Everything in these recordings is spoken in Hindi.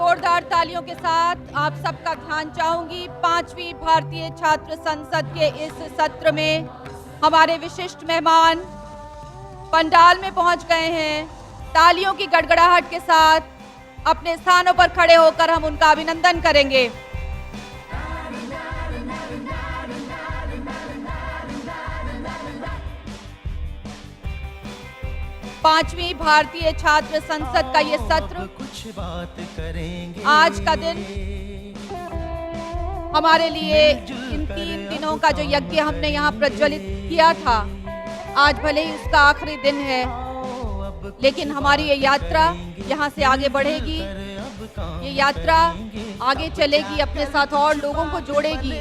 जोरदार तालियों के साथ आप सबका ध्यान चाहूंगी। 5वीं भारतीय छात्र संसद के इस सत्र में हमारे विशिष्ट मेहमान पंडाल में पहुंच गए हैं। तालियों की गड़गड़ाहट के साथ अपने स्थानों पर खड़े होकर हम उनका अभिनंदन करेंगे। पांचवी भारतीय छात्र संसद का ये सत्र कुछ बात करेंगे। आज का दिन हमारे लिए इन 3 दिनों का जो यज्ञ हमने यहाँ प्रज्वलित किया था, आज भले ही उसका आखिरी दिन है, लेकिन हमारी ये यात्रा यहाँ से आगे बढ़ेगी। ये यात्रा आगे चलेगी, अपने साथ और लोगों को जोड़ेगी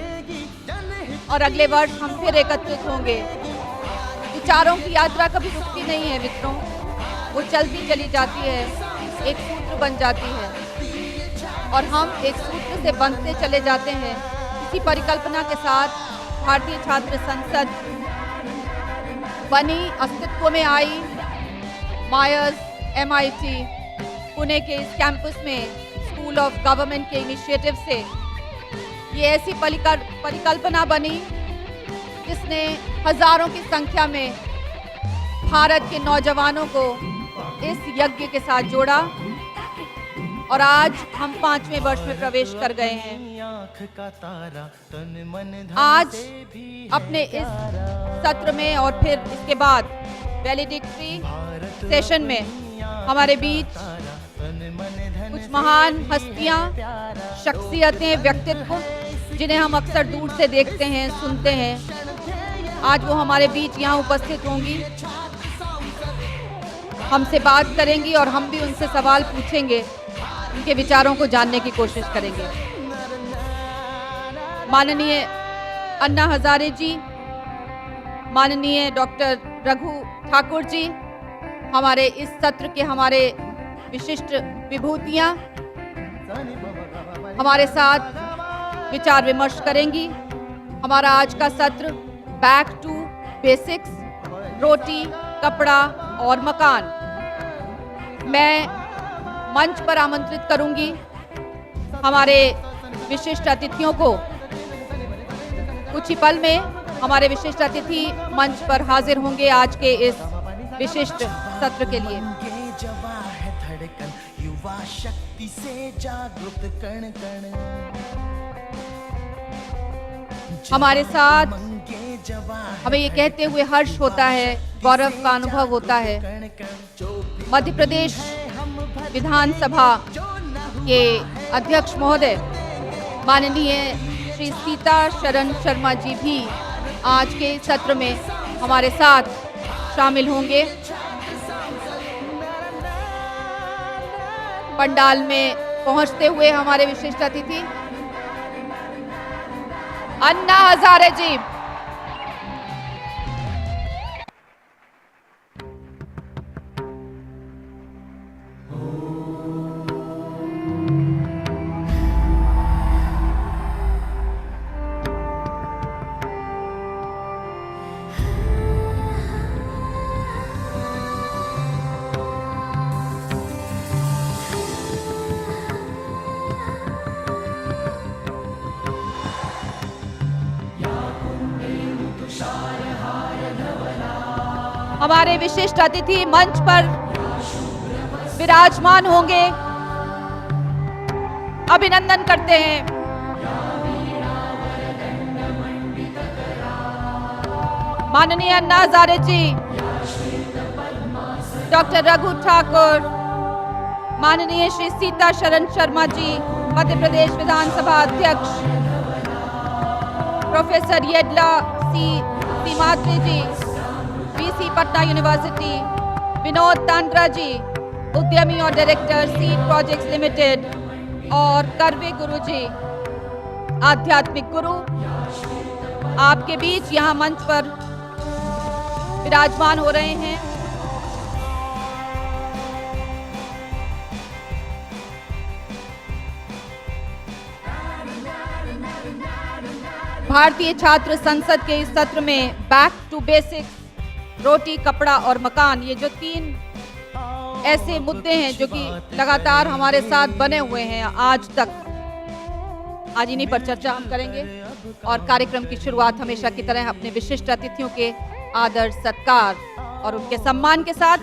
और अगले वर्ष हम फिर एकत्रित होंगे। विचारों की यात्रा कभी रुकती नहीं है मित्रों, वो चलती चली जाती है, एक सूत्र बन जाती है और हम एक सूत्र से बंधते चले जाते हैं। इसी परिकल्पना के साथ भारतीय छात्र संसद बनी, अस्तित्व में आई। मायर्स MIT पुणे के इस कैंपस में स्कूल ऑफ गवर्नमेंट के इनिशिएटिव से ये ऐसी परिकल्पना बनी जिसने हजारों की संख्या में भारत के नौजवानों को इस यज्ञ के साथ जोड़ा और आज हम 5वें वर्ष में प्रवेश कर गए हैं। आज अपने इस सत्र में और फिर इसके बाद वैलिडिक्टरी सेशन में हमारे बीच कुछ महान हस्तियां, शख्सियतें, व्यक्तित्व जिन्हें हम अक्सर दूर से देखते हैं, सुनते हैं, आज वो हमारे बीच यहाँ उपस्थित होंगी, हमसे बात करेंगी और हम भी उनसे सवाल पूछेंगे, उनके विचारों को जानने की कोशिश करेंगे। माननीय अन्ना हजारे जी, माननीय डॉक्टर रघु ठाकुर जी, हमारे इस सत्र के हमारे विशिष्ट विभूतियां हमारे साथ विचार विमर्श करेंगी। हमारा आज का सत्र बैक टू बेसिक्स, रोटी, कपड़ा और मकान। मैं मंच पर आमंत्रित करूंगी हमारे विशिष्ट अतिथियों को। कुछ ही पल में हमारे विशिष्ट अतिथि मंच पर हाजिर होंगे आज के इस विशिष्ट सत्र के लिए। युवा शक्ति से जागृत कण कण हमारे साथ हमें ये कहते हुए हर्ष होता है, गौरव का अनुभव होता है, मध्य प्रदेश विधानसभा के अध्यक्ष महोदय माननीय श्री सीता शरण शर्मा जी भी आज के सत्र में हमारे साथ शामिल होंगे। पंडाल में पहुंचते हुए हमारे विशिष्ट अतिथि अन्ना हजारे जी। हमारे विशिष्ट अतिथि मंच पर विराजमान होंगे। अभिनंदन करते हैं। माननीय अन्ना हजारे जी, डॉक्टर रघु ठाकुर, माननीय श्री सीता शरण शर्मा जी, मध्य प्रदेश विधानसभा अध्यक्ष, प्रोफेसर येडला सी मात्रे जी, BC पटना यूनिवर्सिटी, विनोद तांड्रा जी, उद्यमी और डायरेक्टर सीड प्रोजेक्ट्स लिमिटेड, और करवे गुरु जी, आध्यात्मिक गुरु, आपके बीच यहाँ मंच पर विराजमान हो रहे हैं। भारतीय छात्र संसद के इस सत्र में बैक टू बेसिक्स, रोटी, कपड़ा और मकान, ये जो 3 ऐसे मुद्दे हैं जो कि लगातार हमारे साथ बने हुए हैं आज तक। आज इन्हीं पर चर्चा हम करेंगे और कार्यक्रम की शुरुआत हमेशा की तरह अपने विशिष्ट अतिथियों के आदर सत्कार और उनके सम्मान के साथ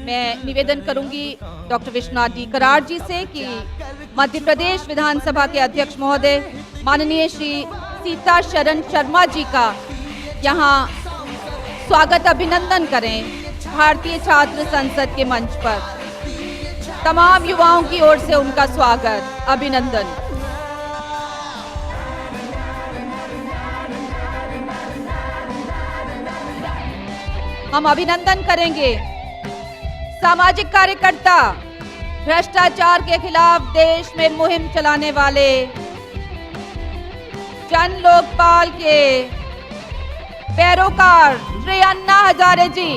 मैं निवेदन करूंगी डॉक्टर विश्वनाथ डी कराड़ जी से कि मध्य प्रदेश विधानसभा के अध्यक्ष महोदय माननीय श्री सीता शरण शर्मा जी का यहाँ स्वागत अभिनंदन करें भारतीय छात्र संसद के मंच पर। तमाम युवाओं की ओर से उनका स्वागत अभिनंदन। हम अभिनंदन करेंगे सामाजिक कार्यकर्ता, भ्रष्टाचार के खिलाफ देश में मुहिम चलाने वाले, जन लोकपाल के पैरोकार श्री अन्ना हजारे जी।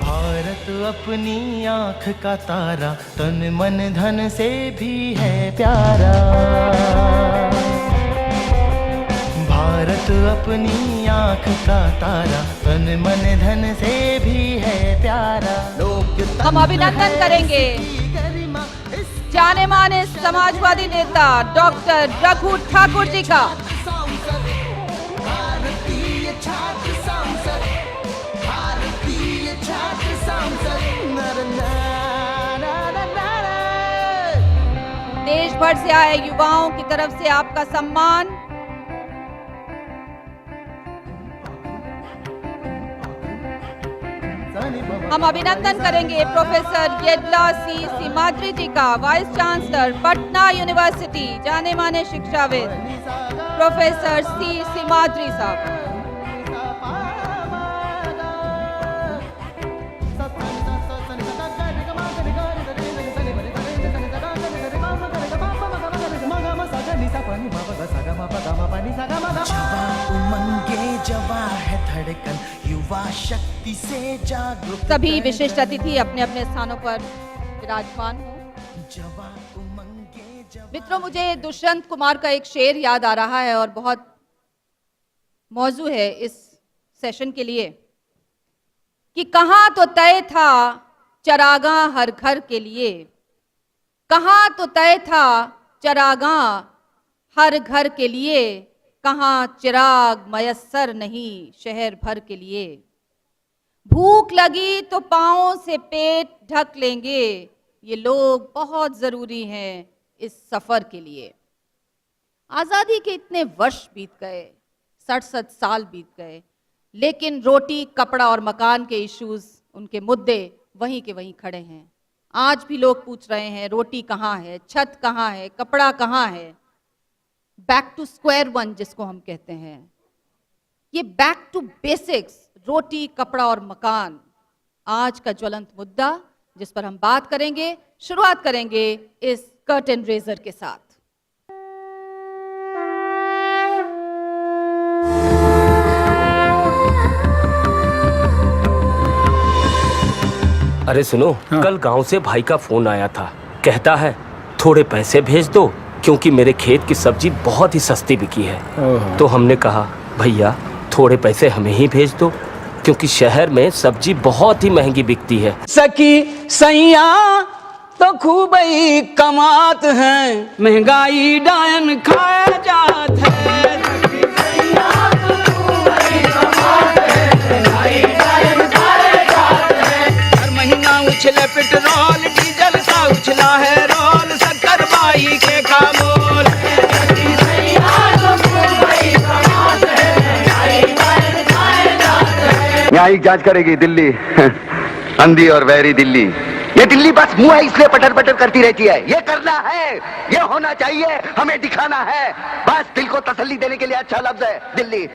भारत अपनी आंख का तारा, तन मन धन से भी है प्यारा। भारत अपनी आंख का तारा, तन मन धन से भी है प्यारा। हम अभिनंदन करेंगे जाने माने समाजवादी नेता डॉक्टर रघु ठाकुर जी का। भारतीय छात्र संसद, भारतीय छात्र संसद। देश भर से आए युवाओं की तरफ से आपका सम्मान। हम अभिनंदन करेंगे प्रोफेसर येडला सी सीमाद्री जी का, वाइस चांसलर पटना यूनिवर्सिटी, जाने माने शिक्षाविद प्रोफेसर सी सीमाद्री साहब। जवा है धड़कन, युवा शक्ति से जागरूक। सभी विशिष्ट अतिथि अपने अपने स्थानों पर विराजमान हो। मित्रों, मुझे दुष्यंत कुमार का एक शेर याद आ रहा है और बहुत मौजू है इस सेशन के लिए कि कहाँ तो तय था चरागां हर घर के लिए, कहाँ तो तय था चरागां हर घर के लिए, कहाँ चिराग मयस्सर नहीं शहर भर के लिए। भूख लगी तो पांवों से पेट ढक लेंगे, ये लोग बहुत जरूरी हैं इस सफर के लिए। आजादी के इतने वर्ष बीत गए, 67 साल बीत गए, लेकिन रोटी कपड़ा और मकान के इश्यूज, उनके मुद्दे वहीं के वहीं खड़े हैं। आज भी लोग पूछ रहे हैं रोटी कहाँ है, छत कहाँ है, कपड़ा कहाँ है। बैक टू स्क्वायर वन जिसको हम कहते हैं, ये बैक टू बेसिक्स, रोटी कपड़ा और मकान आज का ज्वलंत मुद्दा जिस पर हम बात करेंगे। शुरुआत करेंगे इस कर्टन रेजर के साथ। अरे सुनो, कल गांव से भाई का फोन आया था। कहता है थोड़े पैसे भेज दो क्योंकि मेरे खेत की सब्जी बहुत ही सस्ती बिकी है। तो हमने कहा भैया थोड़े पैसे हमें ही भेज दो क्योंकि शहर में सब्जी बहुत ही महंगी बिकती है। सकी सैया तो खूब ही कमात हैं, महंगाई डायन खाया जात है। हर महीना उछले पेट्रोल डीजल का उछला है रोल, शक्कर बाई के कामोल। न्यायिक जांच करेगी दिल्ली अंधी और वैरी दिल्ली। ये दिल्ली बस मुंह है इसलिए पटर पटर करती रहती है। ये करना है, ये होना चाहिए, हमें दिखाना है, बस दिल को तसल्ली देने के लिए अच्छा लफ्ज है Delhi.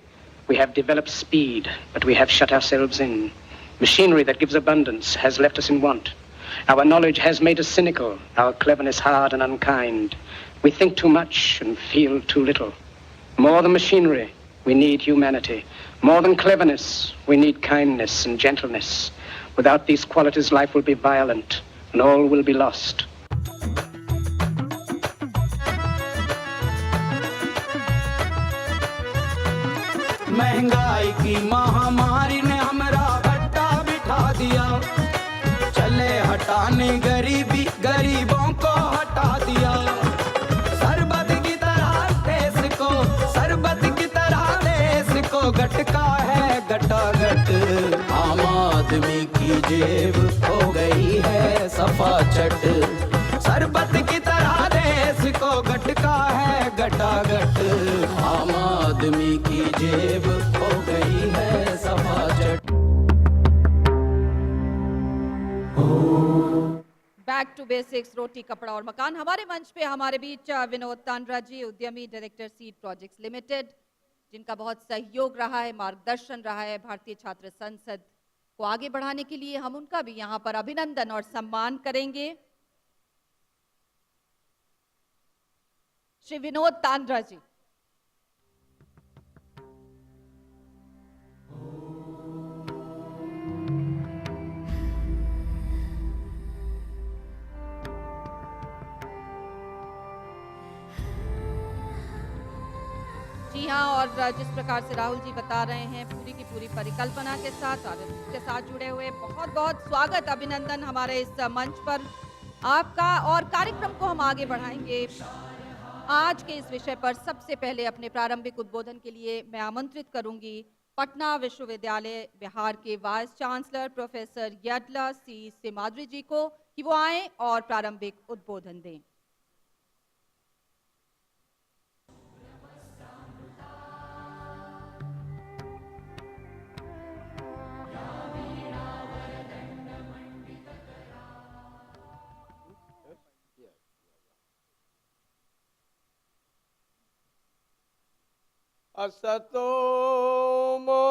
We have developed speed, but we have shut ourselves in. Machinery that gives abundance has left us in want. Our knowledge has made us cynical, our cleverness hard and unkind. We think too much and feel too little. More than machinery, we need humanity. More than cleverness, we need kindness and gentleness. Without these qualities, life will be violent and all will be lost. महंगाई महंगाई की महामारी ने हमरा भट्टा बिठा दिया, चले हटाने गरीबी गरीबों को हटा दिया। शरबत की तरह देश को, शरबत की तरह देश को गटका है गटागट। आम आदमी की जेब हो गई है सफा चट, शरबत की तरह देश को गटका है गटागट। आम आदमी की जेब हो गई है सफा चट। बैक टू बेसिक्स, रोटी कपड़ा और मकान। हमारे मंच पे हमारे बीच विनोद तांड्रा जी, उद्यमी, डायरेक्टर सीड प्रोजेक्ट्स लिमिटेड, जिनका बहुत सहयोग रहा है, मार्गदर्शन रहा है भारतीय छात्र संसद को आगे बढ़ाने के लिए। हम उनका भी यहाँ पर अभिनंदन और सम्मान करेंगे। श्री विनोद तांड्रा जी। जी हाँ, और जिस प्रकार से राहुल जी बता रहे हैं, पूरी की पूरी परिकल्पना के साथ और इसके साथ जुड़े हुए, बहुत बहुत स्वागत, अभिनंदन हमारे इस मंच पर आपका। और कार्यक्रम को हम आगे बढ़ाएंगे। आज के इस विषय पर सबसे पहले अपने प्रारंभिक उद्बोधन के लिए मैं आमंत्रित करूंगी पटना विश्वविद्यालय बिहार के वाइस चांसलर प्रोफेसर यडला सी सिमाद्री जी को कि वो आए और प्रारंभिक उद्बोधन दें। असतो मा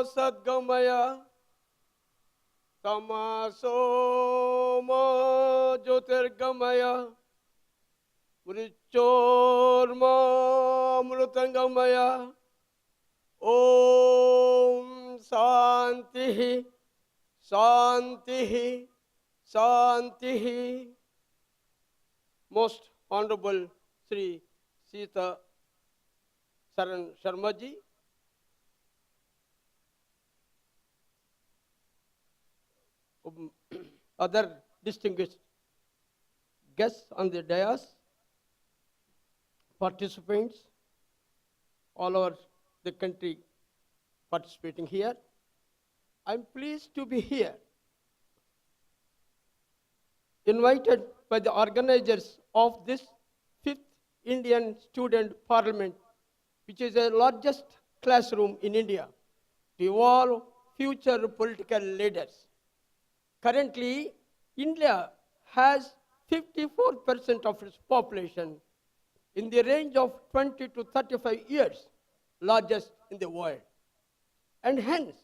सद्गमय तमसो मा ज्योतिर्गमय मृत्योर्मा अमृतंगमय। ओम शांति शांति शांति। Most honourable Shri Sita Saran Sharma ji, other distinguished guests on the dais, participants all over the country participating here. I'm pleased to be here, invited by the organizers of this 5th Indian Student Parliament, which is the largest classroom in India, to evolve future political leaders. Currently, India has 54% of its population in the range of 20 to 35 years, largest in the world. And hence,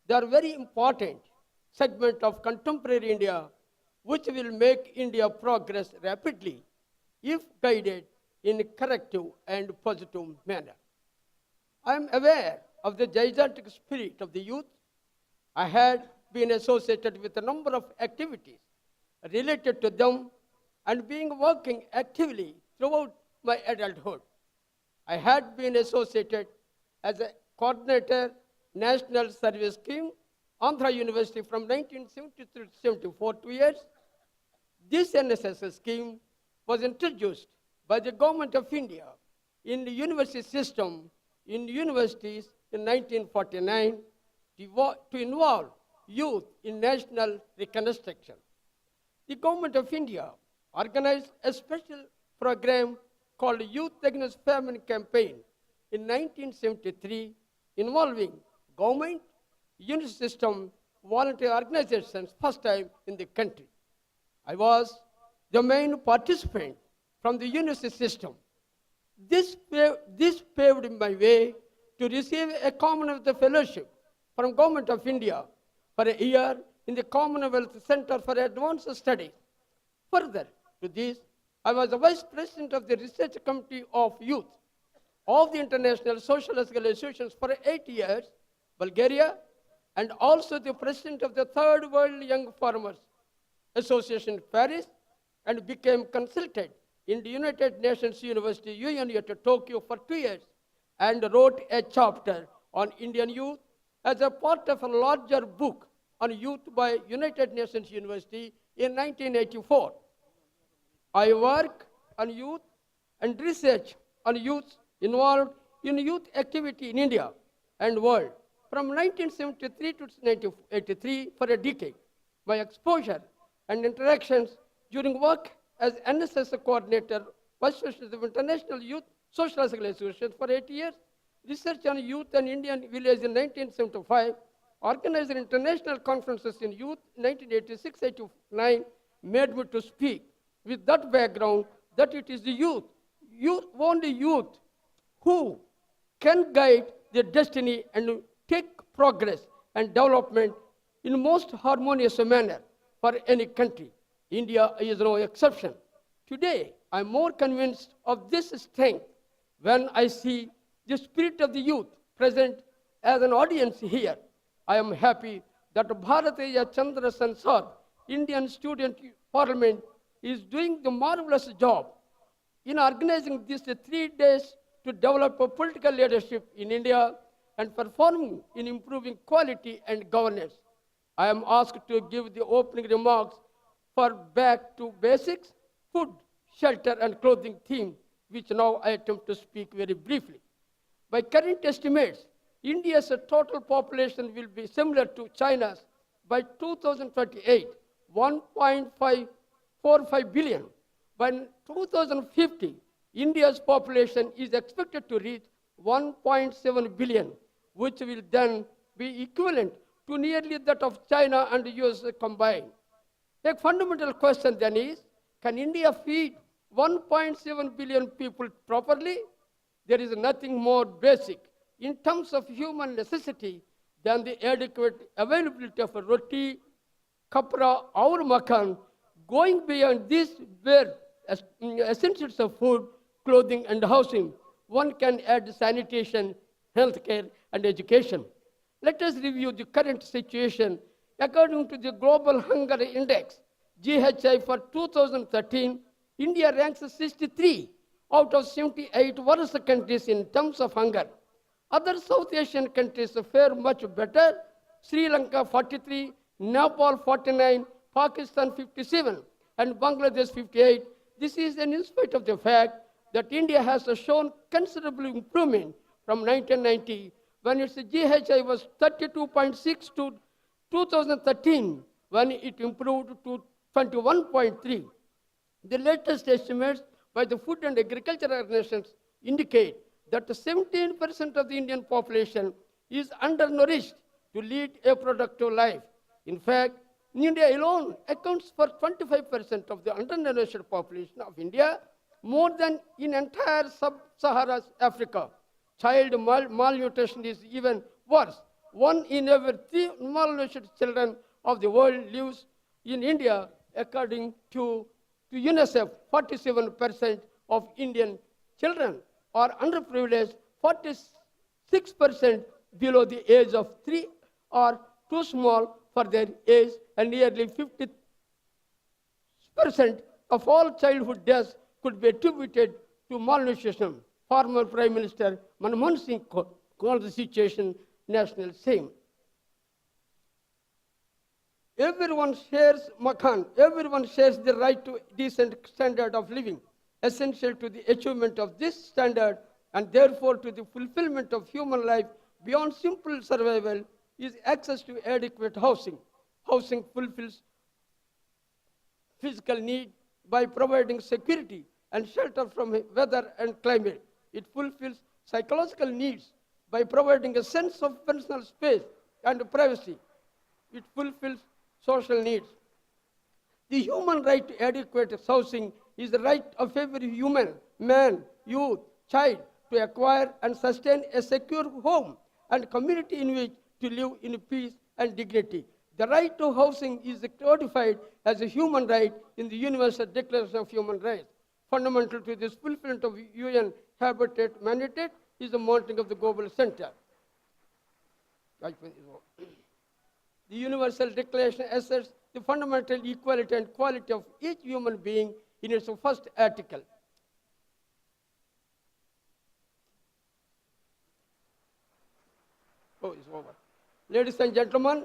they are very important segment of contemporary India, which will make India progress rapidly if guided in a corrective and positive manner. I am aware of the gigantic spirit of the youth. I had been associated with a number of activities related to them and being working actively throughout my adulthood. I had been associated as a coordinator, National Service Scheme, Andhra University from 1973 to 74, 2 years. This NSS scheme was introduced by the Government of India in the university system in universities in 1949 to involve youth in national reconstruction. The Government of India organized a special program called Youth Against Famine Campaign in 1973 involving government, university system, voluntary organizations, first time in the country. I was the main participant from the university system. This paved my way to receive a Commonwealth Fellowship from Government of India for a year in the Commonwealth Center for Advanced Studies. Further to this, I was the Vice President of the Research Committee of Youth of the International Sociological Associations for 8 years, Bulgaria, and also the President of the Third World Young Farmers Association, Paris, and became consultant in the United Nations University, UNU, to Tokyo for 2 years, and wrote a chapter on Indian youth as a part of a larger book on youth by United Nations University in 1984. I work on youth and research on youth involved in youth activity in India and world from 1973 to 1983 for a decade. My exposure and interactions during work as NSS coordinator was Association of International Youth Social Association for 8 years, research on youth and Indian village in 1975, organized international conferences in youth in 1986-89, made me to speak with that background that it is the youth, only youth, who can guide their destiny and take progress and development in most harmonious manner for any country. India is no exception. Today, I'm more convinced of this strength when I see the spirit of the youth present as an audience here. I am happy that Bharatiya Chandra Sansad, Indian Student Parliament, is doing the marvelous job in organizing these 3 days to develop a political leadership in India and performing in improving quality and governance. I am asked to give the opening remarks for Back to Basics, Food, Shelter and Clothing theme, which now I attempt to speak very briefly. By current estimates, India's total population will be similar to China's by 2028, 1.545 billion. By 2050, India's population is expected to reach 1.7 billion, which will then be equivalent to nearly that of China and the US combined. A fundamental question then is, can India feed 1.7 billion people properly? There is nothing more basic in terms of human necessity than the adequate availability of roti, kapra, or makan. Going beyond these bare essentials of food, clothing, and housing, one can add sanitation, healthcare, and education. Let us review the current situation. According to the Global Hunger Index, GHI for 2013, India ranks 63 out of 78 worst countries in terms of hunger. Other South Asian countries fare much better. Sri Lanka 43, Nepal 49, Pakistan 57, and Bangladesh 58. This is in spite of the fact that India has shown considerable improvement from 1990, when its GHI was 32.6 to 2013, when it improved to 21.3. The latest estimates by the Food and Agriculture Organizations indicate that 17% of the Indian population is undernourished to lead a productive life. In fact, India alone accounts for 25% of the undernourished population of India, more than in entire sub-Saharan Africa. Child malnutrition is even worse. 1 in every 3 malnourished children of the world lives in India, according to UNICEF. 47% of Indian children are underprivileged, 46% below the age of 3 are too small for their age, and nearly 50% of all childhood deaths could be attributed to malnutrition. Former Prime Minister Manmohan Singh called the situation national shame. Everyone shares the right to decent standard of living. Essential to the achievement of this standard and therefore to the fulfillment of human life beyond simple survival is access to adequate housing. Housing fulfills physical need by providing security and shelter from weather and climate. It fulfills psychological needs by providing a sense of personal space and privacy. It fulfills social needs. The human right to adequate housing is the right of every human, man, youth, child, to acquire and sustain a secure home and community in which to live in peace and dignity. The right to housing is codified as a human right in the Universal Declaration of Human Rights. Fundamental to this fulfillment of UN Habitat mandate is the monitoring of the Global Center. The Universal Declaration asserts the fundamental equality and quality of each human being in its first article. Oh, it's over. Ladies and gentlemen,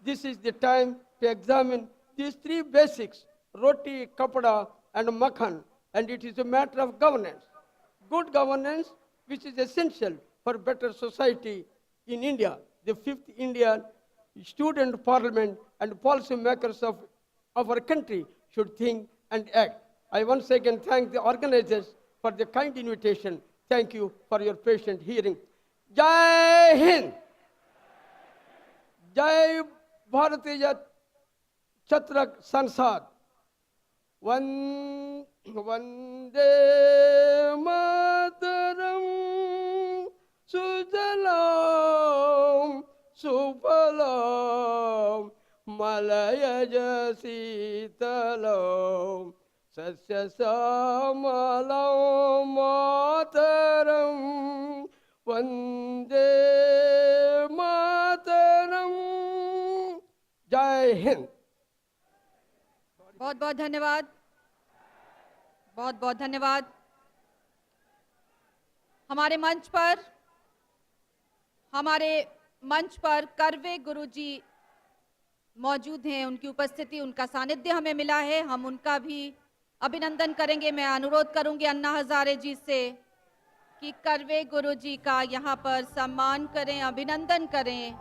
this is the time to examine these three basics, roti, kapada, and makhan, and it is a matter of governance. Good governance, which is essential for better society in India. The fifth Indian student parliament and policy makers of our country should think and act. I once again thank the organizers for the kind invitation. Thank you for your patient hearing. Jai Hind! Jai Bharatiya Chatrak Sansad. Vande Mataram Sujalam Supalam Malayaja Sitalam Sasya Samalam Mataram Vande Mataram. Jai Hind. बहुत बहुत धन्यवाद, बहुत बहुत धन्यवाद। हमारे मंच पर कर्वे गुरुजी मौजूद हैं, उनकी उपस्थिति, उनका सानिध्य हमें मिला है, हम उनका भी अभिनंदन करेंगे। मैं अनुरोध करूंगी अन्ना हजारे जी से कि कर्वे गुरुजी का यहाँ पर सम्मान करें, अभिनंदन करें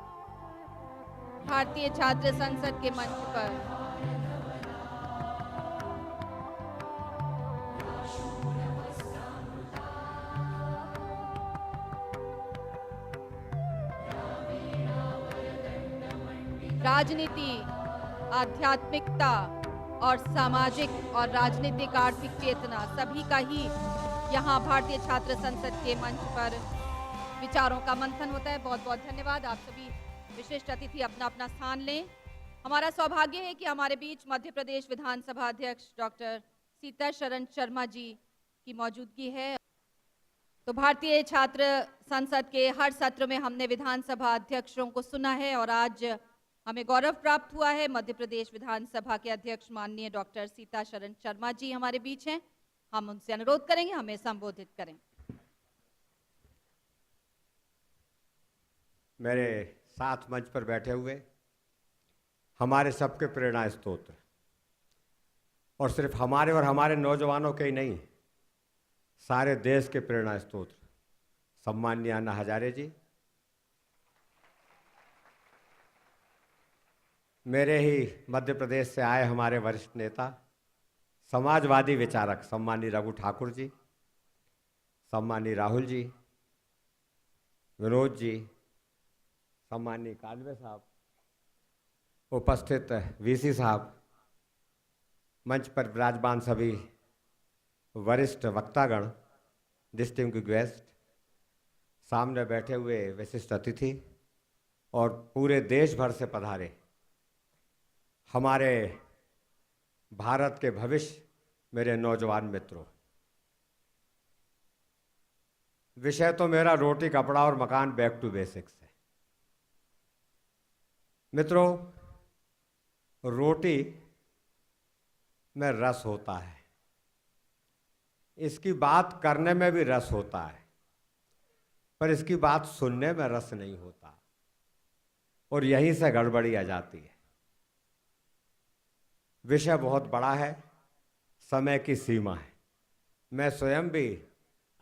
भारतीय छात्र संसद के मंच पर। राजनीति, आध्यात्मिकता और सामाजिक और राजनीतिक आर्थिक चेतना सभी का ही यहाँ भारतीय छात्र संसद के मंच पर विचारों का मंथन होता है। बहुत बहुत धन्यवाद। आप सभी विशिष्ट अतिथि अपना अपना स्थान लें। हमारा सौभाग्य है कि हमारे बीच मध्य प्रदेश विधानसभा अध्यक्ष डॉक्टर सीताशरण शर्मा जी की मौजूदगी है। तो भारतीय छात्र संसद के हर सत्र में हमने विधानसभा अध्यक्षों को सुना है और आज हमें गौरव प्राप्त हुआ है। मध्य प्रदेश विधानसभा के अध्यक्ष माननीय डॉक्टर सीताशरण शर्मा जी हमारे बीच हैं। हम उनसे अनुरोध करेंगे हमें संबोधित करें। मेरे साथ मंच पर बैठे हुए हमारे सबके प्रेरणा स्तोत्र, और सिर्फ हमारे और हमारे नौजवानों के ही नहीं, सारे देश के प्रेरणा स्तोत्र सम्माननीय अन्ना हजारे जी, मेरे ही मध्य प्रदेश से आए हमारे वरिष्ठ नेता समाजवादी विचारक सम्माननीय रघु ठाकुर जी, सम्माननीय राहुल जी, विनोद जी, सम्माननीय कालवे साहब, उपस्थित वीसी साहब, मंच पर विराजमान सभी वरिष्ठ वक्तागण, डिस्टिंग्विश्ड गेस्ट, सामने बैठे हुए विशिष्ट अतिथि और पूरे देश भर से पधारे हमारे भारत के भविष्य मेरे नौजवान मित्रों। विषय तो मेरा रोटी कपड़ा और मकान बैक टू बेसिक्स है। मित्रों, रोटी में रस होता है, इसकी बात करने में भी रस होता है, पर इसकी बात सुनने में रस नहीं होता, और यहीं से गड़बड़ी आ जाती है। विषय बहुत बड़ा है, समय की सीमा है। मैं स्वयं भी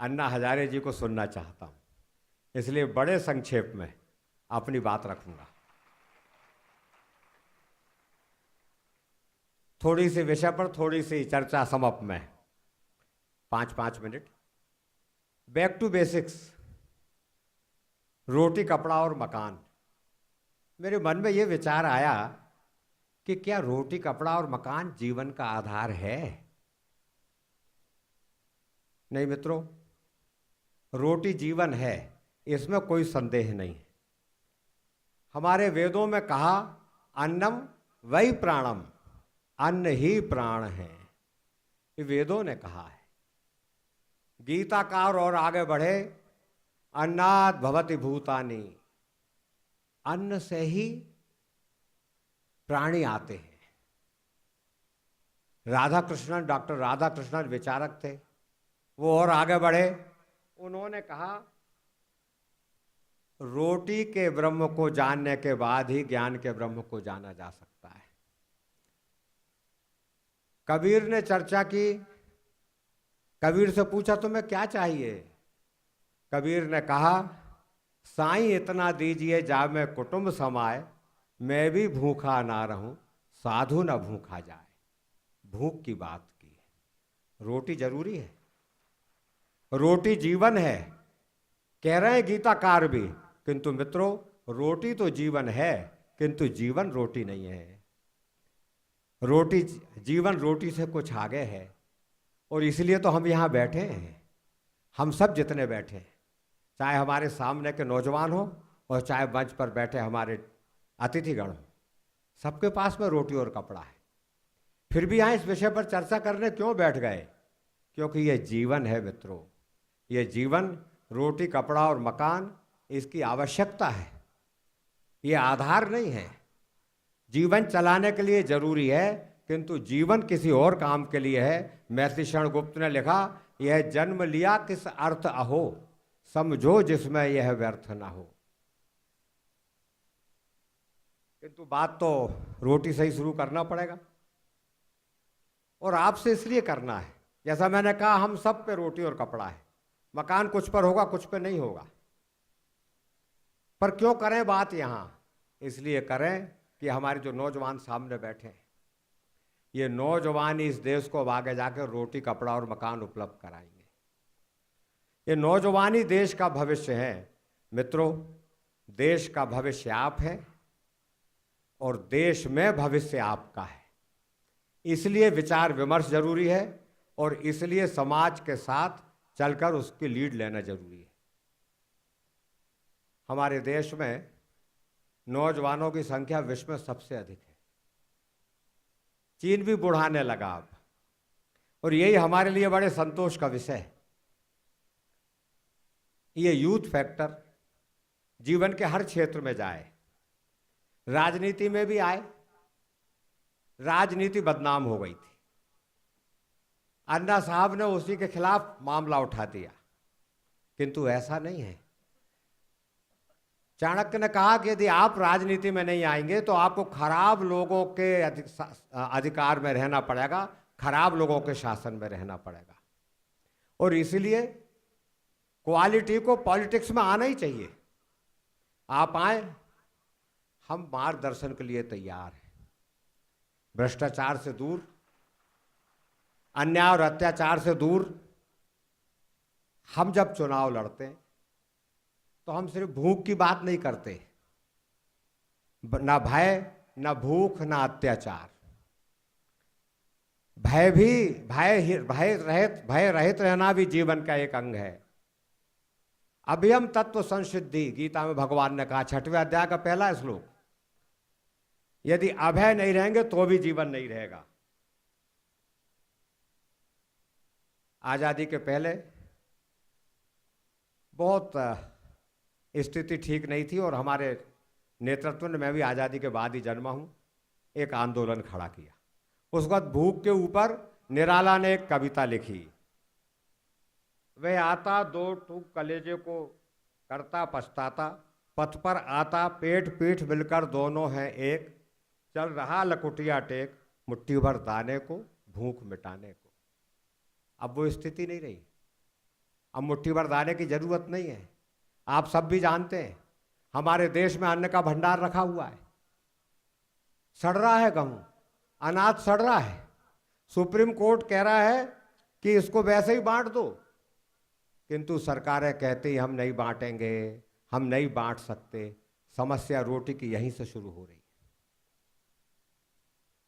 अन्ना हजारे जी को सुनना चाहता हूं, इसलिए बड़े संक्षेप में अपनी बात रखूंगा। थोड़ी सी विषय पर थोड़ी सी चर्चा समाप्त में 5-5 मिनट। बैक टू बेसिक्स, रोटी कपड़ा और मकान। मेरे मन में ये विचार आया कि क्या रोटी कपड़ा और मकान जीवन का आधार है? नहीं मित्रों, रोटी जीवन है, इसमें कोई संदेह नहीं है। हमारे वेदों में कहा अन्नम वही प्राणम, अन्न ही प्राण है, ये वेदों ने कहा है। गीताकार और आगे बढ़े, अन्नात् भवति भूतानि, अन्न से ही प्राणी आते हैं। राधा कृष्णन, डॉक्टर राधा कृष्णन विचारक थे, वो और आगे बढ़े, उन्होंने कहा रोटी के ब्रह्म को जानने के बाद ही ज्ञान के ब्रह्म को जाना जा सकता है। कबीर ने चर्चा की, कबीर से पूछा तुम्हें क्या चाहिए? कबीर ने कहा, साईं इतना दीजिए जा मैं कुटुंब समाए, मैं भी भूखा ना रहूं साधु न भूखा जाए। भूख की बात की है। रोटी जरूरी है, रोटी जीवन है, कह रहे हैं गीताकार भी, किंतु मित्रों रोटी तो जीवन है, किंतु जीवन रोटी नहीं है। रोटी जीवन रोटी से कुछ आगे है, और इसलिए तो हम यहाँ बैठे हैं। हम सब जितने बैठे हैं, चाहे हमारे सामने के नौजवान हो और चाहे मंच पर बैठे हमारे अतिथिगण हो, सबके पास में रोटी और कपड़ा है। फिर भी यहाँ इस विषय पर चर्चा करने क्यों बैठ गए? क्योंकि ये जीवन है मित्रों, ये जीवन, रोटी कपड़ा और मकान इसकी आवश्यकता है, ये आधार नहीं है। जीवन चलाने के लिए जरूरी है, किंतु जीवन किसी और काम के लिए है। महर्षि क्षणगुप्त ने लिखा, यह जन्म लिया किस अर्थ अहो, समझो जिसमें यह व्यर्थ ना हो। किंतु बात तो रोटी से ही शुरू करना पड़ेगा, और आपसे इसलिए करना है, जैसा मैंने कहा हम सब पे रोटी और कपड़ा है। मकान कुछ पर होगा, कुछ पे नहीं होगा, पर क्यों करें बात यहाँ? इसलिए करें कि हमारे जो नौजवान सामने बैठे हैं, ये नौजवान इस देश को अब आगे जाकर रोटी कपड़ा और मकान उपलब्ध कराएंगे। ये नौजवान ही देश का भविष्य है मित्रों। देश का भविष्य आप है और देश में भविष्य आपका है। इसलिए विचार विमर्श जरूरी है, और इसलिए समाज के साथ चलकर उसकी लीड लेना जरूरी है। हमारे देश में नौजवानों की संख्या विश्व में सबसे अधिक है। चीन भी बुढ़ाने लगा अब, और यही हमारे लिए बड़े संतोष का विषय है। ये यूथ फैक्टर जीवन के हर क्षेत्र में जाए, राजनीति में भी आए। राजनीति बदनाम हो गई थी, अन्ना साहब ने उसी के खिलाफ मामला उठा दिया, किंतु ऐसा नहीं है। चाणक्य ने कहा कि यदि आप राजनीति में नहीं आएंगे तो आपको खराब लोगों के अधिकार में रहना पड़ेगा, खराब लोगों के शासन में रहना पड़ेगा। और इसलिए क्वालिटी को पॉलिटिक्स में आना ही चाहिए। आप आए, हम मार्गदर्शन के लिए तैयार हैं। भ्रष्टाचार से दूर, अन्याय और अत्याचार से दूर हम जब चुनाव लड़ते हैं तो हम सिर्फ भूख की बात नहीं करते, ना भय, ना भूख, ना अत्याचार। भय रहित रहना भी जीवन का एक अंग है। अभयम तत्व संसिद्धि, गीता में भगवान ने कहा, 6वें अध्याय का पहला श्लोक। यदि अभय नहीं रहेंगे तो भी जीवन नहीं रहेगा। आजादी के पहले बहुत स्थिति ठीक नहीं थी, और हमारे नेतृत्व ने, मैं भी आज़ादी के बाद ही जन्मा हूँ, एक आंदोलन खड़ा किया। उस वक्त भूख के ऊपर निराला ने एक कविता लिखी, वह आता दो टूक कलेजे को करता पछताता, पथ पर आता पेट पीठ मिलकर दोनों हैं एक, चल रहा लकुटिया टेक, मुट्ठी भर दाने को भूख मिटाने को। अब वो स्थिति नहीं रही, अब मुट्ठी भर दाने की जरूरत नहीं है। आप सब भी जानते हैं हमारे देश में अन्न का भंडार रखा हुआ है, सड़ रहा है गेहूं, अनाज सड़ रहा है। सुप्रीम कोर्ट कह रहा है कि इसको वैसे ही बांट दो, किंतु सरकारें कहती हम नहीं बांटेंगे, हम नहीं बांट सकते। समस्या रोटी की यहीं से शुरू हो रही है।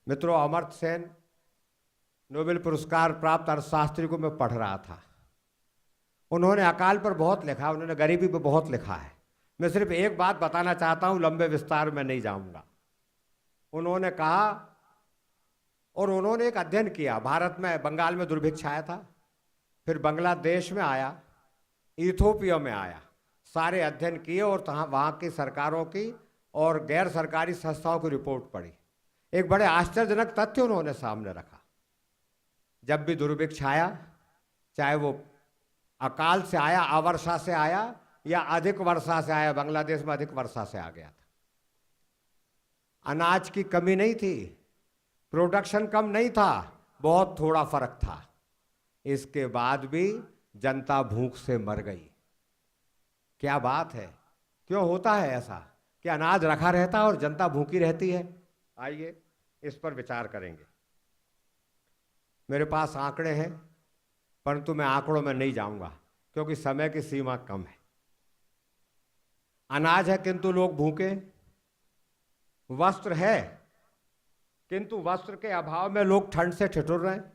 मित्रों, अमर्त्य सेन नोबेल पुरस्कार प्राप्त अर्थशास्त्री को मैं पढ़ रहा था। उन्होंने अकाल पर बहुत लिखा, उन्होंने गरीबी पर बहुत लिखा है। मैं सिर्फ एक बात बताना चाहता हूं, लंबे विस्तार में नहीं जाऊंगा। उन्होंने कहा, और उन्होंने एक अध्ययन किया, भारत में बंगाल में दुर्भिक्ष आया था, फिर बांग्लादेश में आया, इथियोपिया में आया, सारे अध्ययन किए और वहाँ की सरकारों की और गैर सरकारी संस्थाओं की रिपोर्ट पढ़ी। एक बड़े आश्चर्यजनक तथ्य उन्होंने सामने रखा। जब भी दुर्भिक्ष आया, चाहे वो अकाल से आया, अवर्षा से आया, या अधिक वर्षा से आया, बांग्लादेश में अधिक वर्षा से आ गया था। अनाज की कमी नहीं थी, प्रोडक्शन कम नहीं था, बहुत थोड़ा फर्क था। इसके बाद भी जनता भूख से मर गई। क्या बात है, क्यों होता है ऐसा कि अनाज रखा रहता है और जनता भूखी रहती है? आइए इस पर विचार करेंगे। मेरे पास आंकड़े हैं, परंतु मैं आंकड़ों में नहीं जाऊंगा क्योंकि समय की सीमा कम है। अनाज है किंतु लोग भूखे, वस्त्र है किंतु वस्त्र के अभाव में लोग ठंड से ठिठुर रहे हैं,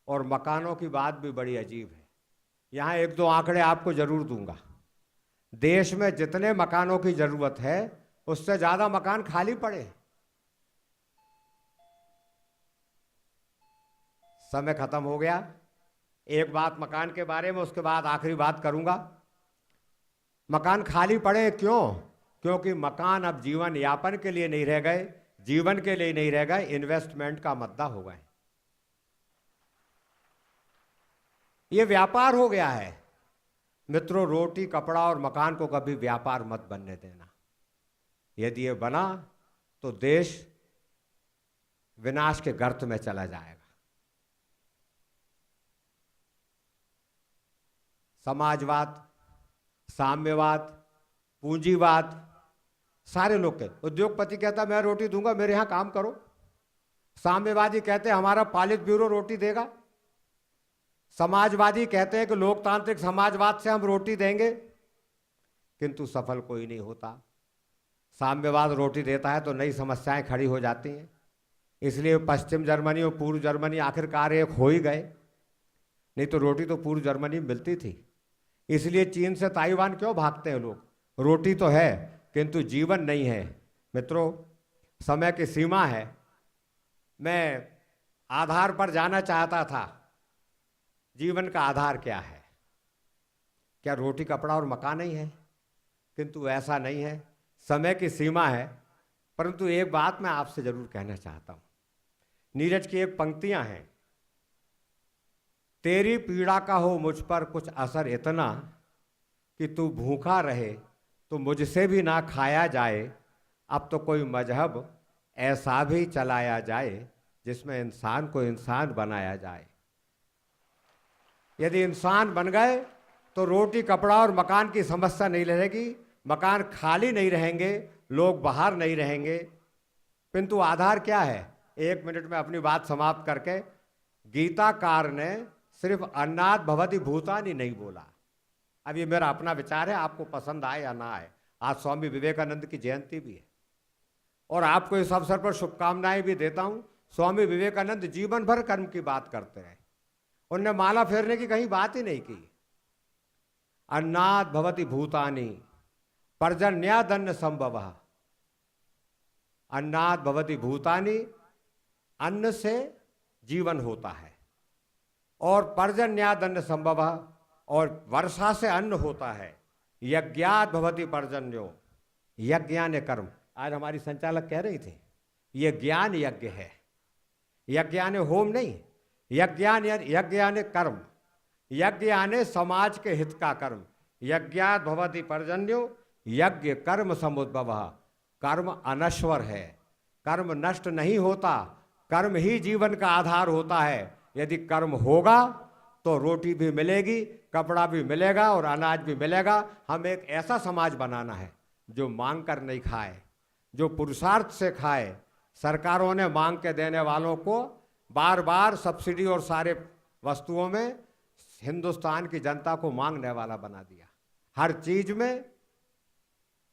और मकानों की बात भी बड़ी अजीब है। यहां एक दो आंकड़े आपको जरूर दूंगा। देश में जितने मकानों की जरूरत है उससे ज्यादा मकान खाली पड़े हैं। समय खत्म हो गया। एक बात मकान के बारे में, उसके बाद आखिरी बात करूंगा। मकान खाली पड़े क्यों? क्योंकि मकान अब जीवन यापन के लिए नहीं रह गए, जीवन के लिए नहीं रह गए, इन्वेस्टमेंट का मुद्दा हो गए। ये व्यापार हो गया है। मित्रों, रोटी कपड़ा और मकान को कभी व्यापार मत बनने देना। यदि ये बना तो देश विनाश के गर्त में चला जाएगा। समाजवाद, साम्यवाद, पूंजीवाद, सारे लोग कहते, उद्योगपति कहता मैं रोटी दूंगा, मेरे यहां काम करो। साम्यवादी कहते हैं हमारा पालित ब्यूरो रोटी देगा। समाजवादी कहते हैं कि लोकतांत्रिक समाजवाद से हम रोटी देंगे, किंतु सफल कोई नहीं होता। साम्यवाद रोटी देता है तो नई समस्याएं खड़ी हो जाती हैं। इसलिए पश्चिम जर्मनी और पूर्व जर्मनी आखिरकार एक हो ही गए, नहीं तो रोटी तो पूर्व जर्मनी में मिलती थी। इसलिए चीन से ताइवान क्यों भागते हैं लोग? रोटी तो है किंतु जीवन नहीं है। मित्रों, समय की सीमा है। मैं आधार पर जाना चाहता था। जीवन का आधार क्या है? क्या रोटी कपड़ा और मकान ही है? किंतु ऐसा नहीं है, समय की सीमा है। परंतु एक बात मैं आपसे जरूर कहना चाहता हूं। नीरज की एक पंक्तियां हैं, तेरी पीड़ा का हो मुझ पर कुछ असर इतना कि तू भूखा रहे तो मुझसे भी ना खाया जाए। अब तो कोई मजहब ऐसा भी चलाया जाए जिसमें इंसान को इंसान बनाया जाए। यदि इंसान बन गए तो रोटी कपड़ा और मकान की समस्या नहीं रहेगी, मकान खाली नहीं रहेंगे, लोग बाहर नहीं रहेंगे। किंतु आधार क्या है? एक मिनट में अपनी बात समाप्त करके, गीताकार ने सिर्फ अन्नाद भवति भूतानि नहीं बोला। अब ये मेरा अपना विचार है, आपको पसंद आए या ना आए। आज स्वामी विवेकानंद की जयंती भी है और आपको इस अवसर पर शुभकामनाएं भी देता हूं। स्वामी विवेकानंद जीवन भर कर्म की बात करते हैं, उनने माला फेरने की कहीं बात ही नहीं की। अन्नाद भवति भूतानि पर्जन्यादन्न संभवः। अन्नाद भवति भूतानि, अन्न से जीवन होता है, और पर्जन्यादन्न संभवः, और वर्षा से अन्न होता है। यज्ञात भवति पर्जन्यो, यज्ञ यानी कर्म। आज हमारी संचालक कह रही थी ये ज्ञान यज्ञ है। यज्ञ यानी होम नहीं, यज्ञ यानी कर्म। यज्ञ यानी समाज के हित का कर्म। यज्ञात भवति पर्जन्यो, यज्ञ कर्म समुद्भवः। कर्म अनश्वर है, कर्म नष्ट नहीं होता, कर्म ही जीवन का आधार होता है। यदि कर्म होगा तो रोटी भी मिलेगी, कपड़ा भी मिलेगा और अनाज भी मिलेगा। हमें एक ऐसा समाज बनाना है जो मांग कर नहीं खाए, जो पुरुषार्थ से खाए। सरकारों ने मांग के देने वालों को बार बार सब्सिडी और सारे वस्तुओं में हिंदुस्तान की जनता को मांगने वाला बना दिया। हर चीज में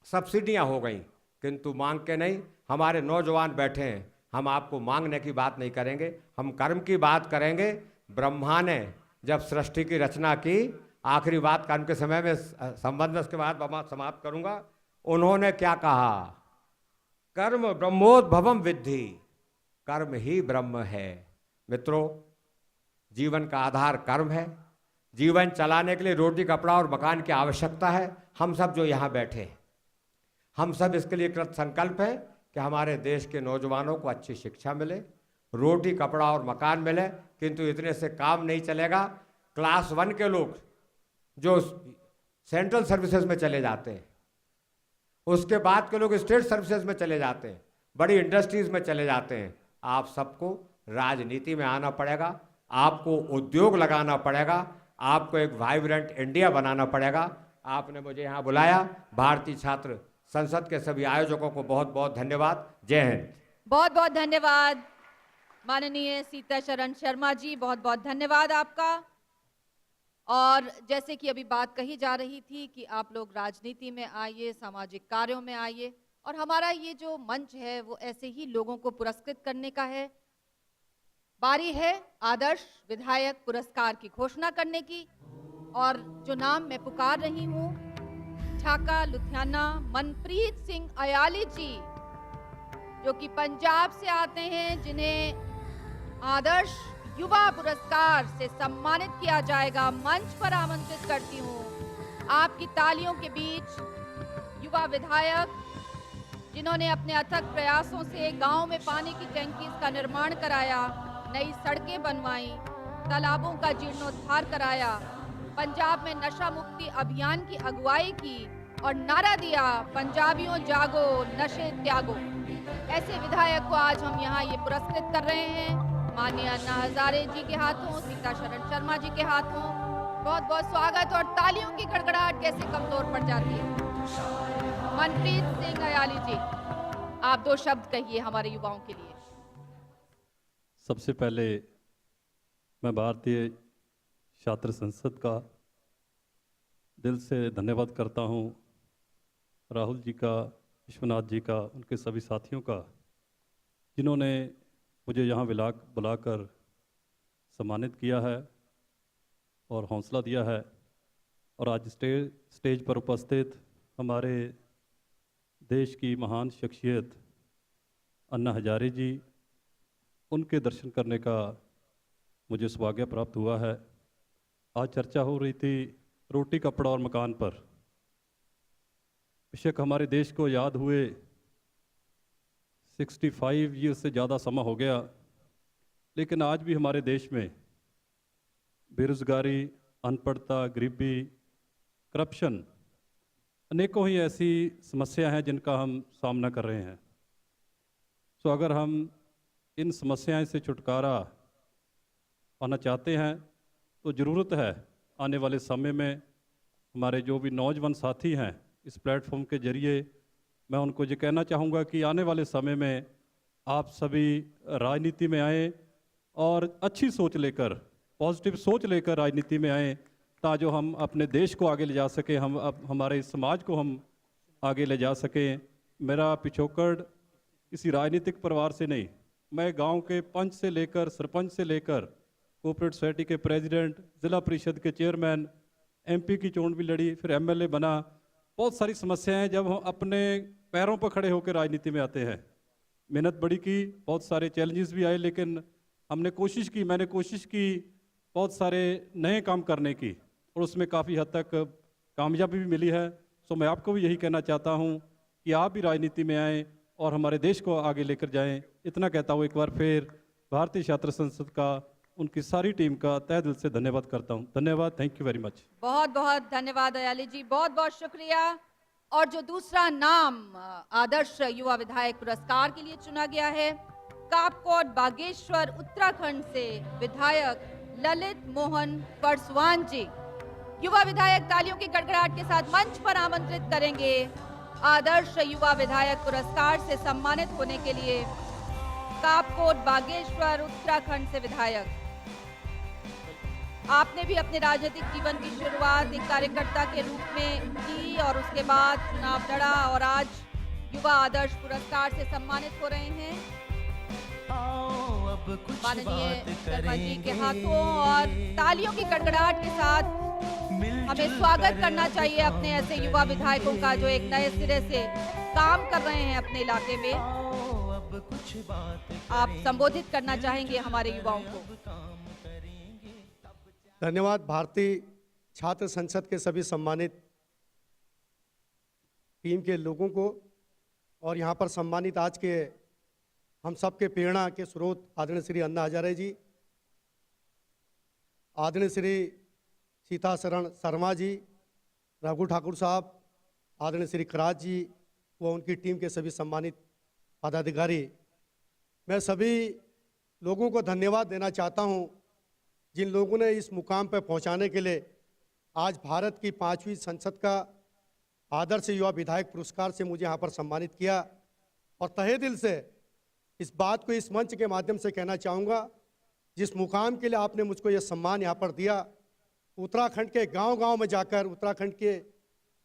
सब्सिडियां हो गई, किंतु मांग के नहीं। हमारे नौजवान बैठे हैं, हम आपको मांगने की बात नहीं करेंगे, हम कर्म की बात करेंगे। ब्रह्मा ने जब सृष्टि की रचना की, आखिरी बात कर्म के समय में संबंध में, उसके बाद समाप्त करूंगा। उन्होंने क्या कहा? कर्म ब्रह्मोद्भवम विद्धि, कर्म ही ब्रह्म है। मित्रों, जीवन का आधार कर्म है। जीवन चलाने के लिए रोटी कपड़ा और मकान की आवश्यकता है। हम सब जो यहाँ बैठे हैं, हम सब इसके लिए कृत संकल्प है कि हमारे देश के नौजवानों को अच्छी शिक्षा मिले, रोटी कपड़ा और मकान मिले। किंतु इतने से काम नहीं चलेगा। क्लास 1 के लोग जो सेंट्रल सर्विसेज में चले जाते हैं, उसके बाद के लोग स्टेट सर्विसेज में चले जाते हैं, बड़ी इंडस्ट्रीज में चले जाते हैं। आप सबको राजनीति में आना पड़ेगा, आपको उद्योग लगाना पड़ेगा, आपको एक वाइब्रेंट इंडिया बनाना पड़ेगा। आपने मुझे यहाँ बुलाया, भारतीय छात्र संसद के सभी आयोजकों को बहुत बहुत धन्यवाद। जय हिंद। बहुत बहुत धन्यवाद माननीय सीताशरण शर्मा जी, बहुत बहुत धन्यवाद आपका। और जैसे कि अभी बात कही जा रही थी कि आप लोग राजनीति में आइए, सामाजिक कार्यों में आइए, और हमारा ये जो मंच है वो ऐसे ही लोगों को पुरस्कृत करने का है। बारी है आदर्श विधायक पुरस्कार की घोषणा करने की, और जो नाम मैं पुकार रही हूँ, ढाका लुधियाना मनप्रीत सिंह अयाली जी, जो कि पंजाब से आते हैं, जिन्हें आदर्श युवा पुरस्कार से सम्मानित किया जाएगा। मंच पर आमंत्रित करती हूँ आपकी तालियों के बीच युवा विधायक, जिन्होंने अपने अथक प्रयासों से गांव में पानी की टैंकीज का निर्माण कराया, नई सड़कें बनवाई, तालाबों का जीर्णोद्धार कराया, पंजाब में नशा मुक्ति अभियान की अगुवाई की और नारा दिया, पंजाबियों जागो नशे त्यागो। ऐसे विधायक को आज हम यहाँ ये पुरस्कृत कर रहे हैं, माननीय अन्ना हजारे जी के हाथों, सीताशरण शर्मा जी के हाथों। बहुत बहुत स्वागत, और तालियों की गड़गड़ाहट कैसे कमजोर पड़ जाती है। मनप्रीत सिंह अयाली जी, आप 2 शब्द कहिए हमारे युवाओं के लिए। सबसे पहले मैं भारतीय छात्र संसद का दिल से धन्यवाद करता हूं, राहुल जी का, विश्वनाथ जी का, उनके सभी साथियों का, जिन्होंने मुझे यहाँ बुलाकर सम्मानित किया है और हौसला दिया है। और आज स्टेज पर उपस्थित हमारे देश की महान शख्सियत अन्ना हजारे जी, उनके दर्शन करने का मुझे सौभाग्य प्राप्त हुआ है। आज चर्चा हो रही थी रोटी कपड़ा और मकान पर। बेशक हमारे देश को याद हुए 65 ईयर से ज़्यादा समय हो गया, लेकिन आज भी हमारे देश में बेरोज़गारी, अनपढ़ता, गरीबी, करप्शन, अनेकों ही ऐसी समस्या हैं जिनका हम सामना कर रहे हैं। तो अगर हम इन समस्याओं से छुटकारा पाना चाहते हैं तो ज़रूरत है आने वाले समय में हमारे जो भी नौजवान साथी हैं, इस प्लेटफॉर्म के जरिए मैं उनको ये कहना चाहूँगा कि आने वाले समय में आप सभी राजनीति में आएँ और अच्छी सोच लेकर, पॉजिटिव सोच लेकर राजनीति में आएँ, ताकि हम अपने देश को आगे ले जा सकें, हम हमारे समाज को हम आगे ले जा सकें। मेरा पिछोकड़ किसी राजनीतिक परिवार से नहीं, मैं गांव के पंच से लेकर सरपंच से लेकर कोऑपरेटिव सोसाइटी के प्रेसिडेंट, जिला परिषद के चेयरमैन, एमपी की चोन भी लड़ी, फिर एमएलए बना। बहुत सारी समस्याएं जब हम अपने पैरों पर खड़े होकर राजनीति में आते हैं। मेहनत बड़ी की, बहुत सारे चैलेंजेस भी आए, लेकिन हमने कोशिश की, मैंने कोशिश की बहुत सारे नए काम करने की, और उसमें काफ़ी हद तक कामयाबी भी मिली है। सो मैं आपको भी यही कहना चाहता हूँ कि आप भी राजनीति में आएँ और हमारे देश को आगे लेकर जाएं। इतना कहता हूँ एक बार फिर भारतीय छात्र संसद का, उनकी सारी टीम का तहे दिल से धन्यवाद करता हूँ। धन्यवाद, थैंक यू वेरी मच। बहुत बहुत धन्यवाद अयाली जी, बहुत बहुत शुक्रिया। और जो दूसरा नाम आदर्श युवा विधायक पुरस्कार के लिए चुना गया है, कापकोट बागेश्वर उत्तराखंड से विधायक ललित मोहन परसवान जी। युवा विधायक तालियों की गड़गड़ाहट के साथ मंच पर आमंत्रित करेंगे आदर्श युवा विधायक पुरस्कार से सम्मानित होने के लिए कापकोट बागेश्वर उत्तराखंड से विधायक। आपने भी अपने राजनीतिक जीवन की शुरुआत एक कार्यकर्ता के रूप में की और उसके बाद चुनाव लड़ा और आज युवा आदर्श पुरस्कार से सम्मानित हो रहे हैं माननीय शर्मा जी के हाथों। और तालियों की गड़गड़ाहट के साथ हमें स्वागत करना चाहिए अपने ऐसे युवा विधायकों का जो एक नए सिरे से काम कर रहे हैं अपने इलाके में। आप संबोधित करना चाहेंगे हमारे युवाओं को? धन्यवाद भारतीय छात्र संसद के सभी सम्मानित टीम के लोगों को, और यहाँ पर सम्मानित आज के हम सबके प्रेरणा के स्रोत आदरणीय श्री अन्ना हजारे जी, आदरणीय श्री सीताशरण शर्मा जी, राघु ठाकुर साहब, आदरणीय श्री कराज जी व उनकी टीम के सभी सम्मानित पदाधिकारी, मैं सभी लोगों को धन्यवाद देना चाहता हूं जिन लोगों ने इस मुकाम पर पहुंचाने के लिए आज भारत की 5वीं संसद का आदर्श युवा विधायक पुरस्कार से मुझे यहाँ पर सम्मानित किया। और तहे दिल से इस बात को इस मंच के माध्यम से कहना चाहूँगा, जिस मुकाम के लिए आपने मुझको ये सम्मान यहाँ पर दिया, उत्तराखंड के गांव-गांव में जाकर, उत्तराखंड के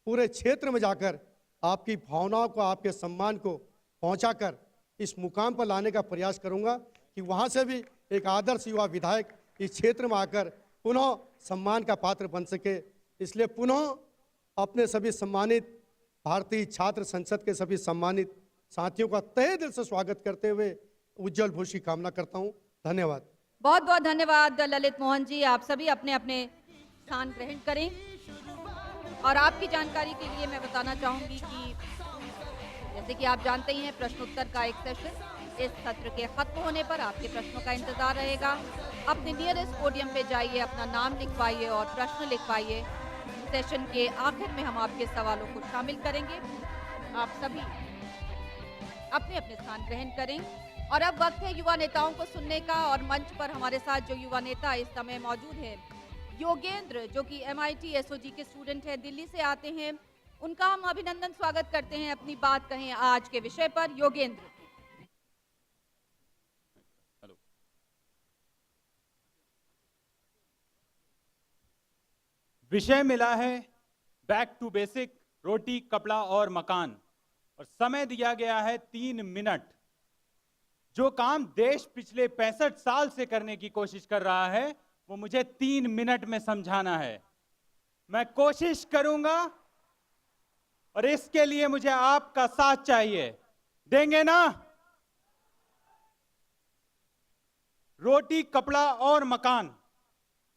पूरे क्षेत्र में जाकर आपकी भावनाओं को, आपके सम्मान को पहुंचाकर इस मुकाम पर लाने का प्रयास करूंगा कि वहां से भी एक आदर्श युवा विधायक इस क्षेत्र में आकर पुनः सम्मान का पात्र बन सके। इसलिए पुनः अपने सभी सम्मानित भारतीय छात्र संसद के सभी सम्मानित साथियों का तहे दिल से स्वागत करते हुए उज्जवल भविष्य की कामना करता हूं। धन्यवाद। बहुत बहुत धन्यवाद ललित मोहन जी। आप सभी अपने अपने स्थान ग्रहण करें। और आपकी जानकारी के लिए मैं बताना चाहूंगी कि जैसे कि आप जानते ही हैं, प्रश्नोत्तर का एक सेशन इस सत्र के खत्म होने पर आपके प्रश्नों का इंतजार रहेगा। अपने नियरेस्ट पोडियम पे जाइए, अपना नाम लिखवाइए और प्रश्न लिखवाइए। सेशन के आखिर में हम आपके सवालों को शामिल करेंगे। आप सभी अपने अपने स्थान ग्रहण करें। और अब वक्त है युवा नेताओं को सुनने का। और मंच पर हमारे साथ जो युवा नेता इस समय मौजूद है, योगेंद्र, जो कि MIT SOG के स्टूडेंट हैं, दिल्ली से आते हैं। उनका हम अभिनंदन स्वागत करते हैं। अपनी बात कहें आज के विषय पर। योगेंद्र। विषय मिला है बैक टू बेसिक, रोटी कपड़ा और मकान, और समय दिया गया है 3 मिनट। जो काम देश पिछले 65 साल से करने की कोशिश कर रहा है, वो मुझे 3 मिनट में समझाना है। मैं कोशिश करूंगा और इसके लिए मुझे आपका साथ चाहिए। देंगे ना? रोटी कपड़ा और मकान।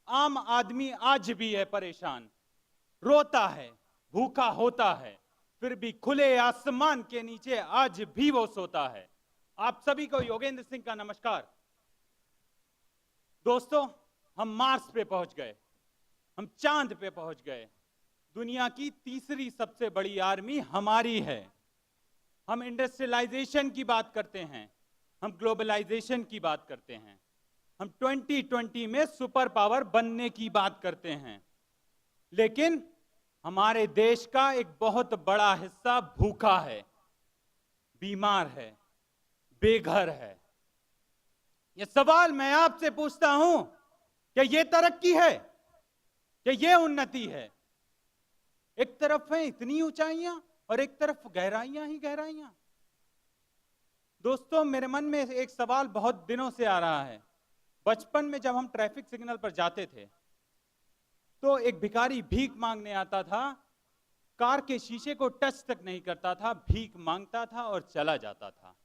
आम आदमी आज भी है परेशान, रोता है, भूखा होता है, फिर भी खुले आसमान के नीचे आज भी वो सोता है। आप सभी को योगेंद्र सिंह का नमस्कार। दोस्तों, हम मार्स पे पहुंच गए, हम चांद पे पहुंच गए। दुनिया की तीसरी सबसे बड़ी आर्मी हमारी है। हम इंडस्ट्रियलाइजेशन की बात करते हैं, हम ग्लोबलाइजेशन की बात करते हैं, हम 2020 में सुपर पावर बनने की बात करते हैं। लेकिन हमारे देश का एक बहुत बड़ा हिस्सा भूखा है, बीमार है, बेघर है। यह सवाल मैं आपसे पूछता हूं, क्या यह तरक्की है? क्या यह उन्नति है? एक तरफ है इतनी ऊंचाइयां और एक तरफ गहराइयां ही गहराइयां। दोस्तों, मेरे मन में एक सवाल बहुत दिनों से आ रहा है। बचपन में जब हम ट्रैफिक सिग्नल पर जाते थे तो एक भिखारी भीख मांगने आता था, कार के शीशे को टच तक नहीं करता था, भीख मांगता था और चला जाता था।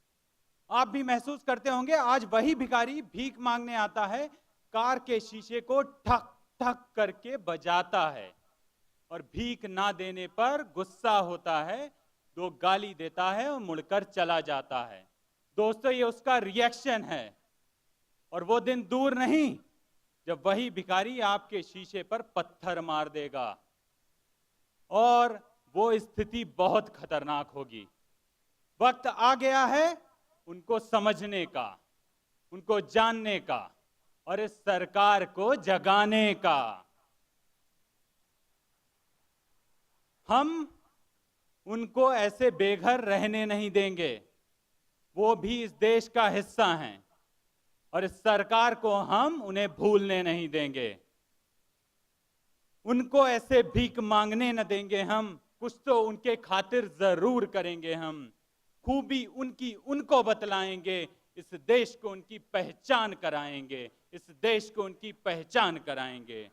आप भी महसूस करते होंगे, आज वही भिखारी भीख मांगने आता है, कार के शीशे को ठक ठक करके बजाता है और भीख ना देने पर गुस्सा होता है, 2 गाली देता है और मुड़कर चला जाता है। दोस्तों, ये उसका रिएक्शन है। और वो दिन दूर नहीं जब वही भिखारी आपके शीशे पर पत्थर मार देगा और वो स्थिति बहुत खतरनाक होगी। वक्त आ गया है उनको समझने का, उनको जानने का और इस सरकार को जगाने का। हम उनको ऐसे बेघर रहने नहीं देंगे। वो भी इस देश का हिस्सा हैं और इस सरकार को हम उन्हें भूलने नहीं देंगे। उनको ऐसे भीख मांगने न देंगे हम, कुछ तो उनके खातिर जरूर करेंगे हम। खूबी उनकी उनको बतलाएंगे, इस देश को उनकी पहचान कराएंगे, इस देश को उनकी पहचान कराएंगे।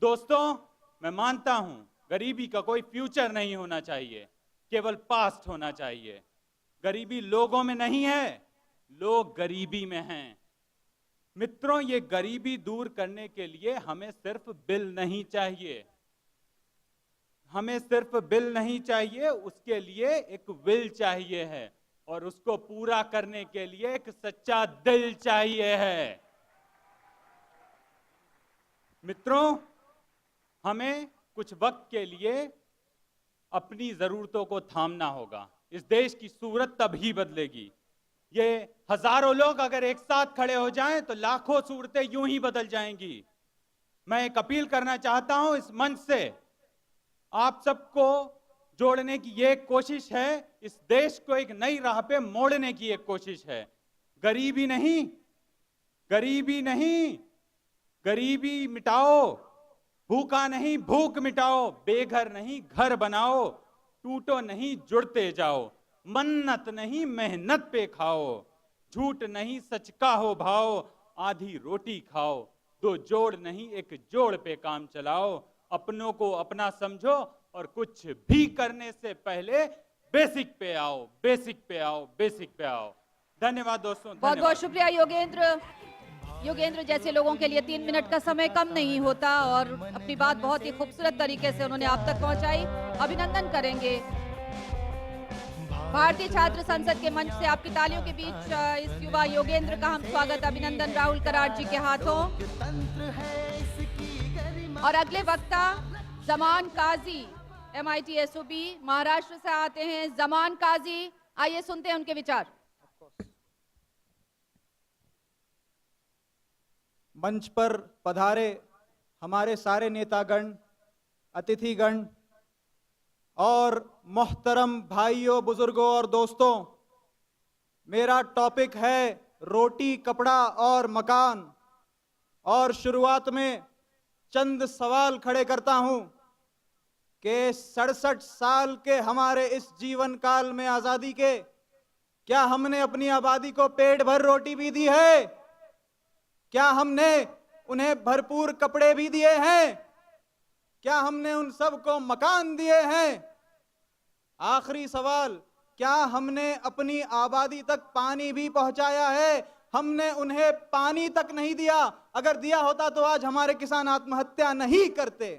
दोस्तों, मैं मानता हूं गरीबी का कोई फ्यूचर नहीं होना चाहिए, केवल पास्ट होना चाहिए। गरीबी लोगों में नहीं है, लोग गरीबी में हैं। मित्रों, ये गरीबी दूर करने के लिए हमें सिर्फ बिल नहीं चाहिए, हमें सिर्फ बिल नहीं चाहिए, उसके लिए एक विल चाहिए है और उसको पूरा करने के लिए एक सच्चा दिल चाहिए है। मित्रों, हमें कुछ वक्त के लिए अपनी जरूरतों को थामना होगा। इस देश की सूरत तभी बदलेगी। ये हजारों लोग अगर एक साथ खड़े हो जाएं तो लाखों सूरतें यूं ही बदल जाएंगी। मैं एक अपील करना चाहता हूं इस मंच से, आप सबको जोड़ने की ये कोशिश है, इस देश को एक नई राह पे मोड़ने की एक कोशिश है। गरीबी नहीं, गरीबी नहीं, गरीबी मिटाओ, भूखा नहीं भूख मिटाओ, बेघर नहीं घर बनाओ, टूटो नहीं जुड़ते जाओ, मन्नत नहीं मेहनत पे खाओ, झूठ नहीं सच का हो भाओ, आधी रोटी खाओ, दो जोड़ नहीं एक जोड़ पे काम चलाओ, अपनों को अपना समझो और कुछ भी करने से पहले बेसिक पे आओ, बेसिक पे आओ, बेसिक पे आओ। धन्यवाद दोस्तों। बहुत बहुत शुक्रिया योगेंद्र। योगेंद्र जैसे लोगों के लिए 3 मिनट का समय कम नहीं होता और अपनी बात बहुत ही खूबसूरत तरीके से उन्होंने आप तक पहुंचाई। अभिनंदन करेंगे। भारतीय छात्र संसद के मंच से आपकी तालियों के बीच इस युवा योगेंद्र का हम स्वागत अभिनंदन राहुल कराड़ जी के हाथों। और अगले वक्ता जमान काजी MIT SOB महाराष्ट्र से आते हैं। जमान काजी, आइए सुनते हैं उनके विचार। मंच पर पधारे हमारे सारे नेतागण, अतिथिगण और मोहतरम भाइयों, बुजुर्गों और दोस्तों, मेरा टॉपिक है रोटी, कपड़ा और मकान। और शुरुआत में चंद सवाल खड़े करता हूं कि 67 साल के हमारे इस जीवन काल में आजादी के, क्या हमने अपनी आबादी को पेट भर रोटी भी दी है? क्या हमने उन्हें भरपूर कपड़े भी दिए हैं? क्या हमने उन सबको मकान दिए हैं? आखिरी सवाल, क्या हमने अपनी आबादी तक पानी भी पहुंचाया है? हमने उन्हें पानी तक नहीं दिया। अगर दिया होता तो आज हमारे किसान आत्महत्या नहीं करते।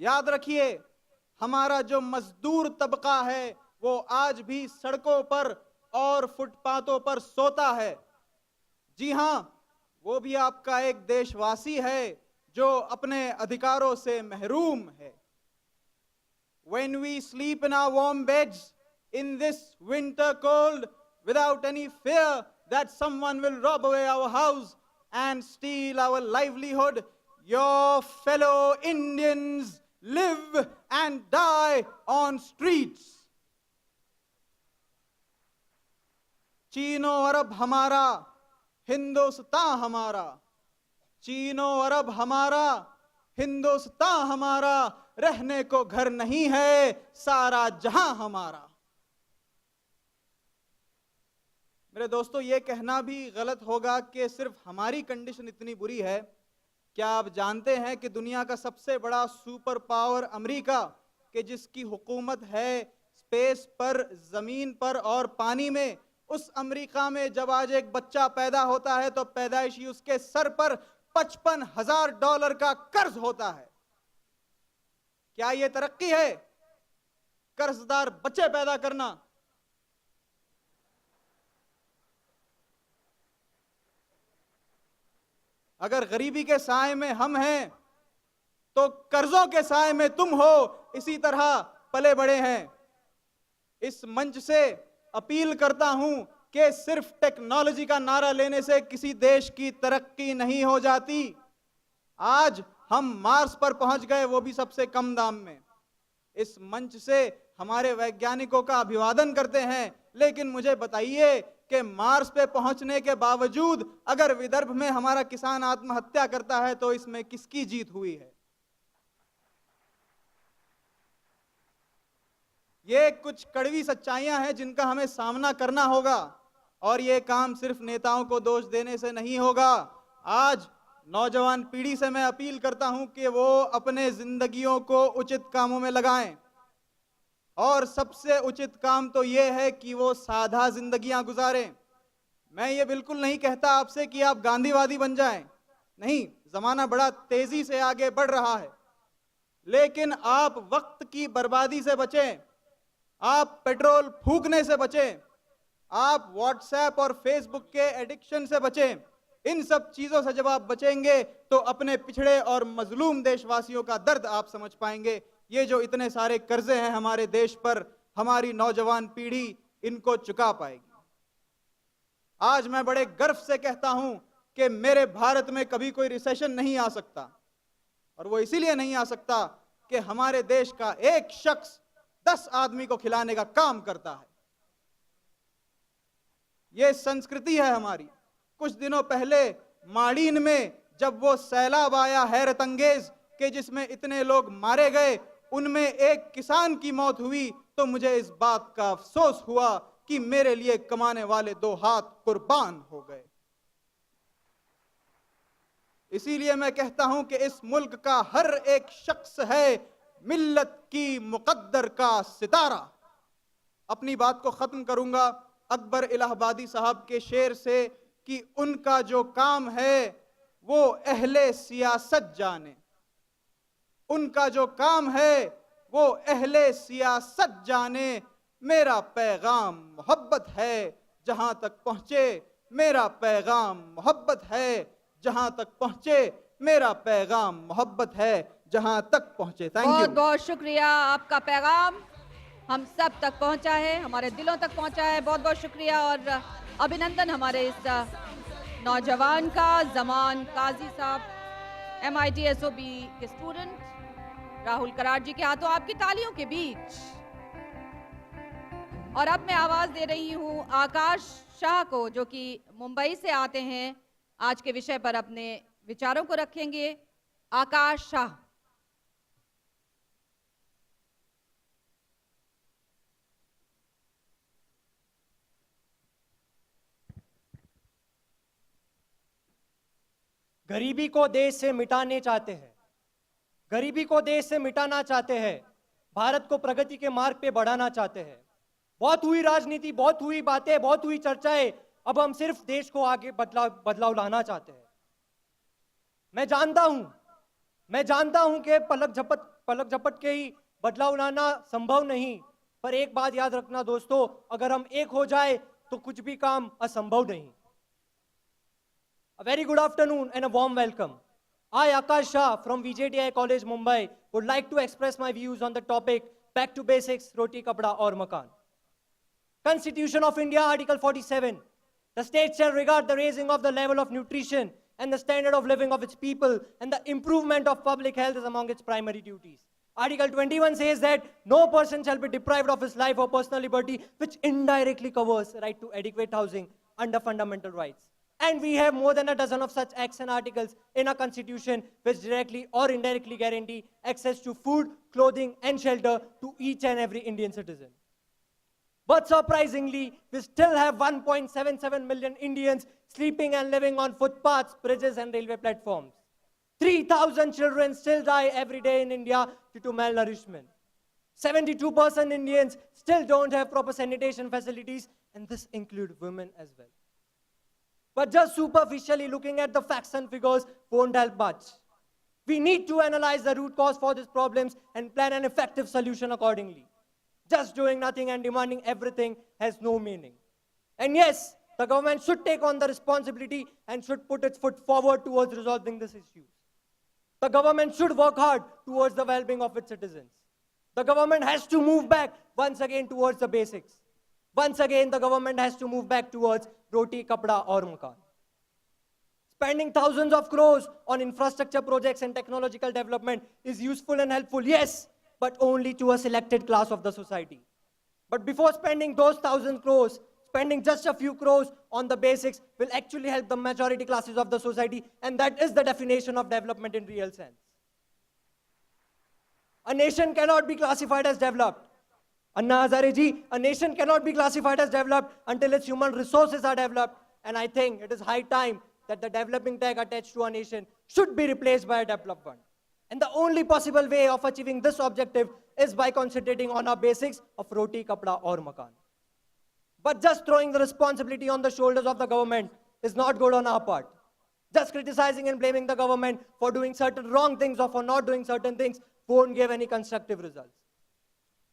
याद रखिए, हमारा जो मजदूर तबका है वो आज भी सड़कों पर और फुटपाथों पर सोता है। जी हां, वो भी आपका एक देशवासी है जो अपने अधिकारों से महरूम है। When we sleep in our warm beds in this winter cold without any fear that someone will rob away our house and steal our livelihood, your fellow Indians live and die on streets. चीनो अरब हमारा, हिंदुस्तान हमारा। चीनो अरब हमारा, हिंदुस्तान हमारा। रहने को घर नहीं है, सारा जहां हमारा। मेरे दोस्तों, ये कहना भी गलत होगा कि सिर्फ हमारी कंडीशन इतनी बुरी है। क्या आप जानते हैं कि दुनिया का सबसे बड़ा सुपर पावर अमेरिका, कि जिसकी हुकूमत है स्पेस पर, जमीन पर और पानी में, उस अमेरिका में जब आज एक बच्चा पैदा होता है तो पैदाइशी उसके सर पर $55,000 का कर्ज होता है। क्या यह तरक्की है? कर्जदार बच्चे पैदा करना। अगर गरीबी के साए में हम हैं तो कर्जों के साए में तुम हो। इसी तरह पले बड़े हैं। इस मंच से अपील करता हूं कि सिर्फ टेक्नोलॉजी का नारा लेने से किसी देश की तरक्की नहीं हो जाती। आज हम मार्स पर पहुंच गए, वो भी सबसे कम दाम में। इस मंच से हमारे वैज्ञानिकों का अभिवादन करते हैं, लेकिन मुझे बताइए कि मार्स पे पहुंचने के बावजूद अगर विदर्भ में हमारा किसान आत्महत्या करता है तो इसमें किसकी जीत हुई है? ये कुछ कड़वी सच्चाइयां हैं जिनका हमें सामना करना होगा, और ये काम सिर्फ नेताओं को दोष देने से नहीं होगा। आज नौजवान पीढ़ी से मैं अपील करता हूं कि वो अपने जिंदगियों को उचित कामों में लगाएं, और सबसे उचित काम तो ये है कि वो सादा जिंदगियां गुजारें। मैं ये बिल्कुल नहीं कहता आपसे कि आप गांधीवादी बन जाएं, नहीं, जमाना बड़ा तेजी से आगे बढ़ रहा है, लेकिन आप वक्त की बर्बादी से बचें, आप पेट्रोल फूकने से बचें, आप व्हाट्सएप और फेसबुक के एडिक्शन से बचें। इन सब चीजों से जब आप बचेंगे तो अपने पिछड़े और मजलूम देशवासियों का दर्द आप समझ पाएंगे। ये जो इतने सारे कर्जे हैं हमारे देश पर, हमारी नौजवान पीढ़ी इनको चुका पाएगी। आज मैं बड़े गर्व से कहता हूं कि मेरे भारत में कभी कोई रिसेशन नहीं आ सकता, और वो इसीलिए नहीं आ सकता कि हमारे देश का एक शख्स 10 आदमी को खिलाने का काम करता है। ये संस्कृति है हमारी। कुछ दिनों पहले माड़ीन में जब वो सैलाब आया हैरत अंगेज कि जिसमें इतने लोग मारे गए, उनमें एक किसान की मौत हुई, तो मुझे इस बात का अफसोस हुआ कि मेरे लिए कमाने वाले 2 हाथ कुर्बान हो गए। इसीलिए मैं कहता हूं कि इस मुल्क का हर एक शख्स है मिल्लत की मुकद्दर का सितारा। अपनी बात को खत्म करूंगा अकबर इलाहाबादी साहब के शेर से कि उनका जो काम है वो अहले सियासत जाने, उनका जो काम है वो अहले सियासत जाने। मेरा पैगाम मोहब्बत है जहां तक पहुंचे, मेरा पैगाम मोहब्बत है जहां तक पहुंचे, मेरा पैगाम मोहब्बत है जहां तक पहुंचे। Thank you. बहुत बहुत शुक्रिया, आपका पैगाम हम सब तक पहुंचा है, हमारे दिलों तक पहुंचा है। बहुत बहुत शुक्रिया और अभिनंदन हमारे इस नौजवान का, जमान काजी साहब MIT SOB के स्टूडेंट राहुल कराड़ जी के हाथों आपकी तालियों के बीच। और अब मैं आवाज दे रही हूं आकाश शाह को, जो कि मुंबई से आते हैं, आज के विषय पर अपने विचारों को रखेंगे। आकाश शाह। गरीबी को देश से मिटाने चाहते हैं, गरीबी को देश से मिटाना चाहते हैं, भारत को प्रगति के मार्ग पे बढ़ाना चाहते हैं। बहुत हुई राजनीति, बहुत हुई बातें, बहुत हुई चर्चाएं, अब हम सिर्फ देश को आगे बदलाव लाना चाहते हैं। मैं जानता हूं कि पलक झपट के ही बदलाव लाना संभव नहीं, पर एक बात याद रखना दोस्तों, अगर हम एक हो जाए तो कुछ भी काम असंभव नहीं। A very good afternoon and a warm welcome. I, Akash Shah from VJTI College, Mumbai, would like to express my views on the topic Back to Basics, Roti, Kapda aur Makan. Constitution of India, Article 47. The state shall regard the raising of the level of nutrition and the standard of living of its people and the improvement of public health as among its primary duties. Article 21 says that no person shall be deprived of his life or personal liberty, which indirectly covers right to adequate housing under fundamental rights. And we have more than a dozen of such acts and articles in our constitution which directly or indirectly guarantee access to food, clothing and shelter to each and every Indian citizen. But surprisingly, we still have 1.77 million Indians sleeping and living on footpaths, bridges and railway platforms. 3,000 children still die every day in India due to malnourishment. 72% Indians still don't have proper sanitation facilities, and this includes women as well. But just superficially looking at the facts and figures won't help much. We need to analyze the root cause for these problems and plan an effective solution accordingly. Just doing nothing and demanding everything has no meaning. And yes, the government should take on the responsibility and should put its foot forward towards resolving this issue. The government should work hard towards the well-being of its citizens. The government has to move back once again towards the basics. Once again, the government has to move back towards roti, kapda aur makan. Spending thousands of crores on infrastructure projects and technological development is useful and helpful, yes, but only to a selected class of the society. But before spending those 1,000 crores, spending just a few crores on the basics will actually help the majority classes of the society, and that is the definition of development in real sense. A nation cannot be classified as developed. Anna Hazare ji, a nation cannot be classified as developed until its human resources are developed, and I think it is high time that the developing tag attached to a nation should be replaced by a developed one. And the only possible way of achieving this objective is by concentrating on our basics of roti, kapda aur makan. But just throwing the responsibility on the shoulders of the government is not good on our part. Just criticizing and blaming the government for doing certain wrong things or for not doing certain things won't give any constructive results.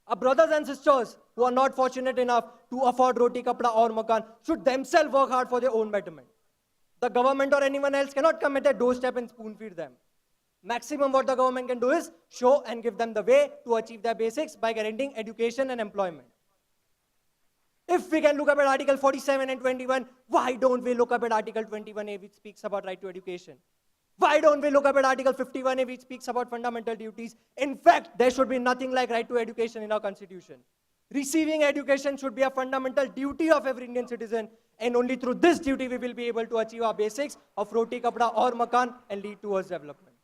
Our brothers and sisters who are not fortunate enough to afford roti, kapda aur makan should themselves work hard for their own betterment. The government or anyone else cannot come at their doorstep and spoon feed them. Maximum what the government can do is show and give them the way to achieve their basics by guaranteeing education and employment. If we can look up at Article 47 and 21, why don't we look up at Article 21A, which speaks about right to education? Why don't we look up at Article 51A, which speaks about fundamental duties? In fact, there should be nothing like right to education in our constitution. Receiving education should be a fundamental duty of every Indian citizen, and only through this duty we will be able to achieve our basics of roti, kapda aur makan and lead towards development.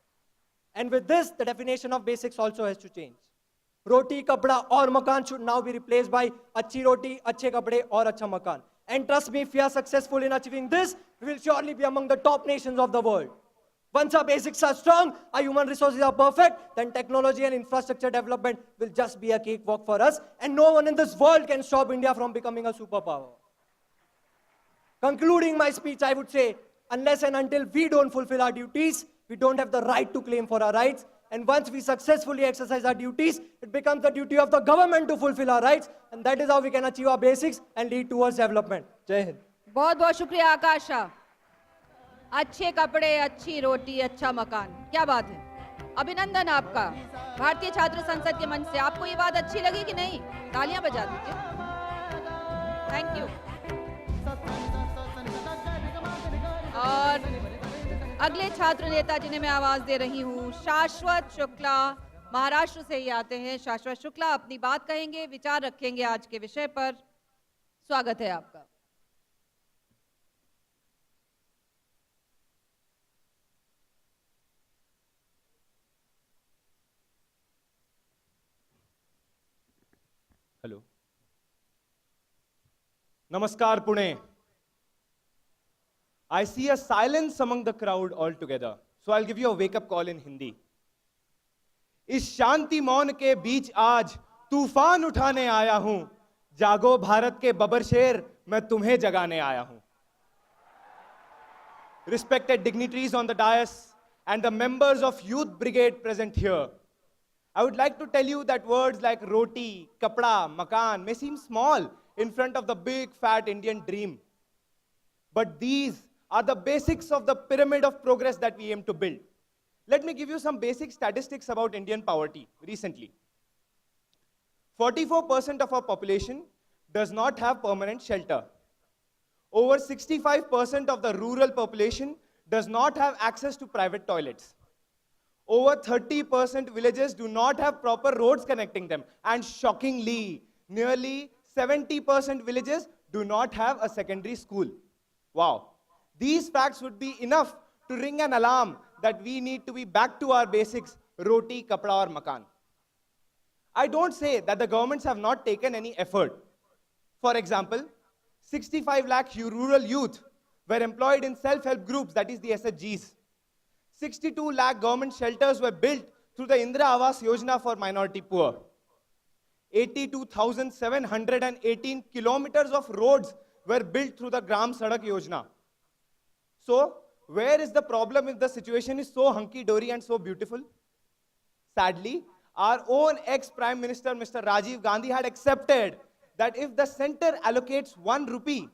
And with this, the definition of basics also has to change. Roti, kapda aur makan should now be replaced by achhi roti, achhe kapde aur acha makan. And trust me, if we are successful in achieving this, we will surely be among the top nations of the world. Once our basics are strong, our human resources are perfect, then technology and infrastructure development will just be a cakewalk for us, and no one in this world can stop India from becoming a superpower. Concluding my speech, I would say, unless and until we don't fulfill our duties, we don't have the right to claim for our rights. And once we successfully exercise our duties, it becomes the duty of the government to fulfill our rights, and that is how we can achieve our basics and lead towards development. Jai Hind. बहुत बहुत शुक्रिया आकाश शाह। अच्छे कपड़े, अच्छी रोटी, अच्छा मकान, क्या बात है। अभिनंदन आपका। भारतीय छात्र संसद के मंच से आपको ये बात अच्छी लगी कि नहीं? तालियां बजा दीजिए। Thank you. और अगले छात्र नेता जिन्हें मैं आवाज दे रही हूँ, शाश्वत शुक्ला, महाराष्ट्र से ही आते हैं। शाश्वत शुक्ला अपनी बात कहेंगे, विचार रखेंगे आज के विषय पर। स्वागत है आपका। हेलो, नमस्कार Pune. I see a silence among the crowd altogether, so I'll give you a wake-up call in Hindi. इस शांति मौन के बीच आज तूफान उठाने आया हूं। जागो भारत के बबर शेर, मैं तुम्हें जगाने आया हूं। Respected dignitaries on the dais and the members of Youth Brigade present here, I would like to tell you that words like roti, kapda, makan may seem small in front of the big fat Indian dream. But these are the basics of the pyramid of progress that we aim to build. Let me give you some basic statistics about Indian poverty recently. 44% of our population does not have permanent shelter. Over 65% of the rural population does not have access to private toilets. Over 30% villages do not have proper roads connecting them. And shockingly, nearly 70% villages do not have a secondary school. Wow. These facts would be enough to ring an alarm that we need to be back to our basics, roti, kapda or makan. I don't say that the governments have not taken any effort. For example, 65 lakh rural youth were employed in self-help groups, that is the SHGs. 62 lakh government shelters were built through the Indira Awas Yojana for minority poor. 82,718 kilometers of roads were built through the Gram Sadak Yojana. So, where is the problem if the situation is so hunky-dory and so beautiful? Sadly, our own ex-Prime Minister, Mr. Rajiv Gandhi, had accepted that if the center allocates 1 rupee,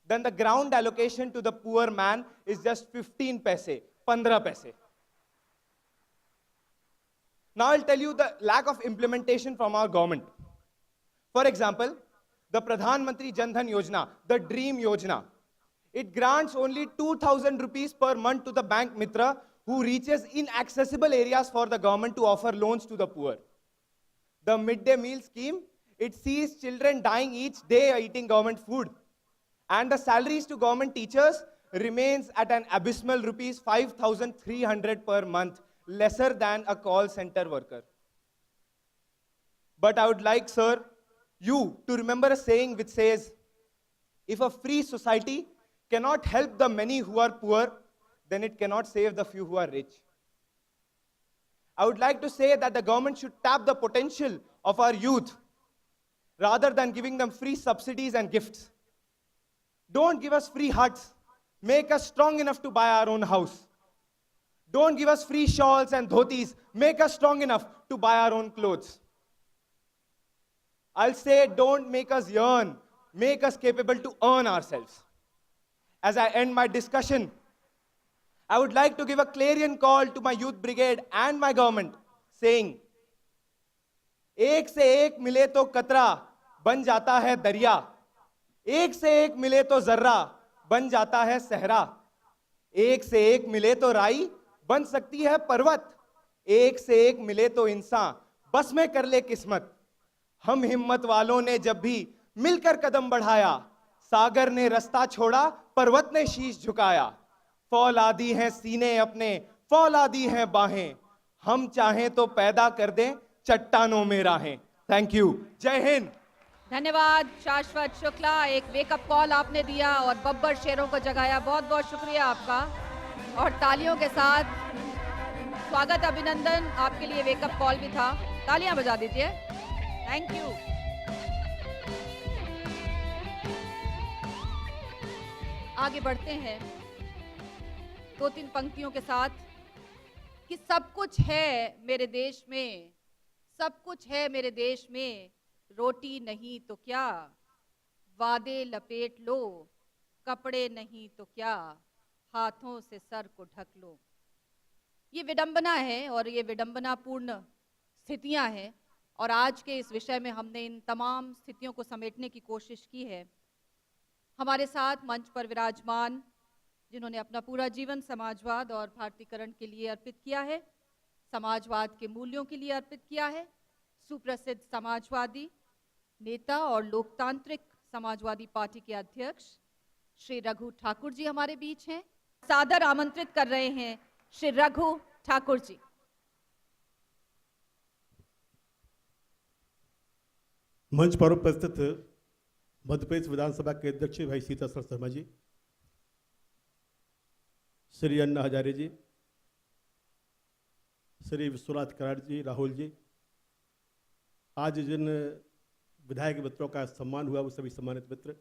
then the ground allocation to the poor man is just 15 paise, 15 paise. Now I'll tell you the lack of implementation from our government. For example, the Pradhan Mantri Jan Dhan Yojana, the Dream Yojana, it grants only 2,000 rupees per month to the bank mitra who reaches inaccessible areas for the government to offer loans to the poor. The midday meal scheme, it sees children dying each day eating government food. And the salaries to government teachers remains at an abysmal rupees 5,300 per month, lesser than a call center worker. But I would like, sir, you to remember a saying which says, if a free society cannot help the many who are poor, then it cannot save the few who are rich. I would like to say that the government should tap the potential of our youth rather than giving them free subsidies and gifts. Don't give us free huts. Make us strong enough to buy our own house. Don't give us free shawls and dhotis. Make us strong enough to buy our own clothes. I'll say, don't make us yearn. Make us capable to earn ourselves. as I end my discussion, I would like to give a clarion call to my youth brigade and my government, saying, एक से एक मिले तो कतरा बन जाता है दरिया, एक से एक मिले तो जर्रा बन जाता है सहरा, एक से एक मिले तो राई बन सकती है पर्वत, एक से एक मिले तो इंसान बस में कर ले किस्मत। हम हिम्मत वालों ने जब भी मिलकर कदम बढ़ाया, सागर ने रास्ता छोड़ा, पर्वत ने शीश झुकाया। फौलादी हैं सीने अपने, फौलादी हैं बाहें, हम चाहें तो पैदा कर दें चट्टानों में राहें। थैंक यू, जय हिंद। धन्यवाद शाश्वत शुक्ला, एक वेकअप कॉल आपने दिया और बब्बर शेरों को जगाया। बहुत बहुत शुक्रिया आपका, और तालियों के साथ स्वागत अभिनंदन आपके लिए वेकअप कॉल भी था। तालियां बजा दीजिए। Thank you. आगे बढ़ते हैं 2-3 पंक्तियों के साथ कि सब कुछ है मेरे देश में, सब कुछ है मेरे देश में, रोटी नहीं तो क्या, वादे लपेट लो, कपड़े नहीं तो क्या, हाथों से सर को ढक लो। ये विडंबना है और ये विडंबनापूर्ण स्थितियां हैं, और आज के इस विषय में हमने इन तमाम स्थितियों को समेटने की कोशिश की है। हमारे साथ मंच पर विराजमान, जिन्होंने अपना पूरा जीवन समाजवाद और भारतीकरण के लिए अर्पित किया है, समाजवाद के मूल्यों के लिए अर्पित किया है, सुप्रसिद्ध समाजवादी नेता और लोकतांत्रिक समाजवादी पार्टी के अध्यक्ष श्री रघु ठाकुर जी हमारे बीच हैं। सादर आमंत्रित कर रहे हैं श्री रघु ठाकुर जी। मंच पर उपस्थित मध्य प्रदेश विधानसभा के अध्यक्ष भाई सीतासर शर्मा जी, श्री अन्ना हजारे जी, श्री विश्वनाथ कराड़ जी, राहुल जी, आज जिन विधायक मित्रों का सम्मान हुआ वो सभी सम्मानित मित्र,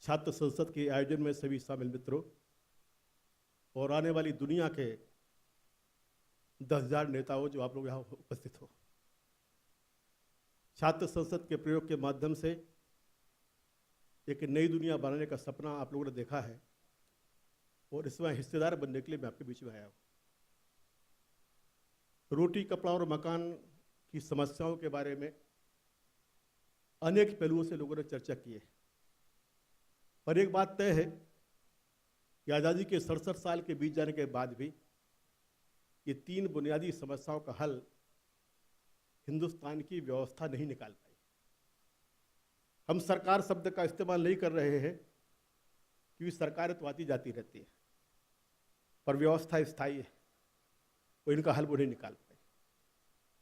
छात्र संसद के आयोजन में सभी शामिल मित्रों, और आने वाली दुनिया के 10,000 नेताओं जो आप लोग यहाँ उपस्थित हो। छात्र संसद के प्रयोग के माध्यम से एक नई दुनिया बनाने का सपना आप लोगों ने देखा है, और इसमें हिस्सेदार बनने के लिए मैं आपके बीच में आया हूँ। रोटी, कपड़ा और मकान की समस्याओं के बारे में अनेक पहलुओं से लोगों ने चर्चा की है, पर एक बात तय है कि आज़ादी के 67 साल के बीत जाने के बाद भी ये 3 बुनियादी समस्याओं का हल हिंदुस्तान की व्यवस्था नहीं निकाल पाई। हम सरकार शब्द का इस्तेमाल नहीं कर रहे हैं क्योंकि सरकारें तो आती जाती रहती है, पर व्यवस्था स्थायी है, वो इनका हल वो नहीं निकाल पाए।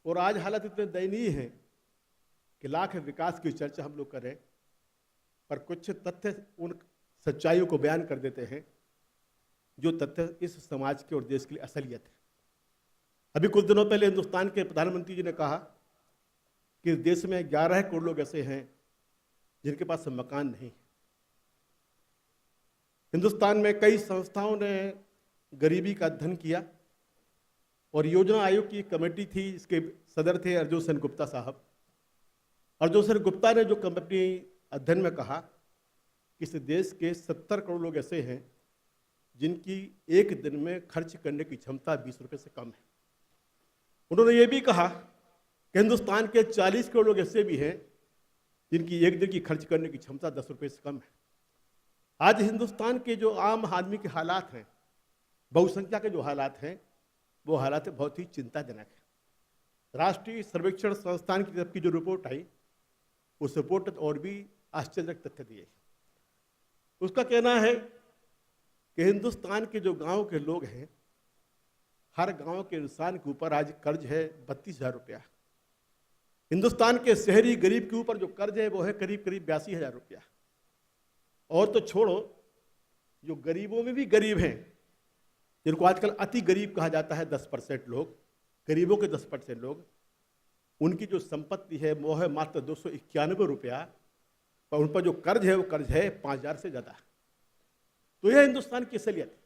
और आज हालत इतने दयनीय है कि लाख विकास की चर्चा हम लोग करें, पर कुछ तथ्य उन सच्चाइयों को बयान कर देते हैं जो तथ्य इस समाज के और देश के लिए असलियत है। अभी कुछ दिनों पहले हिंदुस्तान के प्रधानमंत्री जी ने कहा कि देश में 11 करोड़ लोग ऐसे हैं जिनके पास मकान नहीं। हिंदुस्तान में कई संस्थाओं ने गरीबी का अध्ययन किया, और योजना आयोग की कमेटी थी, इसके सदर थे अर्जुन सेन गुप्ता साहब। अर्जुन सेन गुप्ता ने जो कमेटी अध्ययन में कहा कि इस देश के 70 करोड़ लोग ऐसे हैं जिनकी एक दिन में खर्च करने की क्षमता 20 रुपये से कम है। उन्होंने ये भी कहा कि हिंदुस्तान के 40 करोड़ लोग ऐसे भी हैं जिनकी एक दिन की खर्च करने की क्षमता 10 रुपये से कम है। आज हिंदुस्तान के जो आम आदमी के हालात हैं, बहुसंख्या के जो हालात हैं, वो हालात बहुत ही चिंताजनक है। राष्ट्रीय सर्वेक्षण संस्थान की तरफ की जो रिपोर्ट आई, उस रिपोर्ट ने और भी आश्चर्यजनक तथ्य दिए। उसका कहना है कि हिंदुस्तान के जो गांव के लोग हैं, हर गांव के इंसान के ऊपर आज कर्ज है 32,000 रुपया। हिंदुस्तान के शहरी गरीब के ऊपर जो कर्ज है वो है करीब 82,000 रुपया। और तो छोड़ो, जो गरीबों में भी गरीब हैं, जिनको आजकल अति गरीब कहा जाता है, 10% लोग, गरीबों के 10% लोग, उनकी जो संपत्ति है वो है मात्र 291 रुपया, और उन पर जो कर्ज है वो कर्ज है 5,000 से ज़्यादा। तो यह हिंदुस्तान की असलियत,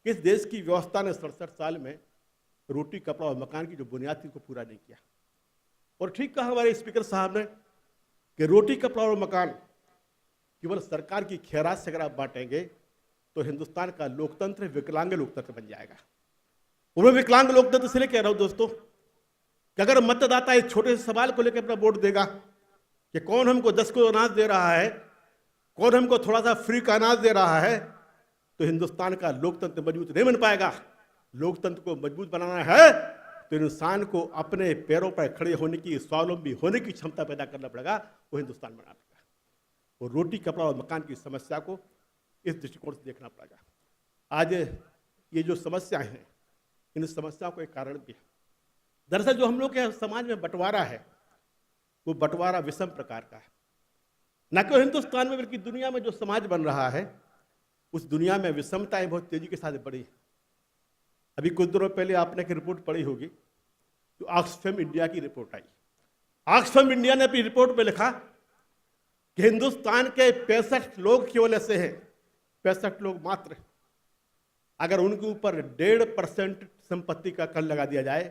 किस देश की व्यवस्था ने 67 साल में रोटी, कपड़ा और मकान की जो बुनियाद थी को पूरा नहीं किया। और ठीक कहा हमारे स्पीकर साहब ने कि रोटी, कपड़ा और मकान की केवल सरकार की खैरात से अगर आप बांटेंगे तो हिंदुस्तान का लोकतंत्र विकलांग लोकतंत्र बन जाएगा। और मैं विकलांग लोकतंत्र इसलिए कह रहा हूं दोस्तों कि अगर मतदाता इस छोटे से सवाल को लेकर अपना वोट देगा कि कौन हमको 10 किलो अनाज दे रहा है, कौन हमको थोड़ा सा फ्री का अनाज दे रहा है, तो हिंदुस्तान का लोकतंत्र मजबूत नहीं बन पाएगा। लोकतंत्र को मजबूत बनाना है तो इंसान को अपने पैरों पर खड़े होने की, स्वावलंबी होने की क्षमता पैदा करना पड़ेगा, वो हिंदुस्तान बना देगा। और रोटी, कपड़ा और मकान की समस्या को इस दृष्टिकोण से देखना पड़ेगा। आज ये जो समस्याएं हैं, इन समस्याओं को एक कारण भी है। दरअसल जो हम लोग के समाज में बंटवारा है, वो बंटवारा विषम प्रकार का है। न केवल हिंदुस्तान में बल्कि दुनिया में जो समाज बन रहा है, उस दुनिया में विषमताएं बहुत तेजी के साथ बढ़ी है। अभी कुछ दिनों पहले आपने एक रिपोर्ट पढ़ी होगी, जो ऑक्सफैम इंडिया की रिपोर्ट आई। ऑक्सफैम इंडिया ने अपनी रिपोर्ट में लिखा कि हिंदुस्तान के 65 लोग केवल ऐसे हैं, 65 लोग मात्र, अगर उनके ऊपर 1.5% संपत्ति का कर लगा दिया जाए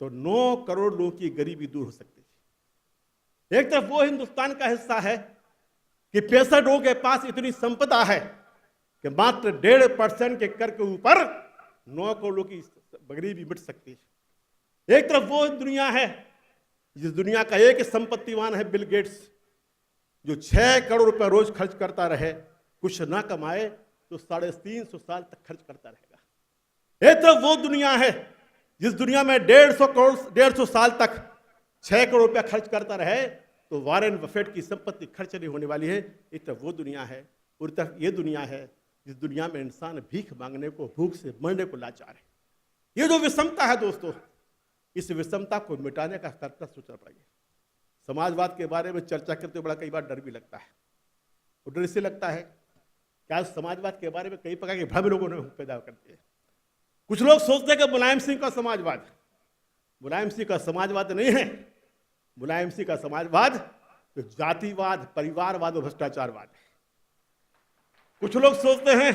तो 9 करोड़ लोगों की गरीबी दूर हो सकती है। एक तरफ वो हिंदुस्तान का हिस्सा है कि 65 लोगों के पास इतनी संपदा है कि मात्र 1.5% के कर के ऊपर 9 करोड़ लोगों की गरीबी मिट सकती है। एक तरफ वो दुनिया है जिस दुनिया का एक संपत्तिवान है बिल गेट्स, जो 6 करोड़ रुपए रोज खर्च करता रहे, कुछ ना कमाए तो 350 साल तक खर्च करता रहेगा। एक तरफ वो दुनिया है जिस दुनिया में 150 साल तक 6 करोड़ रुपया खर्च करता रहे तो वॉरेन बफेट की संपत्ति खर्च नहीं होने वाली है। एक तरफ वो दुनिया है, और तरफ ये दुनिया है जिस दुनिया में इंसान भीख मांगने को, भूख से मरने को लाचार है। ये जो विषमता है दोस्तों, इस विषमता को मिटाने का स्तर सोचना पड़ेगा। समाजवाद के बारे में चर्चा करते हुए बड़ा कई बार डर भी लगता है। और डर इससे लगता है कि आज समाजवाद के बारे में कई प्रकार के भ्रम लोगों ने पैदा करते हैं। कुछ लोग सोचते हैं कि मुलायम सिंह का समाजवाद, मुलायम सिंह का समाजवाद नहीं है। मुलायम सिंह का समाजवाद तो जातिवाद, परिवारवाद और भ्रष्टाचारवाद है। कुछ लोग सोचते हैं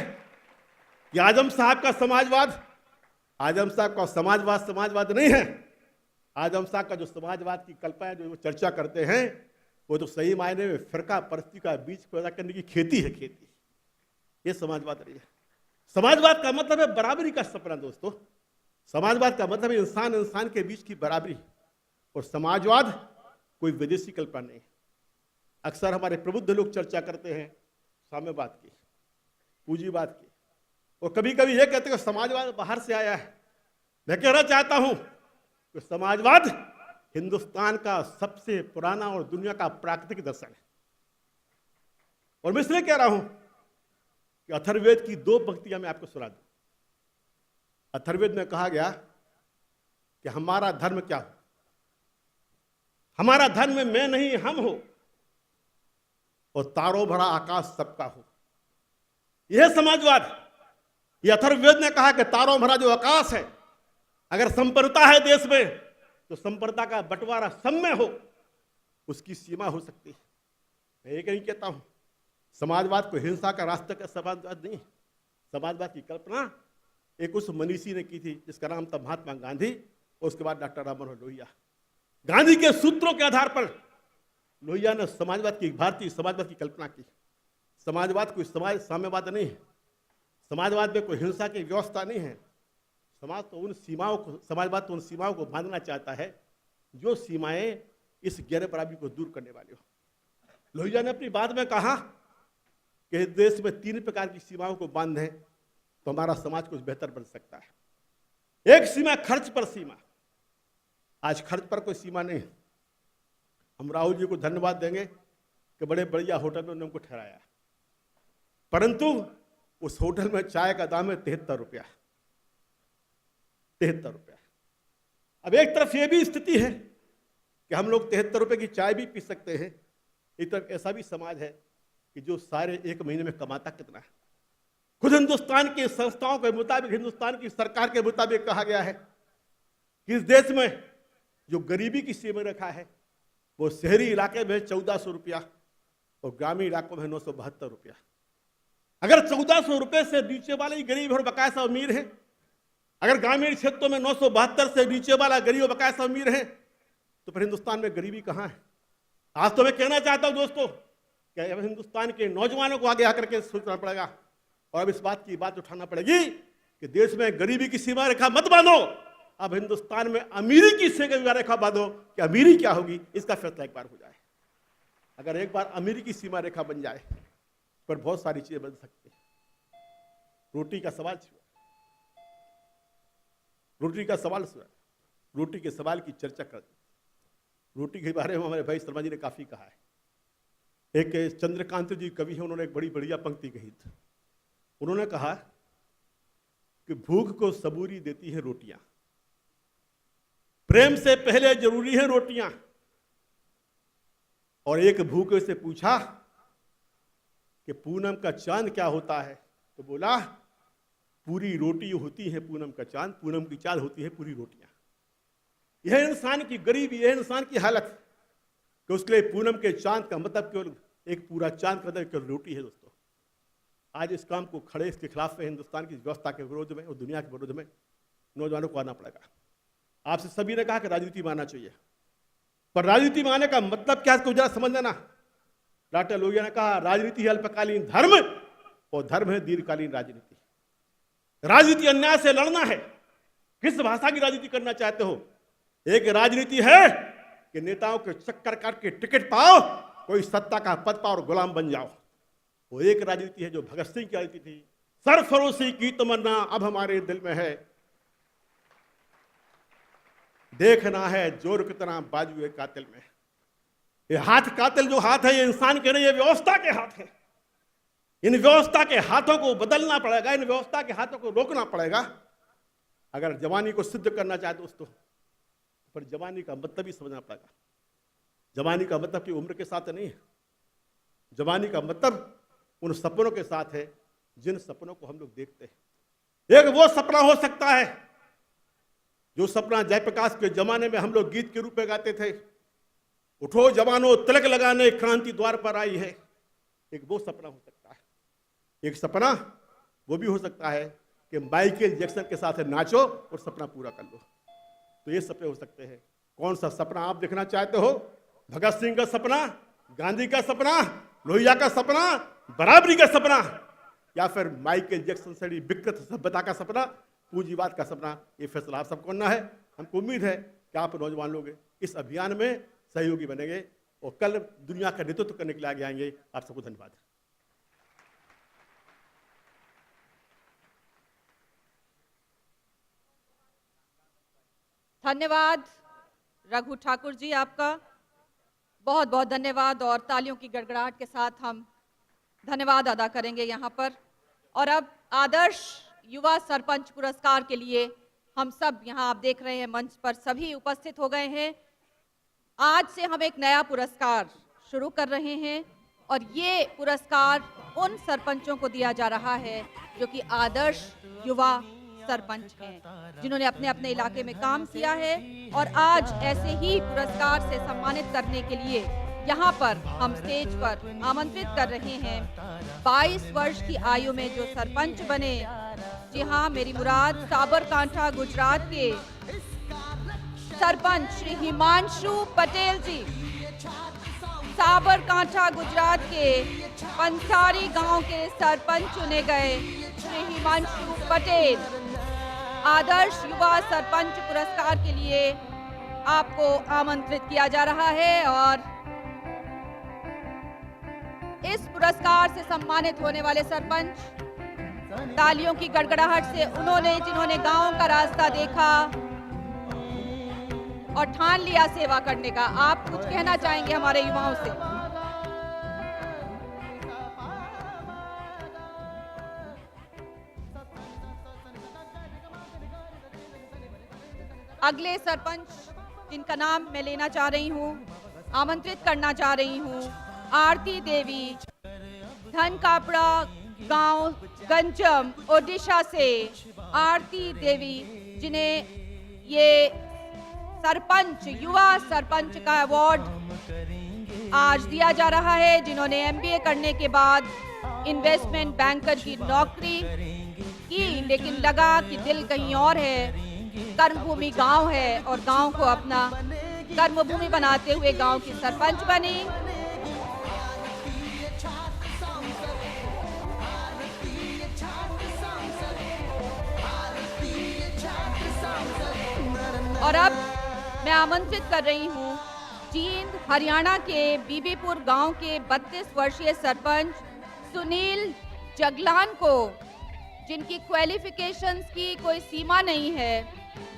कि आजम साहब का समाजवाद, आजम साहब का समाजवाद नहीं है। आजम साहब का जो समाजवाद की कल्पना जो चर्चा करते हैं, वो तो सही मायने में फिरका परस्ती का बीज पैदा करने की खेती है, खेती। ये समाजवाद नहीं है। समाजवाद का मतलब है बराबरी का सपना दोस्तों। समाजवाद का मतलब है इंसान इंसान के बीच की बराबरी। और समाजवाद कोई विदेशी कल्पना नहीं है। अक्सर हमारे प्रबुद्ध लोग चर्चा करते हैं साम्यवाद की, पूंजीवाद की, और कभी कभी ये कहते हैं कि समाजवाद बाहर से आया है। मैं कहना चाहता हूं कि समाजवाद हिंदुस्तान का सबसे पुराना और दुनिया का प्राकृतिक दर्शन है। और मैं इसलिए कह रहा हूं कि अथर्ववेद की 2 पंक्तियां मैं आपको सुना दूं। अथर्ववेद में कहा गया कि हमारा धर्म क्या हो, हमारा धर्म मैं नहीं हम हो, और तारों भरा आकाश सबका हो। यह समाजवाद। यह अथर्ववेद ने कहा कि तारों भरा जो आकाश है, अगर संपन्नता है देश में तो संपन्नता का बंटवारा सब में हो, उसकी सीमा हो सकती है। मैं ये कहीं कहता हूं, समाजवाद को हिंसा का रास्ता का समाजवाद नहीं। समाजवाद की कल्पना एक उस मनीषी ने की थी जिसका नाम था महात्मा गांधी, और उसके बाद डॉक्टर राम मनोहर लोहिया। गांधी के सूत्रों के आधार पर लोहिया ने समाजवाद की, भारतीय समाजवाद की कल्पना की। समाजवाद कोई साम्यवाद नहीं है। समाजवाद में कोई हिंसा की व्यवस्था नहीं है। समाजवाद तो उन सीमाओं को बांधना चाहता है जो सीमाएं इस गैर बराबरी को दूर करने वाली हो। लोहिया ने अपनी बात में कहा कि देश में 3 प्रकार की सीमाओं को बांधे तो हमारा समाज कुछ बेहतर बन सकता है। एक सीमा खर्च पर सीमा। आज खर्च पर कोई सीमा नहीं। हम राहुल जी को धन्यवाद देंगे कि बड़े बढ़िया होटल में उन्होंने हमको ठहराया, परंतु उस होटल में चाय का दाम है 73 रुपया। 73 रुपया। अब एक तरफ यह भी स्थिति है कि हम लोग 73 रुपए की चाय भी पी सकते हैं। एक तरफ ऐसा भी समाज है कि जो सारे 1 महीने में कमाता कितना है। खुद हिंदुस्तान की संस्थाओं के मुताबिक, हिंदुस्तान की सरकार के मुताबिक कहा गया है कि इस देश में जो गरीबी की सीमा रेखा है वो शहरी इलाके में 1400 रुपया और ग्रामीण इलाकों में 972 रुपया। अगर 1400 रुपये से नीचे वाले ही गरीब और बकायदा अमीर हैं, अगर ग्रामीण क्षेत्रों में 972 से नीचे वाला गरीब और बकायदा अमीर है, तो फिर हिंदुस्तान में गरीबी कहाँ है? आज तो मैं कहना चाहता हूं दोस्तों कि अब हिंदुस्तान के नौजवानों को आगे आकर के सोचना पड़ेगा और अब इस बात की बात उठाना पड़ेगी कि देश में गरीबी की सीमा रेखा मत बांधो, अब हिंदुस्तान में अमीरी की सीमा रेखा बांधो कि अमीरी क्या होगी इसका फैसला एक बार हो जाए। अगर एक बार अमीरी की सीमा रेखा बन जाए पर बहुत सारी चीजें बन सकती हैं। रोटी का सवाल छुआ, रोटी का सवाल छुआ, रोटी के सवाल की चर्चा कर दी। रोटी के बारे में हमारे भाई शर्मा जी ने काफी कहा है। एक चंद्रकांत जी कवि हैं, उन्होंने एक बड़ी बढ़िया पंक्ति कही थी। उन्होंने कहा कि भूख को सबूरी देती है रोटियां, प्रेम से पहले जरूरी है रोटियां। और एक भूखे से पूछा कि पूनम का चांद क्या होता है, तो बोला पूरी रोटी होती है पूनम का चांद, पूनम की चांद होती है पूरी रोटियां। यह इंसान की गरीबी, यह इंसान की हालत कि उसके लिए पूनम के चांद का मतलब केवल एक पूरा चांद का केवल रोटी है। दोस्तों, आज इस काम को खड़े इसके खिलाफ में, हिंदुस्तान की व्यवस्था के विरोध में और दुनिया के विरोध में नौजवानों को आना पड़ेगा। आपसे सभी ने कहा कि राजनीति में आना चाहिए, पर राजनीति में आने का मतलब क्या है इसको जरा समझ लेना। डॉक्टर लोहिया ने कहा राजनीति है अल्पकालीन धर्म और धर्म है दीर्घकालीन राजनीति। राजनीति अन्याय से लड़ना है। किस भाषा की राजनीति करना चाहते हो? एक राजनीति है कि नेताओं के चक्कर काट के टिकट पाओ, कोई सत्ता का पद पाओ और गुलाम बन जाओ। वो एक राजनीति है जो भगत सिंह की राजनीति थी, सरफरोशी की तमन्ना अब हमारे दिल में है, देखना है जोर कितना बाजू है कातिल में। ये हाथ कातिल जो हाथ है ये इंसान के नहीं, ये व्यवस्था के हाथ है। इन व्यवस्था के हाथों को बदलना पड़ेगा, इन व्यवस्था के हाथों को रोकना पड़ेगा अगर जवानी को सिद्ध करना चाहे दोस्तों। पर जवानी का मतलब ही समझना पड़ेगा। जवानी का मतलब कि उम्र के साथ नहीं है, जवानी का मतलब उन सपनों के साथ है जिन सपनों को हम लोग देखते हैं। एक वो सपना हो सकता है जो सपना जयप्रकाश के जमाने में हम लोग गीत के रूप में गाते थे, उठो जवानों तिलक लगाने क्रांति द्वार पर आई है। एक वो सपना हो सकता है। एक सपना वो भी हो सकता है कि माइकल जैक्सन के साथ नाचो और सपना पूरा कर लो। तो ये सपने हो सकते हैं। कौन सा सपना आप देखना चाहते हो? भगत सिंह का सपना, गांधी का सपना, लोहिया का सपना, बराबरी का सपना, या फिर माइकल जैक्सन से विकृत सभ्यता का सपना, पूंजीवाद का सपना? ये फैसला आप सबको करना है। हमको उम्मीद है कि आप नौजवान लोग इस अभियान में सहयोगी बनेंगे और कल दुनिया का नेतृत्व करने के लिए आगे आएंगे। आप सबको धन्यवाद। धन्यवाद रघु ठाकुर जी, आपका बहुत बहुत धन्यवाद। और तालियों की गड़गड़ाहट के साथ हम धन्यवाद अदा करेंगे यहाँ पर। और अब आदर्श युवा सरपंच पुरस्कार के लिए हम सब यहाँ आप देख रहे हैं मंच पर सभी उपस्थित हो गए हैं। आज से हम एक नया पुरस्कार शुरू कर रहे हैं और ये पुरस्कार उन सरपंचों को दिया जा रहा है जो कि आदर्श युवा सरपंच हैं, जिन्होंने अपने अपने इलाके में काम किया है। और आज ऐसे ही पुरस्कार से सम्मानित करने के लिए यहाँ पर हम स्टेज पर आमंत्रित कर रहे हैं 22 वर्ष की आयु में जो सरपंच बने। जी हाँ, मेरी मुराद साबरकांठा गुजरात के सरपंच श्री हिमांशु पटेल जी, साबरकांठा गुजरात के पंसारी गांव के सरपंच चुने गए श्री हिमांशु पटेल। आदर्श युवा सरपंच पुरस्कार के लिए आपको आमंत्रित किया जा रहा है और इस पुरस्कार से सम्मानित होने वाले सरपंच तालियों की गड़गड़ाहट से जिन्होंने गांव का रास्ता देखा और ठान लिया सेवा करने का। आप कुछ कहना चाहेंगे हमारे युवाओं से? अगले सरपंच जिनका नाम मैं लेना चाह रही हूँ, आमंत्रित करना चाह रही हूँ, आरती देवी, धनकापड़ा गांव गंजम ओडिशा से आरती देवी, जिन्हें ये सरपंच युवा सरपंच का अवार्ड आज दिया जा रहा है, जिन्होंने MBA करने के बाद इन्वेस्टमेंट बैंकर की नौकरी की, लेकिन लगा कि दिल कहीं और है, कर्मभूमि गांव है और गांव को अपना कर्मभूमि बनाते हुए गांव की सरपंच बनी। और अब मैं आमंत्रित कर रही हूँ जींद हरियाणा के बीबीपुर गांव के 32 वर्षीय सरपंच सुनील जगलान को, जिनकी क्वालिफिकेशंस की कोई सीमा नहीं है,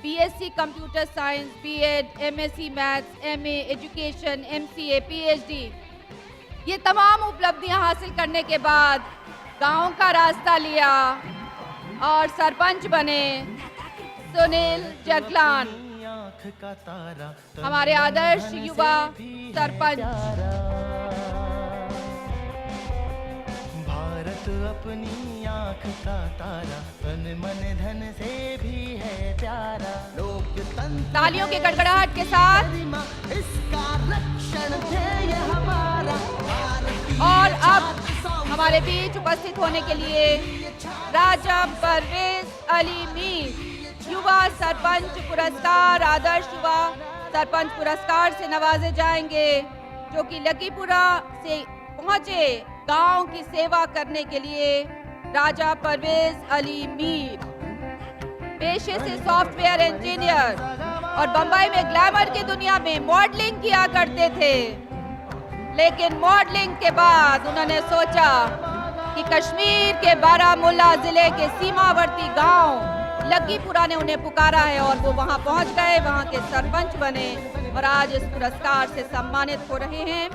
BSc computer science, BEd, MSc maths, MA education, MCA, PhD, ये तमाम उपलब्धियां हासिल करने के बाद गांव का रास्ता लिया और सरपंच बने सुनील जगलान, हमारे आदर्श युवा सरपंच। भारत अपनी आँख का तारा, तन मन धन से भी है प्यारा। लोकतंत्र तालियों की गड़गड़ाहट के साथ इसका रक्षण ध्येय हमारा। और अब हमारे बीच उपस्थित होने के लिए राजा परवेज अली मीर युवा सरपंच पुरस्कार, आदर्श युवा सरपंच पुरस्कार से नवाजे जाएंगे, जो कि लकीपुरा से पहुंचे गांव की सेवा करने के लिए। राजा परवेज अली मीर पेशे से सॉफ्टवेयर इंजीनियर और बंबई में ग्लैमर की दुनिया में मॉडलिंग किया करते थे, लेकिन मॉडलिंग के बाद उन्होंने सोचा कि कश्मीर के बारामूला जिले के सीमावर्ती गांव लकीपुरा ने उन्हें पुकारा है और वो वहां पहुंच गए, वहां के सरपंच बने और आज इस पुरस्कार से सम्मानित हो रहे हैं।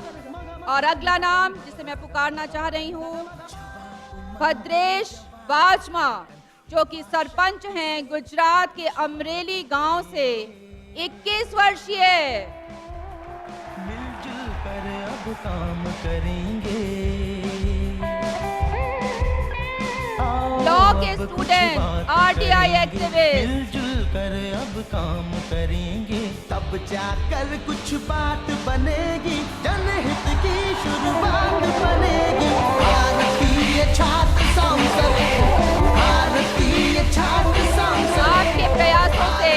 और अगला नाम जिसे मैं पुकारना चाह रही हूं, भद्रेश वाजमा, जो कि सरपंच हैं गुजरात के अमरेली गांव से, 21 वर्षीय। मिलजुल कर अब काम करेंगे, लॉ के स्टूडेंट, आरटीआई एक्टिविस्ट। मिलजुल कर अब काम करेंगे, तब जाकर कुछ बात बनेगी, जनहित की शुरुआत बनेगी। भारतीय छात्र संसद, भारतीय छात्र संसद। आपके प्रयासों से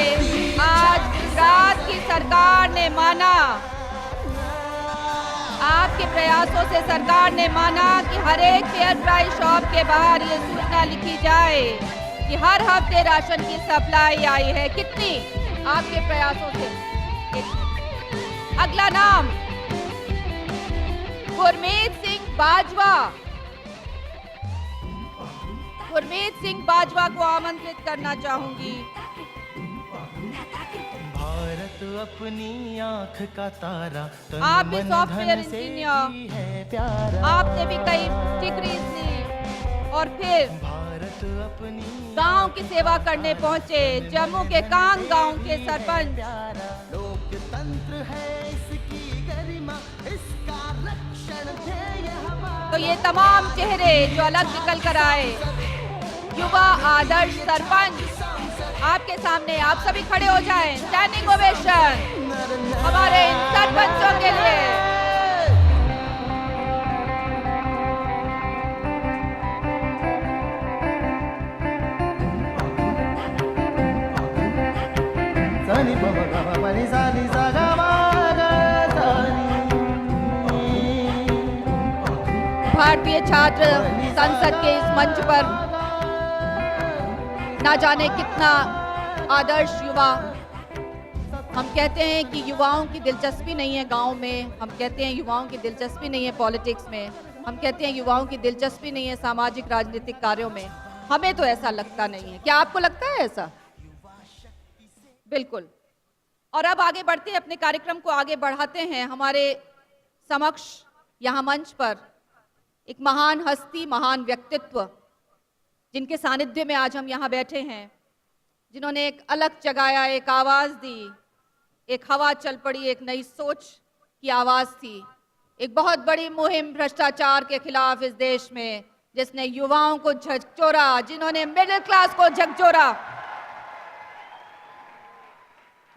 आज गुजरात की सरकार ने माना, आपके प्रयासों से सरकार ने माना कि हर एक फेयर प्राइस शॉप के बाहर ये सूचना लिखी जाए कि हर हफ्ते राशन की सप्लाई आई है। कितनी आपके प्रयासों से। अगला नाम गुरमीत सिंह बाजवा। गुरमीत सिंह बाजवा को आमंत्रित करना चाहूंगी। भारत अपनी आँख का तारा, आप भी सॉफ्टवेयर इंजीनियर है प्यारा। आपने भी कई डिग्रीज ली और फिर भारत अपनी गांव की सेवा करने पहुंचे, जम्मू के कांग गांव के सरपंच। लोकतंत्र है इसकी गरिमा, इसका रक्षण ध्येय हमारा। तो ये तमाम चेहरे जो अलग निकल कर आए, युवा आदर्श सरपंच आपके सामने, आप सभी खड़े हो जाएं। स्टैंडिंग ओवेशन हमारे इन सरपंचों के लिए। सानी बाबा परी सानी सागा मागा भारतीय छात्र संसद के इस मंच पर ना जाने कितना आदर्श युवा। हम कहते हैं कि युवाओं की दिलचस्पी नहीं है गांव में, हम कहते हैं युवाओं की दिलचस्पी नहीं है पॉलिटिक्स में, हम कहते हैं युवाओं की दिलचस्पी नहीं है सामाजिक राजनीतिक कार्यों में। हमें तो ऐसा लगता नहीं है। क्या आपको लगता है ऐसा? बिल्कुल। और अब आगे बढ़ते हैं, अपने कार्यक्रम को आगे बढ़ाते हैं। हमारे समक्ष यहाँ मंच पर एक महान हस्ती, महान व्यक्तित्व, जिनके सानिध्य में आज हम यहाँ बैठे हैं, जिन्होंने एक अलग जगाया, एक आवाज़ दी, एक हवा चल पड़ी, एक नई सोच की आवाज़ थी। एक बहुत बड़ी मुहिम भ्रष्टाचार के खिलाफ इस देश में, जिसने युवाओं को झकझोरा, जिन्होंने मिडिल क्लास को झकझोरा।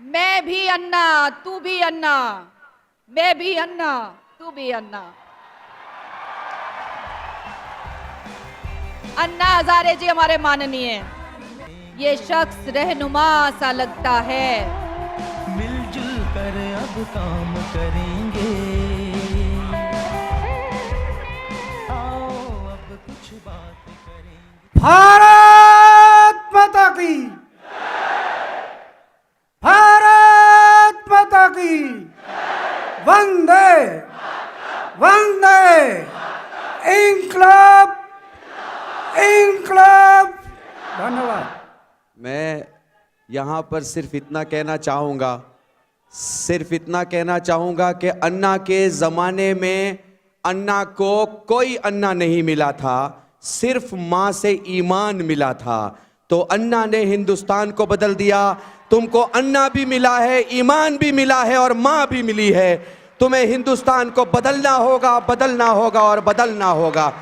मैं भी अन्ना, तू भी अन्ना, मैं भी अन्ना, तू भी अन्ना। अन्ना हजारे जी हमारे माननीय। ये शख्स रहनुमा सा लगता है। मिलजुल कर अब काम करेंगे, भारत माता की, भारत माता की, वंदे वंदे, इंकलाब इंकलाब। धन्यवाद। मैं यहाँ पर सिर्फ इतना कहना चाहूँगा कि अन्ना के ज़माने में अन्ना को कोई अन्ना नहीं मिला था, सिर्फ माँ से ईमान मिला था। तो अन्ना ने हिंदुस्तान को बदल दिया। तुमको अन्ना भी मिला है, ईमान भी मिला है और माँ भी मिली है। तुम्हें हिंदुस्तान को बदलना होगा, बदलना होगा और बदलना होगा।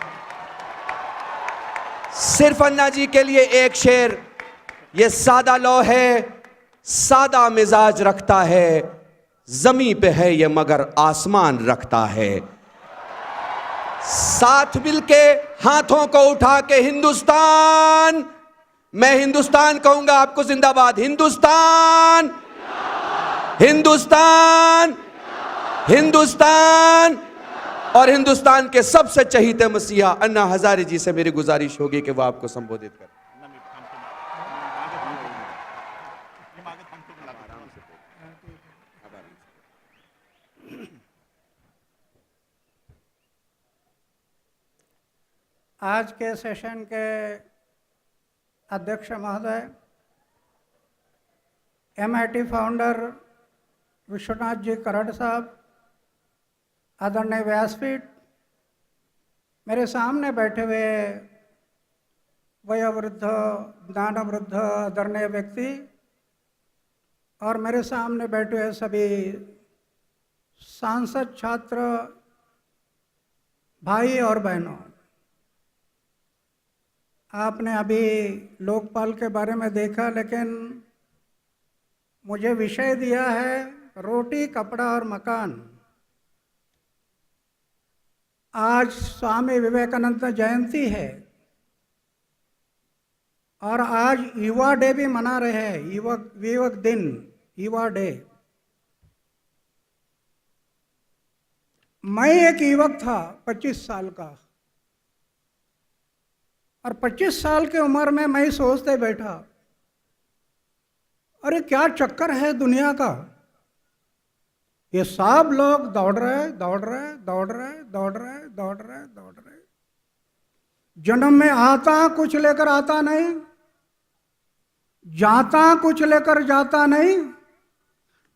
सिर्फ अन्ना जी के लिए एक शेर, ये सादा लौ है, सादा मिजाज रखता है, जमी पे है ये मगर आसमान रखता है। साथ मिलके हाथों को उठा के हिंदुस्तान, मैं हिंदुस्तान कहूंगा, आपको जिंदाबाद। हिंदुस्तान, हिंदुस्तान, हिंदुस्तान। और हिंदुस्तान के सबसे चहीते मसीहा अन्ना हजारे जी से मेरी गुजारिश होगी कि वो आपको संबोधित करें। आज के सेशन के अध्यक्ष महोदय, MIT फाउंडर विश्वनाथ जी करड़ साहब, आदरणीय व्यासपीठ, मेरे सामने बैठे हुए वयोवृद्ध, ज्ञानवृद्ध आदरणीय व्यक्ति और मेरे सामने बैठे हुए सभी सांसद, छात्र, भाई और बहनों, आपने अभी लोकपाल के बारे में देखा, लेकिन मुझे विषय दिया है रोटी, कपड़ा और मकान। आज स्वामी विवेकानंद जयंती है और आज युवा डे भी मना रहे हैं, युवक दिन, युवा डे। मैं एक युवक था 25 साल का, और 25 साल की उम्र में मैं सोचते बैठा, अरे क्या चक्कर है दुनिया का। ये सब लोग दौड़ रहे, जन्म में आता कुछ लेकर आता नहीं, जाता कुछ लेकर जाता नहीं,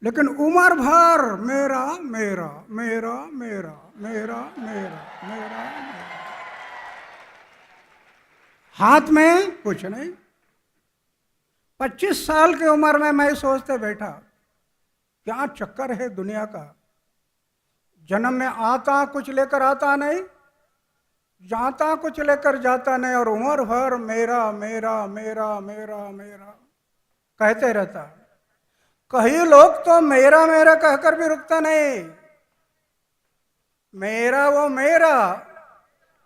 लेकिन उम्र भर मेरा मेरा मेरा मेरा मेरा मेरा मेरा, हाथ में कुछ नहीं। 25 साल की उम्र में मैं सोचते बैठा, क्या चक्कर है दुनिया का। जन्म में आता कुछ लेकर आता नहीं, जाता कुछ लेकर जाता नहीं, और उम्र भर मेरा मेरा मेरा मेरा मेरा कहते रहता। कई लोग तो मेरा मेरा कहकर भी रुकता नहीं, मेरा वो मेरा,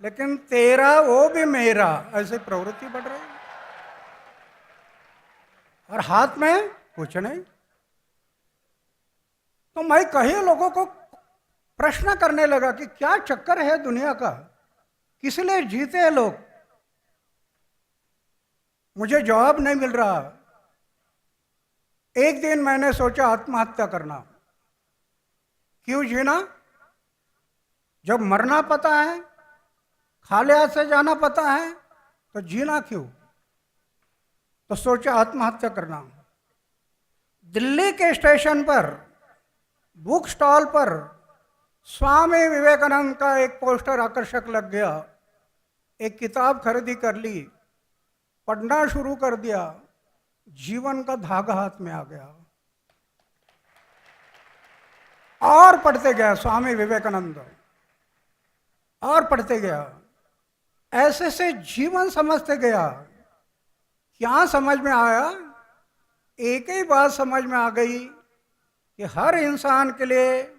लेकिन तेरा वो भी मेरा, ऐसे प्रवृत्ति बढ़ रही है। और हाथ में कुछ नहीं। तो मैं कई लोगों को प्रश्न करने लगा कि क्या चक्कर है दुनिया का, किस लिए जीते हैं लोग। मुझे जवाब नहीं मिल रहा। एक दिन मैंने सोचा आत्महत्या करना। क्यों जीना, जब मरना पता है, खाली हाथ से जाना पता है, तो जीना क्यों। तो सोचा आत्महत्या करना। दिल्ली के स्टेशन पर, बुक स्टॉल पर स्वामी विवेकानंद का एक पोस्टर आकर्षक लग गया। एक किताब खरीदी कर ली, पढ़ना शुरू कर दिया, जीवन का धागा हाथ में आ गया। और पढ़ते गया स्वामी विवेकानंद, और पढ़ते गया, ऐसे से जीवन समझते गया। क्या समझ में आया, एक ही बात समझ में आ गई कि हर इंसान के लिए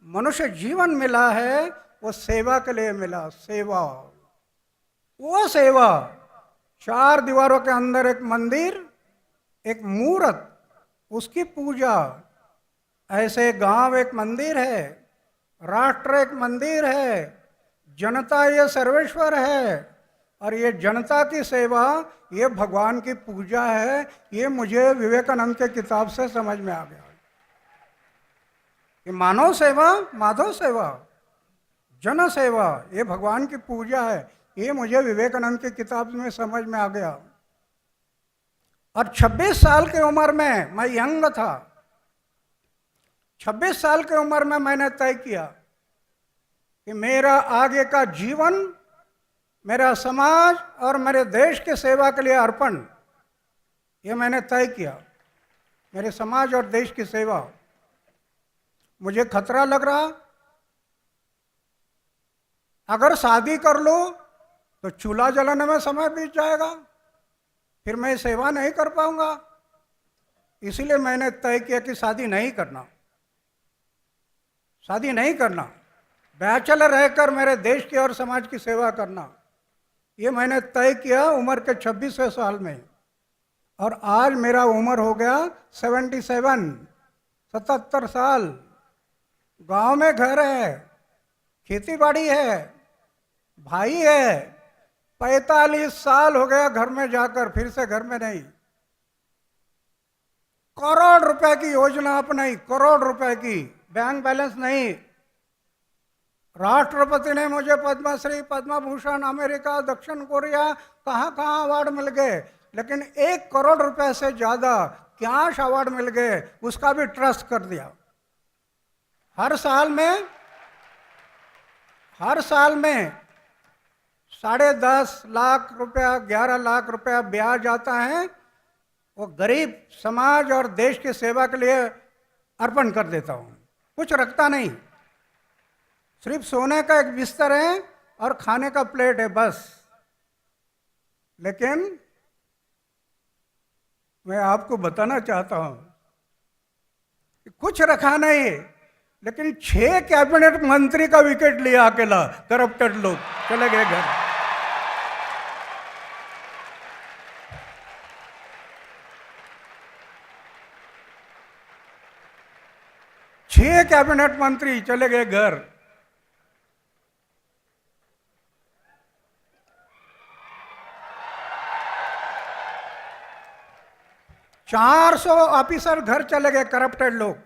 मनुष्य जीवन मिला है, वो सेवा के लिए मिला। सेवा, वो सेवा। 4 दीवारों के अंदर एक मंदिर, एक मूर्त, उसकी पूजा। ऐसे गांव एक मंदिर है, राष्ट्र एक मंदिर है, जनता ये सर्वेश्वर है। और ये जनता की सेवा, ये भगवान की पूजा है। ये मुझे विवेकानंद के किताब से समझ में आ गया कि मानव सेवा, माधव सेवा, जन सेवा, ये भगवान की पूजा है। ये मुझे विवेकानंद की किताब में समझ में आ गया। और 26 साल की उम्र में, मैं यंग था, 26 साल की उम्र में मैंने तय किया कि मेरा आगे का जीवन मेरा समाज और मेरे देश की सेवा के लिए अर्पण, ये मैंने तय किया। मेरे समाज और देश की सेवा। मुझे खतरा लग रहा, अगर शादी कर लो तो चूल्हा जलाने में समय बीत जाएगा, फिर मैं सेवा नहीं कर पाऊंगा। इसलिए मैंने तय किया कि शादी नहीं करना, शादी नहीं करना, बैचलर रहकर मेरे देश की और समाज की सेवा करना। ये मैंने तय किया उम्र के 26वें साल में। और आज मेरा उम्र हो गया 77 साल। गांव में घर है, खेती बाड़ी है, भाई है। 45 साल हो गया घर में जाकर, फिर से घर में नहीं। करोड़ रुपए की योजना अपनाई, करोड़ रुपए की, बैंक बैलेंस नहीं। राष्ट्रपति ने मुझे पद्मश्री, पद्म भूषण, अमेरिका, दक्षिण कोरिया, कहाँ कहाँ अवार्ड मिल गए, लेकिन 1 करोड़ रुपए से ज्यादा कैश अवार्ड मिल गए, उसका भी ट्रस्ट कर दिया। हर साल में 10.5 लाख रुपया, 11 लाख रुपया ब्याज आता है, वो गरीब समाज और देश की सेवा के लिए अर्पण कर देता हूँ। कुछ रखता नहीं, सिर्फ सोने का एक बिस्तर है और खाने का प्लेट है बस। लेकिन मैं आपको बताना चाहता हूं कि कुछ रखा नहीं, लेकिन 6 कैबिनेट मंत्री का विकेट लिया अकेला, करप्टेड लोग चले गए घर। छह कैबिनेट मंत्री चले गए घर। 400 ऑफिसर घर चले गए, करप्टेड लोग।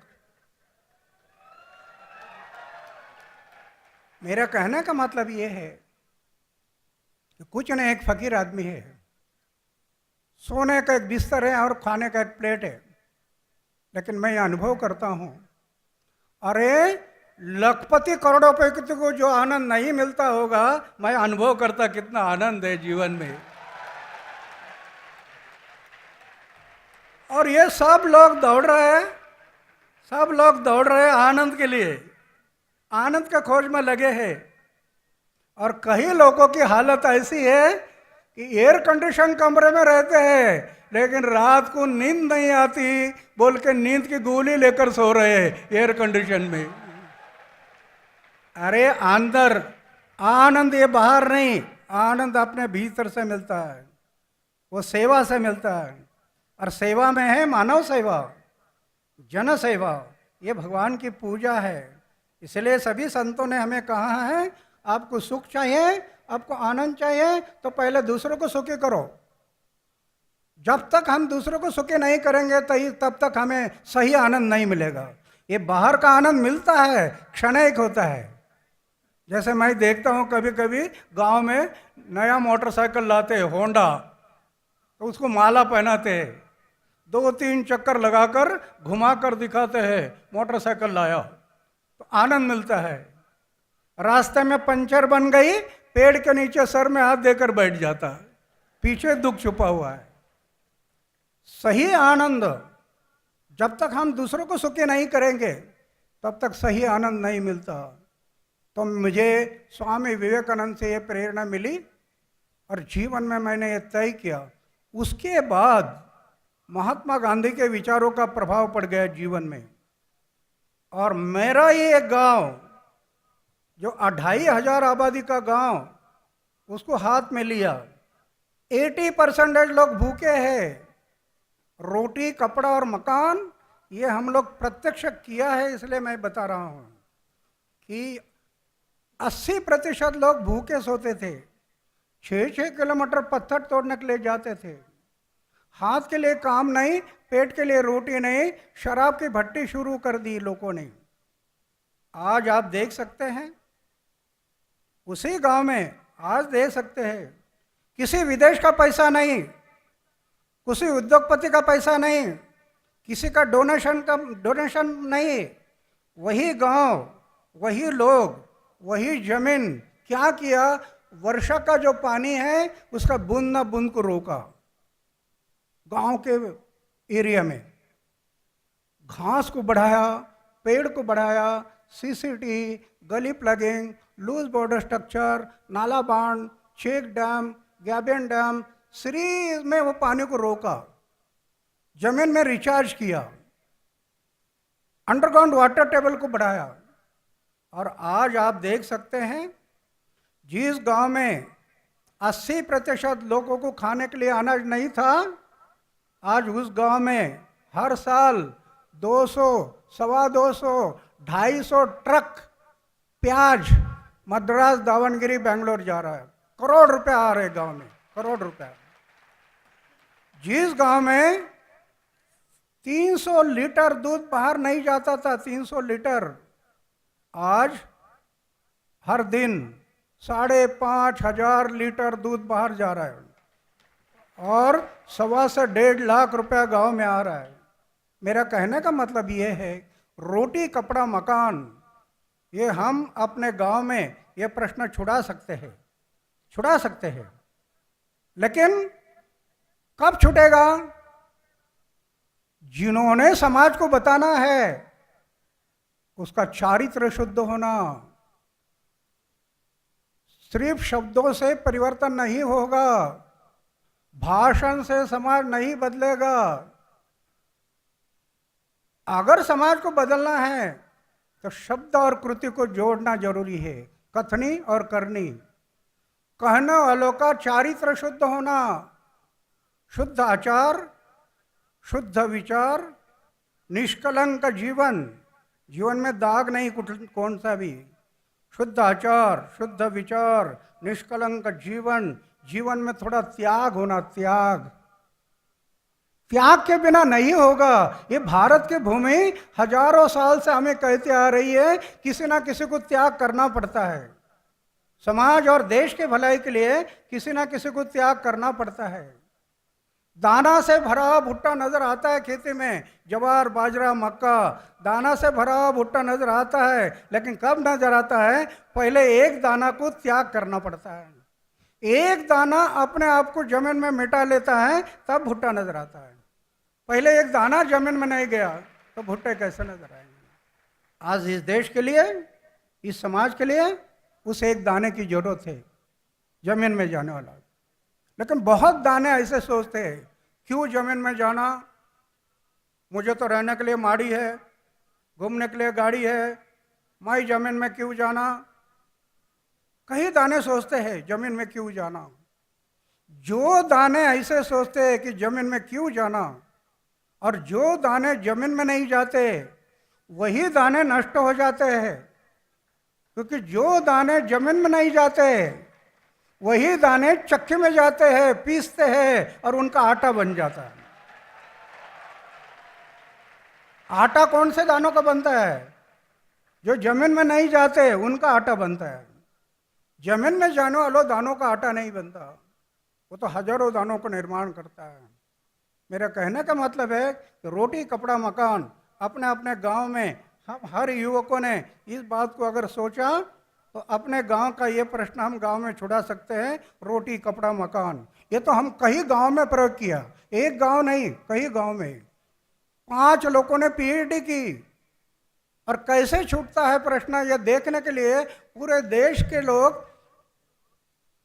मेरा कहने का मतलब यह है कि कुछ नहीं, एक फकीर आदमी है, सोने का एक बिस्तर है और खाने का एक प्लेट है, लेकिन मैं अनुभव करता हूं, अरे लखपति करोड़पति को जो आनंद नहीं मिलता होगा, मैं अनुभव करता कितना आनंद है जीवन में। और ये सब लोग दौड़ रहे हैं, सब लोग दौड़ रहे हैं आनंद के लिए, आनंद के खोज में लगे हैं। और कई लोगों की हालत ऐसी है कि एयर कंडीशन कमरे में रहते हैं, लेकिन रात को नींद नहीं आती, बोल के नींद की गोली लेकर सो रहे हैं एयर कंडीशन में। अरे अंदर आनंद, ये बाहर नहीं, आनंद अपने भीतर से मिलता है, वो सेवा से मिलता है। और सेवा में है मानव सेवा, जन सेवा, ये भगवान की पूजा है। इसलिए सभी संतों ने हमें कहा है, आपको सुख चाहिए, आपको आनंद चाहिए, तो पहले दूसरों को सुखी करो। जब तक हम दूसरों को सुखी नहीं करेंगे तब तक हमें सही आनंद नहीं मिलेगा। ये बाहर का आनंद मिलता है, क्षणिक होता है। जैसे मैं देखता हूँ कभी कभी गांव में नया मोटरसाइकिल लाते हैं होंडा, तो उसको माला पहनाते हैं, 2-3 चक्कर लगाकर घुमाकर दिखाते हैं मोटरसाइकिल लाया, तो आनंद मिलता है। रास्ते में पंचर बन गई, पेड़ के नीचे सर में हाथ देकर बैठ जाता है, पीछे दुख छुपा हुआ है। सही आनंद, जब तक हम दूसरों को सुखी नहीं करेंगे तब तक सही आनंद नहीं मिलता। तो मुझे स्वामी विवेकानंद से ये प्रेरणा मिली और जीवन में मैंने ये तय किया। उसके बाद महात्मा गांधी के विचारों का प्रभाव पड़ गया जीवन में। और मेरा ये गांव जो 2500 आबादी का गांव, उसको हाथ में लिया। 80% लोग भूखे हैं, रोटी, कपड़ा और मकान ये हम लोग प्रत्यक्ष किया है। इसलिए मैं बता रहा हूँ कि 80% लोग भूखे सोते थे, 6-6 किलोमीटर पत्थर तोड़ने के लिए जाते थे। हाथ के लिए काम नहीं, पेट के लिए रोटी नहीं, शराब की भट्टी शुरू कर दी लोगों ने। आज आप देख सकते हैं उसी गांव में, आज देख सकते हैं किसी विदेश का पैसा नहीं, किसी उद्योगपति का पैसा नहीं, किसी का डोनेशन नहीं। वही गांव, वही लोग, वही जमीन क्या किया, वर्षा का जो पानी है उसका बूंद न बूंद को रोका। गांव के एरिया में घास को बढ़ाया, पेड़ को बढ़ाया, सीसीटी, गली प्लगिंग, लूज बॉर्डर स्ट्रक्चर, नाला बांध, check dam, gabion dam, series में वो पानी को रोका, जमीन में रिचार्ज किया, अंडरग्राउंड वाटर टेबल को बढ़ाया। और आज आप देख सकते हैं जिस गांव में 80% लोगों को खाने के लिए अनाज नहीं था, आज उस गांव में हर साल 200, 250, 250 ट्रक प्याज मद्रास, दावनगिरी, बेंगलोर जा रहा है। करोड़ रुपए आ रहे गांव में, करोड़ रुपए। जिस गांव में 300 लीटर दूध बाहर नहीं जाता था, 300 लीटर, आज हर दिन 5,500 लीटर दूध बाहर जा रहा है और 1.25 से 1.5 लाख रुपया गांव में आ रहा है। मेरा कहने का मतलब ये है, रोटी कपड़ा मकान, ये हम अपने गांव में ये प्रश्न छुड़ा सकते हैं, छुड़ा सकते हैं, लेकिन कब छूटेगा? जिन्होंने समाज को बताना है उसका चारित्र शुद्ध होना। सिर्फ शब्दों से परिवर्तन नहीं होगा, भाषण से समाज नहीं बदलेगा। अगर समाज को बदलना है तो शब्द और कृति को जोड़ना जरूरी है, कथनी और करनी। कहने वालों का चारित्र शुद्ध होना, शुद्ध आचार, शुद्ध विचार, निष्कलंक जीवन, जीवन में दाग नहीं कौन सा भी, शुद्ध आचार, शुद्ध विचार, निष्कलंक जीवन, जीवन में थोड़ा त्याग होना, त्याग। त्याग के बिना नहीं होगा। ये भारत की भूमि हजारों साल से हमें कहती आ रही है, किसी ना किसी को त्याग करना पड़ता है। समाज और देश के भलाई के लिए किसी ना किसी को त्याग करना पड़ता है। दाना से भरा भुट्टा नजर आता है खेती में, ज्वार, बाजरा, मक्का, दाना से भरा भुट्टा नजर आता है, लेकिन कब नजर आता है? पहले एक दाना को त्याग करना पड़ता है। एक दाना अपने आप को जमीन में मिटा लेता है, तब भुट्टा नजर आता है। पहले एक दाना जमीन में नहीं गया तो भुट्टे कैसे नजर आएंगे? आज इस देश के लिए, इस समाज के लिए उस एक दाने की जरूरत है, जमीन में जाने वाला। लेकिन बहुत दाने ऐसे सोचते हैं, क्यों जमीन में जाना, मुझे तो रहने के लिए माड़ी है, घूमने के लिए गाड़ी है, मैं जमीन में क्यों जाना। कई दाने सोचते हैं जमीन में क्यों जाना। जो दाने ऐसे सोचते हैं कि जमीन में क्यों जाना, और जो दाने जमीन में नहीं जाते वही दाने नष्ट हो जाते हैं। क्योंकि जो दाने जमीन में नहीं जाते वही दाने चक्की में जाते हैं, पीसते हैं और उनका आटा बन जाता है। आटा कौन से दानों का बनता है? जो जमीन में नहीं जाते उनका आटा बनता है। जमीन में जाने वालों दानों का आटा नहीं बनता, वो तो हजारों दानों को निर्माण करता है। मेरा कहने का मतलब है कि रोटी कपड़ा मकान, अपने अपने गांव में हम हर युवकों ने इस बात को अगर सोचा तो अपने गांव का ये प्रश्न हम गांव में छुड़ा सकते हैं, रोटी कपड़ा मकान। ये तो हम कई गांव में प्रयोग किया, एक गांव नहीं, कई गांव में। 5 लोगों ने पीएचडी की। और कैसे छूटता है प्रश्न, यह देखने के लिए पूरे देश के लोग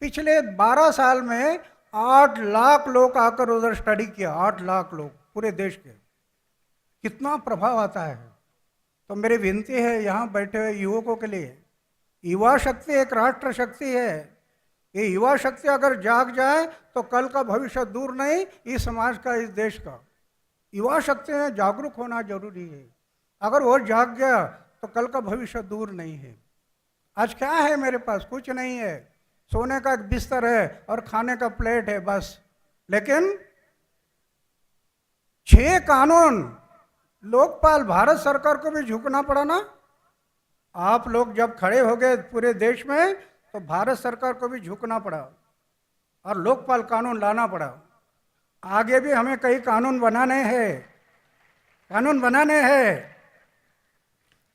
पिछले 12 साल में 8 लाख लोग आकर उधर स्टडी किया। 8 लाख लोग पूरे देश के, कितना प्रभाव आता है। तो मेरी विनती है यहाँ बैठे हुए युवकों के लिए, युवा शक्ति एक राष्ट्र शक्ति है। ये युवा शक्ति अगर जाग जाए तो कल का भविष्य दूर नहीं, इस समाज का, इस देश का। युवा शक्ति में जागरूक होना जरूरी है। अगर वो जाग गया तो कल का भविष्य दूर नहीं है। आज क्या है मेरे पास? कुछ नहीं है, सोने का एक बिस्तर है और खाने का प्लेट है बस। लेकिन 6 कानून लोकपाल भारत सरकार को भी झुकना पड़ा ना। आप लोग जब खड़े हो गए पूरे देश में तो भारत सरकार को भी झुकना पड़ा और लोकपाल कानून लाना पड़ा। आगे भी हमें कई कानून बनाने हैं,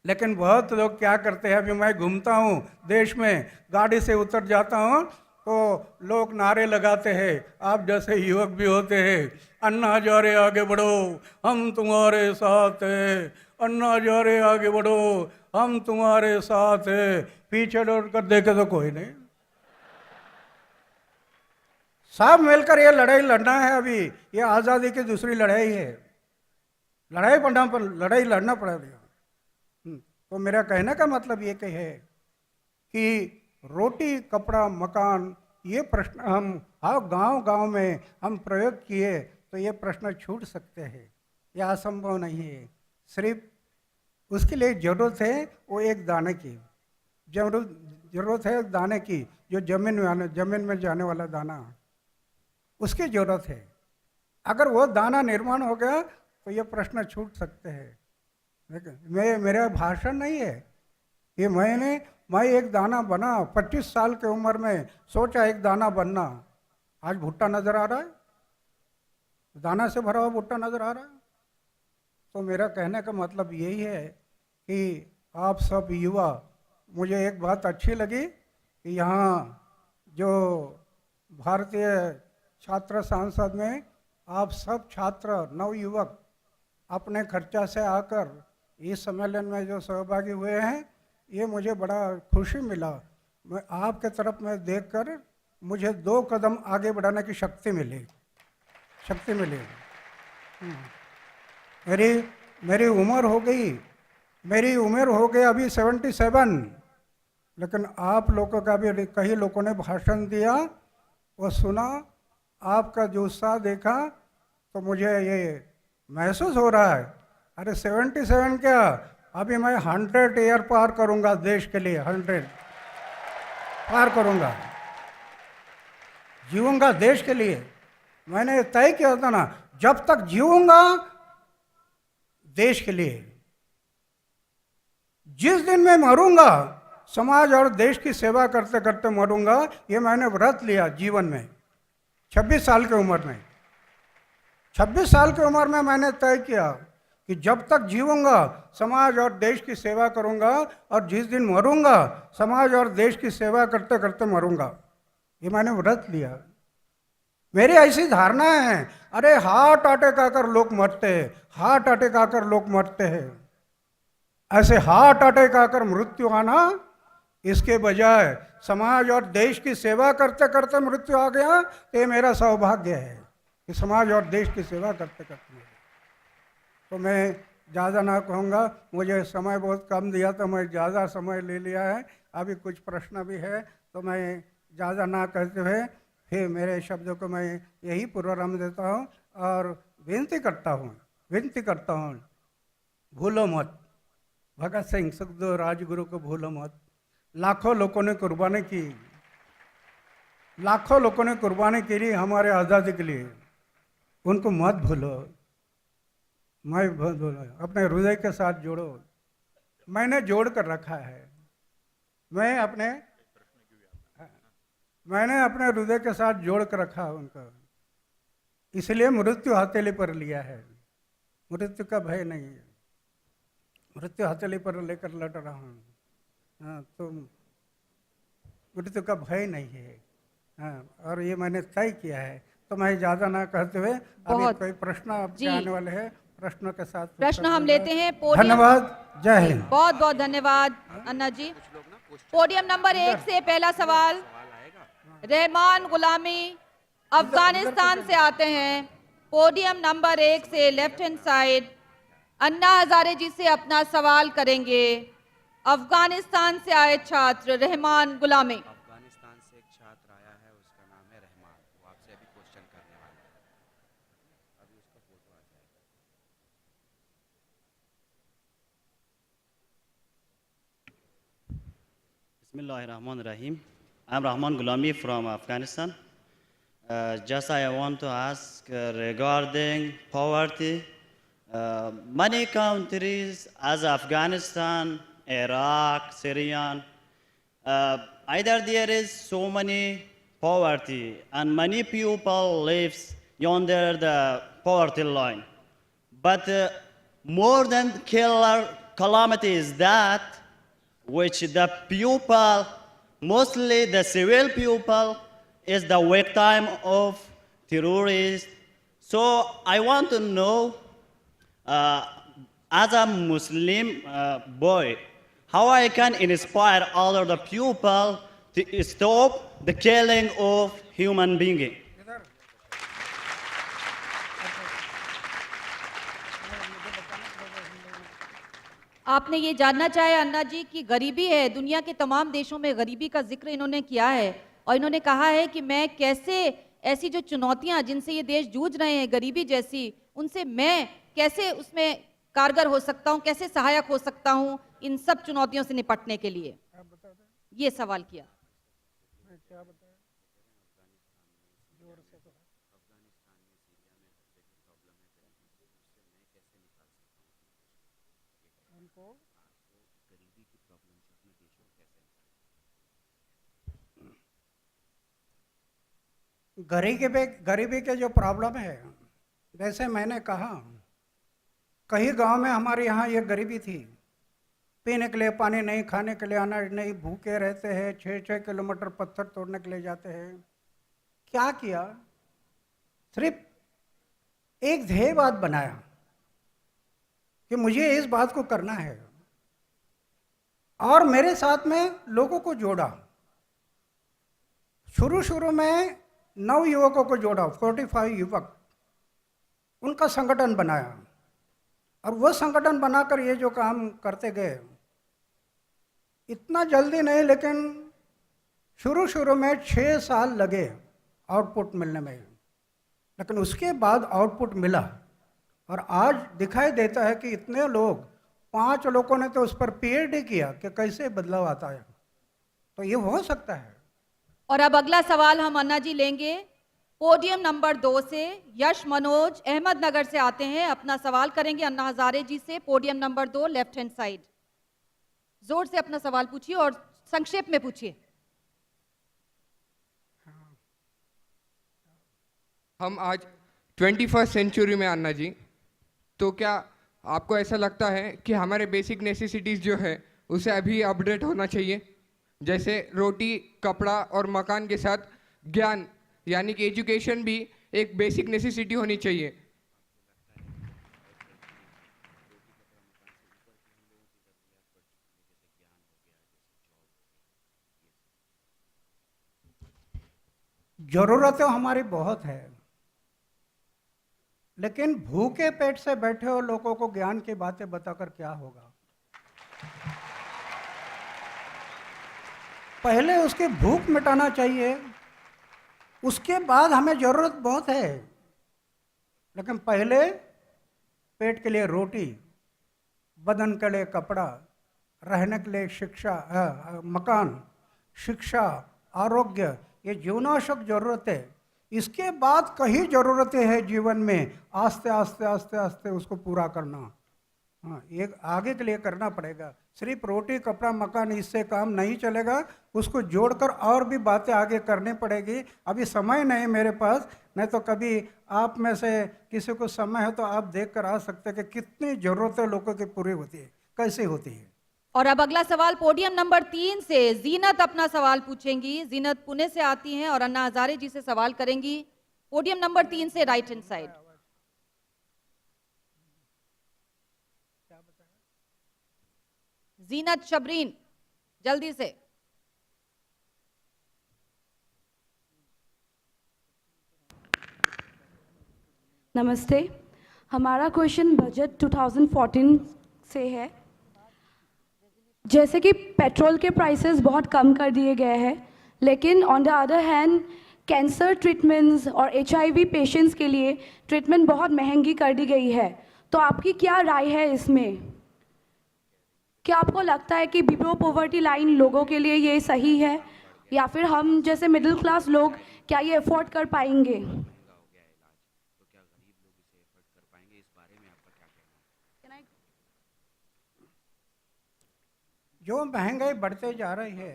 लेकिन बहुत लोग क्या करते हैं, अभी मैं घूमता हूँ देश में, गाड़ी से उतर जाता हूँ तो लोग नारे लगाते हैं, आप जैसे युवक भी होते हैं, अन्ना हजारे आगे बढ़ो हम तुम्हारे साथ हैं, अन्ना हजारे आगे बढ़ो हम तुम्हारे साथ हैं। पीछे लौट कर देखे तो कोई नहीं। सब मिलकर ये लड़ाई लड़ना है। अभी ये आज़ादी की दूसरी लड़ाई है, लड़ाई लड़ना पड़ेगा। तो मेरा कहने का मतलब ये है कि रोटी कपड़ा मकान ये प्रश्न हम गांव में हम प्रयोग किए तो ये प्रश्न छूट सकते हैं, यह असंभव नहीं है। सिर्फ उसके लिए ज़रूरत है वो एक दाने की, ज़रूरत है एक दाने की, जो जमीन में जाने वाला दाना, उसकी ज़रूरत है। अगर वो दाना निर्माण हो गया तो ये प्रश्न छूट सकते हैं। मेरा भाषण नहीं है ये, मैं एक दाना बना, 25 साल की उम्र में सोचा एक दाना बनना। आज भुट्टा नजर आ रहा है, दाना से भरा हुआ भुट्टा नजर आ रहा है। तो मेरा कहने का मतलब यही है कि आप सब युवा, मुझे एक बात अच्छी लगी कि यहाँ जो भारतीय छात्र संसद में आप सब छात्र नवयुवक अपने खर्चा से आकर इस सम्मेलन में जो सहभागी हुए हैं, ये मुझे बड़ा खुशी मिला। मैं आपके तरफ में देखकर मुझे 2 कदम आगे बढ़ाने की शक्ति मिली। मेरी उम्र हो गई अभी 77, लेकिन आप लोगों का भी कई लोगों ने भाषण दिया, वो सुना, आपका जो उत्साह देखा तो मुझे ये महसूस हो रहा है, अरे 77 क्या, अभी मैं 100 ईयर पार करूंगा देश के लिए, 100 पार करूंगा, जीऊंगा देश के लिए। मैंने तय किया था ना, जब तक जीऊंगा देश के लिए, जिस दिन मैं मरूंगा समाज और देश की सेवा करते करते मरूंगा, ये मैंने व्रत लिया जीवन में। 26 साल की उम्र में 26 साल की उम्र में मैंने तय किया कि जब तक जीऊंगा समाज और देश की सेवा करूंगा, और जिस दिन मरूंगा समाज और देश की सेवा करते करते मरूंगा। ये मैंने व्रत लिया। मेरी ऐसी धारणा है, अरे हार्ट अटैक आकर लोग मरते हैं, हार्ट अटैक आकर लोग मरते हैं, ऐसे हार्ट अटैक आकर मृत्यु आना, इसके बजाय समाज और देश की सेवा करते करते मृत्यु आ गया, तो ये मेरा सौभाग्य है कि समाज और देश की सेवा करते करते। तो मैं ज़्यादा ना कहूँगा, मुझे समय बहुत कम दिया तो मैं ज़्यादा समय ले लिया है। अभी कुछ प्रश्न भी है तो मैं ज़्यादा ना कहते हुए फिर मेरे शब्दों को मैं यही पूर्वारंभ देता हूँ और विनती करता हूँ, भूलो मत, भगत सिंह, सुखदेव, राजगुरु को भूलो मत। लाखों लोगों ने कुर्बानी की हमारे आज़ादी के लिए, उनको मत भूलो। मैं अपने हृदय के साथ जोड़ो, मैंने जोड़ कर रखा है, मैंने अपने हृदय के साथ जोड़ कर रखा उनका, इसलिए मृत्यु हथेली पर लिया है। मृत्यु का भय नहीं है, मृत्यु हथेली पर लेकर लड़ रहा हूँ। हाँ, तो मृत्यु का भय नहीं है। हाँ, और ये मैंने तय किया है। तो मैं ज़्यादा ना कहते हुए अभी कोई प्रश्न आपके आने वाले हैं, प्रश्नों के साथ प्रश्न हम लेते हैं। धन्यवाद, जय हिंद। बहुत बहुत धन्यवाद अन्ना जी। पोडियम नंबर 1 से पहला सवाल रहमान गुलामी अफगानिस्तान से आते हैं। पोडियम नंबर 1 से left hand side Anna Hazare जी से अपना सवाल करेंगे अफगानिस्तान से आए छात्र रहमान गुलामी। अफगानिस्तान से एक छात्र आया है, उसका नाम है रहमान, वो आपसे अभी क्वेश्चन करने वाला है। अभी उसका फोटो आ जाएगा। बिस्मिल्लाहिर्रहमानिर्रहीम। I'm Rahman Gulami from Afghanistan. Just I want to ask regarding poverty. Many countries as Afghanistan, Iraq, Syria, either there is so many poverty and many people lives under the poverty line. But more than killer calamity is that which the people, mostly the civil people, is the victim of terrorists. So I want to know, as a Muslim boy, how I can inspire other people to stop the killing of human beings. आपने ये जानना चाहे अन्ना जी कि गरीबी है, दुनिया के तमाम देशों में गरीबी का जिक्र इन्होंने किया है और इन्होंने कहा है कि मैं कैसे ऐसी जो चुनौतियां जिनसे ये देश जूझ रहे हैं, गरीबी जैसी, उनसे मैं कैसे उसमें कारगर हो सकता हूं, कैसे सहायक हो सकता हूं इन सब चुनौतियों से निपटने के लिए, ये सवाल किया। गरीबी के जो प्रॉब्लम है, जैसे मैंने कहा, कई गांव में हमारे यहाँ ये गरीबी थी, पीने के लिए पानी नहीं, खाने के लिए अनाज नहीं, भूखे रहते हैं, 6-6 किलोमीटर पत्थर तोड़ने के लिए जाते हैं। क्या किया? सिर्फ एक ध्येयवाद बनाया कि मुझे इस बात को करना है और मेरे साथ में लोगों को जोड़ा। शुरू में 9 युवकों को जोड़ा, 45 युवक, उनका संगठन बनाया और वो संगठन बनाकर ये जो काम करते गए, इतना जल्दी नहीं, लेकिन शुरू में 6 साल लगे आउटपुट मिलने में, लेकिन उसके बाद आउटपुट मिला और आज दिखाई देता है कि इतने लोग, 5 लोगों ने तो उस पर पीएचडी किया कि कैसे बदलाव आता है, तो ये हो सकता है। और अब अगला सवाल हम अन्ना जी लेंगे पोडियम नंबर 2 से। यश मनोज अहमदनगर से आते हैं, अपना सवाल करेंगे अन्ना हजारे जी से। Podium number 2, left hand side. जोर से अपना सवाल पूछिए और संक्षेप में पूछिए। हम आज 21st सेंचुरी में अन्ना जी, तो क्या आपको ऐसा लगता है कि हमारे बेसिक नेसेसिटीज़ जो है उसे अभी अपडेट होना चाहिए, जैसे रोटी, कपड़ा और मकान के साथ ज्ञान, यानी कि एजुकेशन भी एक बेसिक नेसेसिटी होनी चाहिए? जरूरतें हमारी बहुत है, लेकिन भूखे पेट से बैठे हो लोगों को ज्ञान की बातें बताकर क्या होगा? पहले उसकी भूख मिटाना चाहिए, उसके बाद हमें जरूरत बहुत है, लेकिन पहले पेट के लिए रोटी, बदन के लिए कपड़ा, रहने के लिए शिक्षा, मकान, शिक्षा, आरोग्य, ये जीवनावश्यक जरूरतें। इसके बाद कई जरूरतें हैं जीवन में, आस्ते आस्ते आस्ते आस्ते उसको पूरा करना। हाँ, ये आगे के लिए करना पड़ेगा। सिर्फ रोटी, कपड़ा, मकान इससे काम नहीं चलेगा, उसको जोड़कर और भी बातें आगे करनी पड़ेगी। अभी समय नहीं मेरे पास, नहीं तो कभी आप में से किसी को समय है तो आप देख कर आ सकते हैं कि कितनी ज़रूरतें लोगों की पूरी होती है, कैसे होती है। और अब अगला सवाल पोडियम नंबर 3 से जीनत अपना सवाल पूछेंगी। जीनत पुणे से आती हैं और अन्ना हजारे जी से सवाल करेंगी। पोडियम नंबर 3 से राइट हैंड साइड। जीनत शबरीन, जल्दी से। नमस्ते, हमारा क्वेश्चन बजट 2014 से है। जैसे कि पेट्रोल के प्राइसेस बहुत कम कर दिए गए हैं, लेकिन on the other hand cancer treatments और HIV पेशेंट्स के लिए ट्रीटमेंट बहुत महंगी कर दी गई है। तो आपकी क्या राय है इसमें? क्या आपको लगता है कि बिलो पॉवर्टी लाइन लोगों के लिए ये सही है? या फिर हम जैसे मिडिल क्लास लोग क्या ये अफोर्ड कर पाएंगे? जो महंगाई बढ़ते जा रही है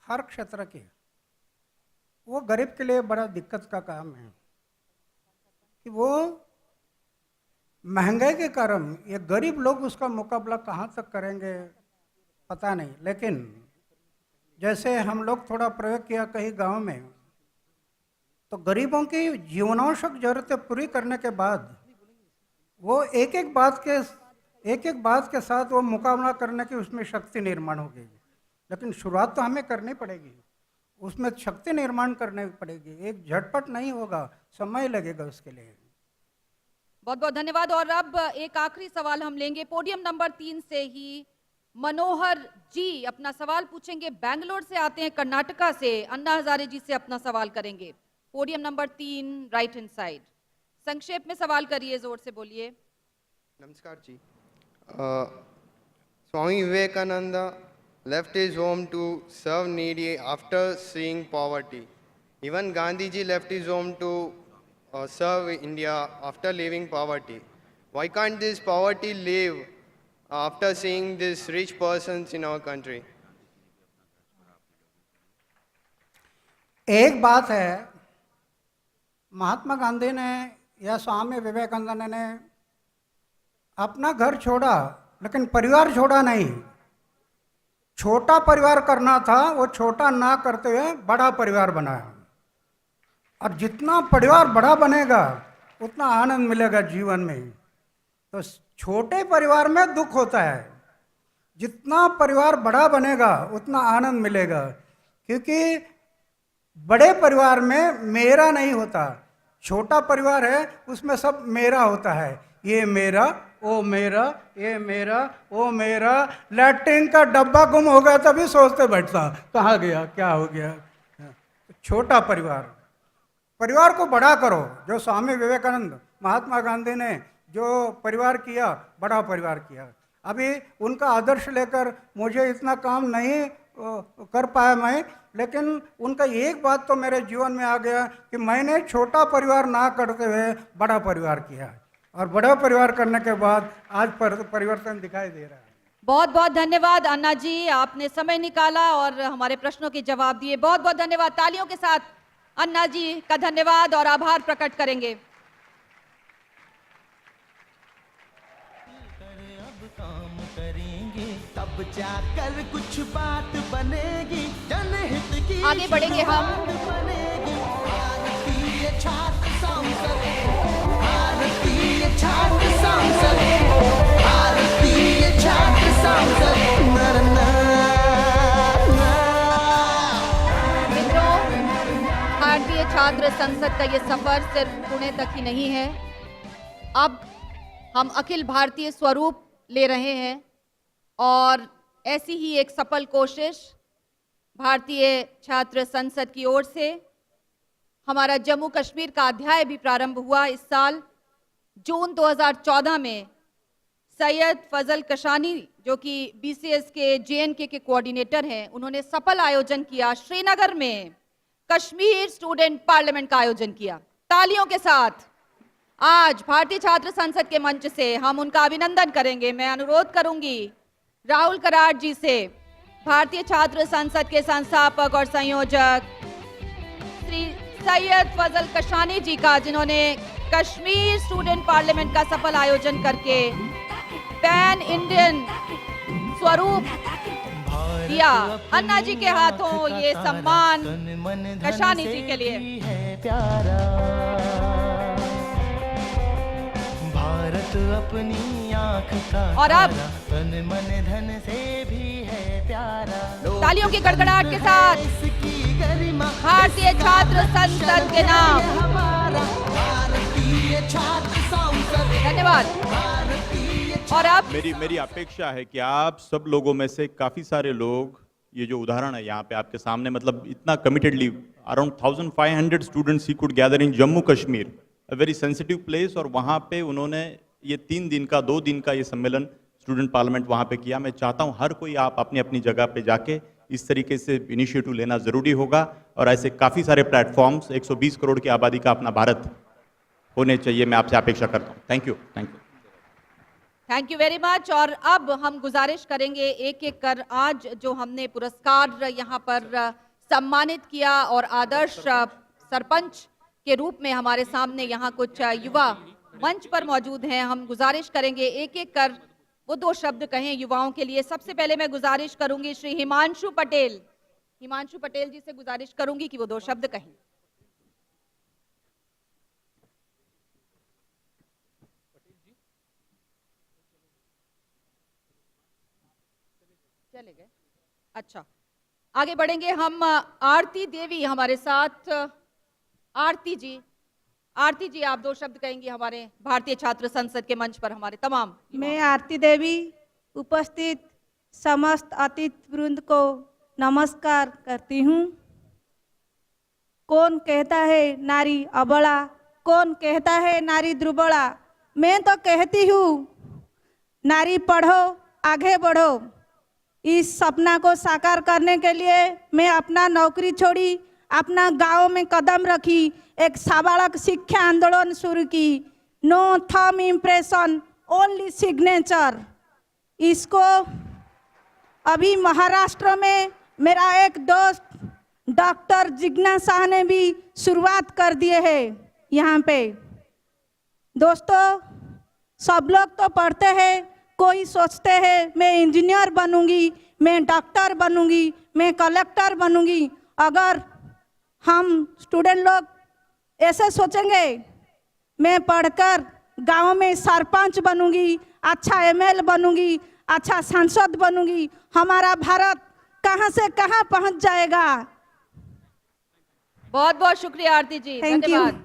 हर क्षेत्र की, वो गरीब के लिए बड़ा दिक्कत का काम है कि वो महंगाई के कारण ये गरीब लोग उसका मुकाबला कहाँ तक करेंगे पता नहीं। लेकिन जैसे हम लोग थोड़ा प्रयोग किया कहीं गांव में, तो गरीबों की जीवनावश्यक जरूरतें पूरी करने के बाद वो एक एक बात के साथ वो मुकाबला करने की उसमें शक्ति निर्माण होगी। लेकिन शुरुआत तो हमें करनी पड़ेगी, उसमें शक्ति निर्माण करनी पड़ेगी, एक झटपट नहीं होगा, समय लगेगा उसके लिए। बहुत बहुत धन्यवाद। और अब एक आखिरी सवाल हम लेंगे पोडियम नंबर 3 से ही। मनोहर जी अपना सवाल पूछेंगे, बैंगलोर से आते हैं, कर्नाटका से। अन्ना हजारे जी से अपना सवाल करेंगे। Podium number 3 right hand side. संक्षेप में सवाल करिए, जोर से बोलिए। नमस्कार जी। Swami Vivekananda left his home to serve needy after seeing poverty. Even Gandhi ji left his home to serve India after leaving poverty. Why can't this poverty leave after seeing these rich persons in our country? एक बात है, महात्मा गांधी ने या स्वामी विवेकानंद ने अपना घर छोड़ा लेकिन परिवार छोड़ा नहीं। छोटा परिवार करना था, वो छोटा ना करते हुए बड़ा परिवार बनाया। और जितना परिवार बड़ा बनेगा उतना आनंद मिलेगा जीवन में। तो छोटे परिवार में दुख होता है, जितना परिवार बड़ा बनेगा उतना आनंद मिलेगा। क्योंकि बड़े परिवार में मेरा नहीं होता, छोटा परिवार है उसमें सब मेरा होता है। ये मेरा, ओ मेरा, ये मेरा, ओ मेरा। लैट्रिन का डब्बा गुम हो गया तभी सोचते बैठता कहाँ गया, क्या हो गया। छोटा परिवार को बड़ा करो। जो स्वामी विवेकानंद, महात्मा गांधी ने जो परिवार किया, बड़ा परिवार किया। अभी उनका आदर्श लेकर मुझे इतना काम नहीं कर पाया मैं, लेकिन उनका एक बात तो मेरे जीवन में आ गया कि मैंने छोटा परिवार ना करते हुए बड़ा परिवार किया, और बड़ा परिवार करने के बाद आज परिवर्तन दिखाई दे रहा है। बहुत बहुत धन्यवाद अन्ना जी, आपने समय निकाला और हमारे प्रश्नों के जवाब दिए। बहुत बहुत धन्यवाद। तालियों के साथ अन्ना जी का धन्यवाद और आभार प्रकट करेंगे। तब जाकर कुछ बात बनेगी, जनहित की आगे बढ़ेंगे हम। भारतीय छात्र संसद, भारतीय छात्र संसद, भारतीय छात्र संसद। मित्रों, भारतीय छात्र संसद का ये सफर सिर्फ पुणे तक ही नहीं है। अब हम अखिल भारतीय स्वरूप ले रहे हैं और ऐसी ही एक सफल कोशिश भारतीय छात्र संसद की ओर से हमारा जम्मू कश्मीर का अध्याय भी प्रारंभ हुआ। इस साल जून 2014 में सैयद फजल कशानी, जो कि BCS के JNK के कोऑर्डिनेटर हैं, उन्होंने सफल आयोजन किया। श्रीनगर में कश्मीर स्टूडेंट पार्लियामेंट का आयोजन किया। तालियों के साथ आज भारतीय छात्र संसद के मंच से हम उनका अभिनंदन करेंगे। मैं अनुरोध करूंगी राहुल कराड़ जी से, भारतीय छात्र संसद के संस्थापक और संयोजक श्री सैयद फजल कशानी जी का, जिन्होंने कश्मीर स्टूडेंट पार्लियामेंट का सफल आयोजन करके पैन इंडियन स्वरूप दिया। अन्ना जी के हाथों ये सम्मान कशानी जी के लिए। भारत अपनी आँख का और अब तन मन धन से भी है प्यारा। तालियों की गड़गड़ाहट के साथ भारतीय छात्र संसद के नाम धन्यवाद। और अब मेरी अपेक्षा है कि आप सब लोगों में से काफ़ी सारे लोग, ये जो उदाहरण है यहाँ पे आपके सामने, मतलब इतना कमिटेडली अराउंड 1500 स्टूडेंट्स ही could gather in Jammu Kashmir, a very sensitive place, और वहाँ पे उन्होंने ये 2 दिन का ये सम्मेलन स्टूडेंट पार्लियामेंट वहाँ पे किया। मैं चाहता हूँ हर कोई आप अपनी अपनी जगह पे जाके इस तरीके से इनिशिएटिव लेना ज़रूरी होगा और ऐसे काफ़ी सारे प्लेटफॉर्म्स 120 करोड़ की आबादी का अपना भारत होने चाहिए, मैं आपसे अपेक्षा करता हूँ। Thank you. Thank you very much. और अब हम गुजारिश करेंगे एक एक कर, आज जो हमने पुरस्कार यहाँ पर सम्मानित किया और आदर्श सरपंच के रूप में हमारे सामने यहाँ कुछ युवा मंच पर मौजूद हैं, हम गुजारिश करेंगे एक एक कर वो 2 शब्द कहें युवाओं के लिए। सबसे पहले मैं गुजारिश करूंगी श्री हिमांशु पटेल जी से गुजारिश करूंगी कि वो 2 शब्द कहें। चले गए, अच्छा आगे बढ़ेंगे हम। आरती देवी हमारे साथ। आरती जी आप 2 शब्द कहेंगी हमारे भारतीय छात्र संसद के मंच पर हमारे तमाम। मैं आरती देवी उपस्थित समस्त अतिथि वृंद को नमस्कार करती हूँ। कौन कहता है नारी अबला, कौन कहता है नारी दुर्बला, मैं तो कहती हूँ नारी पढ़ो आगे बढ़ो। इस सपना को साकार करने के लिए मैं अपना नौकरी छोड़ी, अपना गांव में कदम रखी, एक साबालक शिक्षा आंदोलन शुरू की। No thumb impression, only signature. इसको अभी महाराष्ट्र में मेरा एक दोस्त डॉक्टर जिग्ना शाह ने भी शुरुआत कर दिए है। यहाँ पे दोस्तों सब लोग तो पढ़ते हैं, कोई सोचते हैं मैं इंजीनियर बनूंगी, मैं डॉक्टर बनूंगी, मैं कलेक्टर बनूंगी। अगर हम स्टूडेंट लोग ऐसे सोचेंगे मैं पढ़कर गांव में सरपंच बनूंगी, अच्छा एमएल बनूंगी, अच्छा सांसद बनूंगी, हमारा भारत कहां से कहां पहुंच जाएगा। बहुत बहुत शुक्रिया आरती जी, Thank you. धन्यवाद।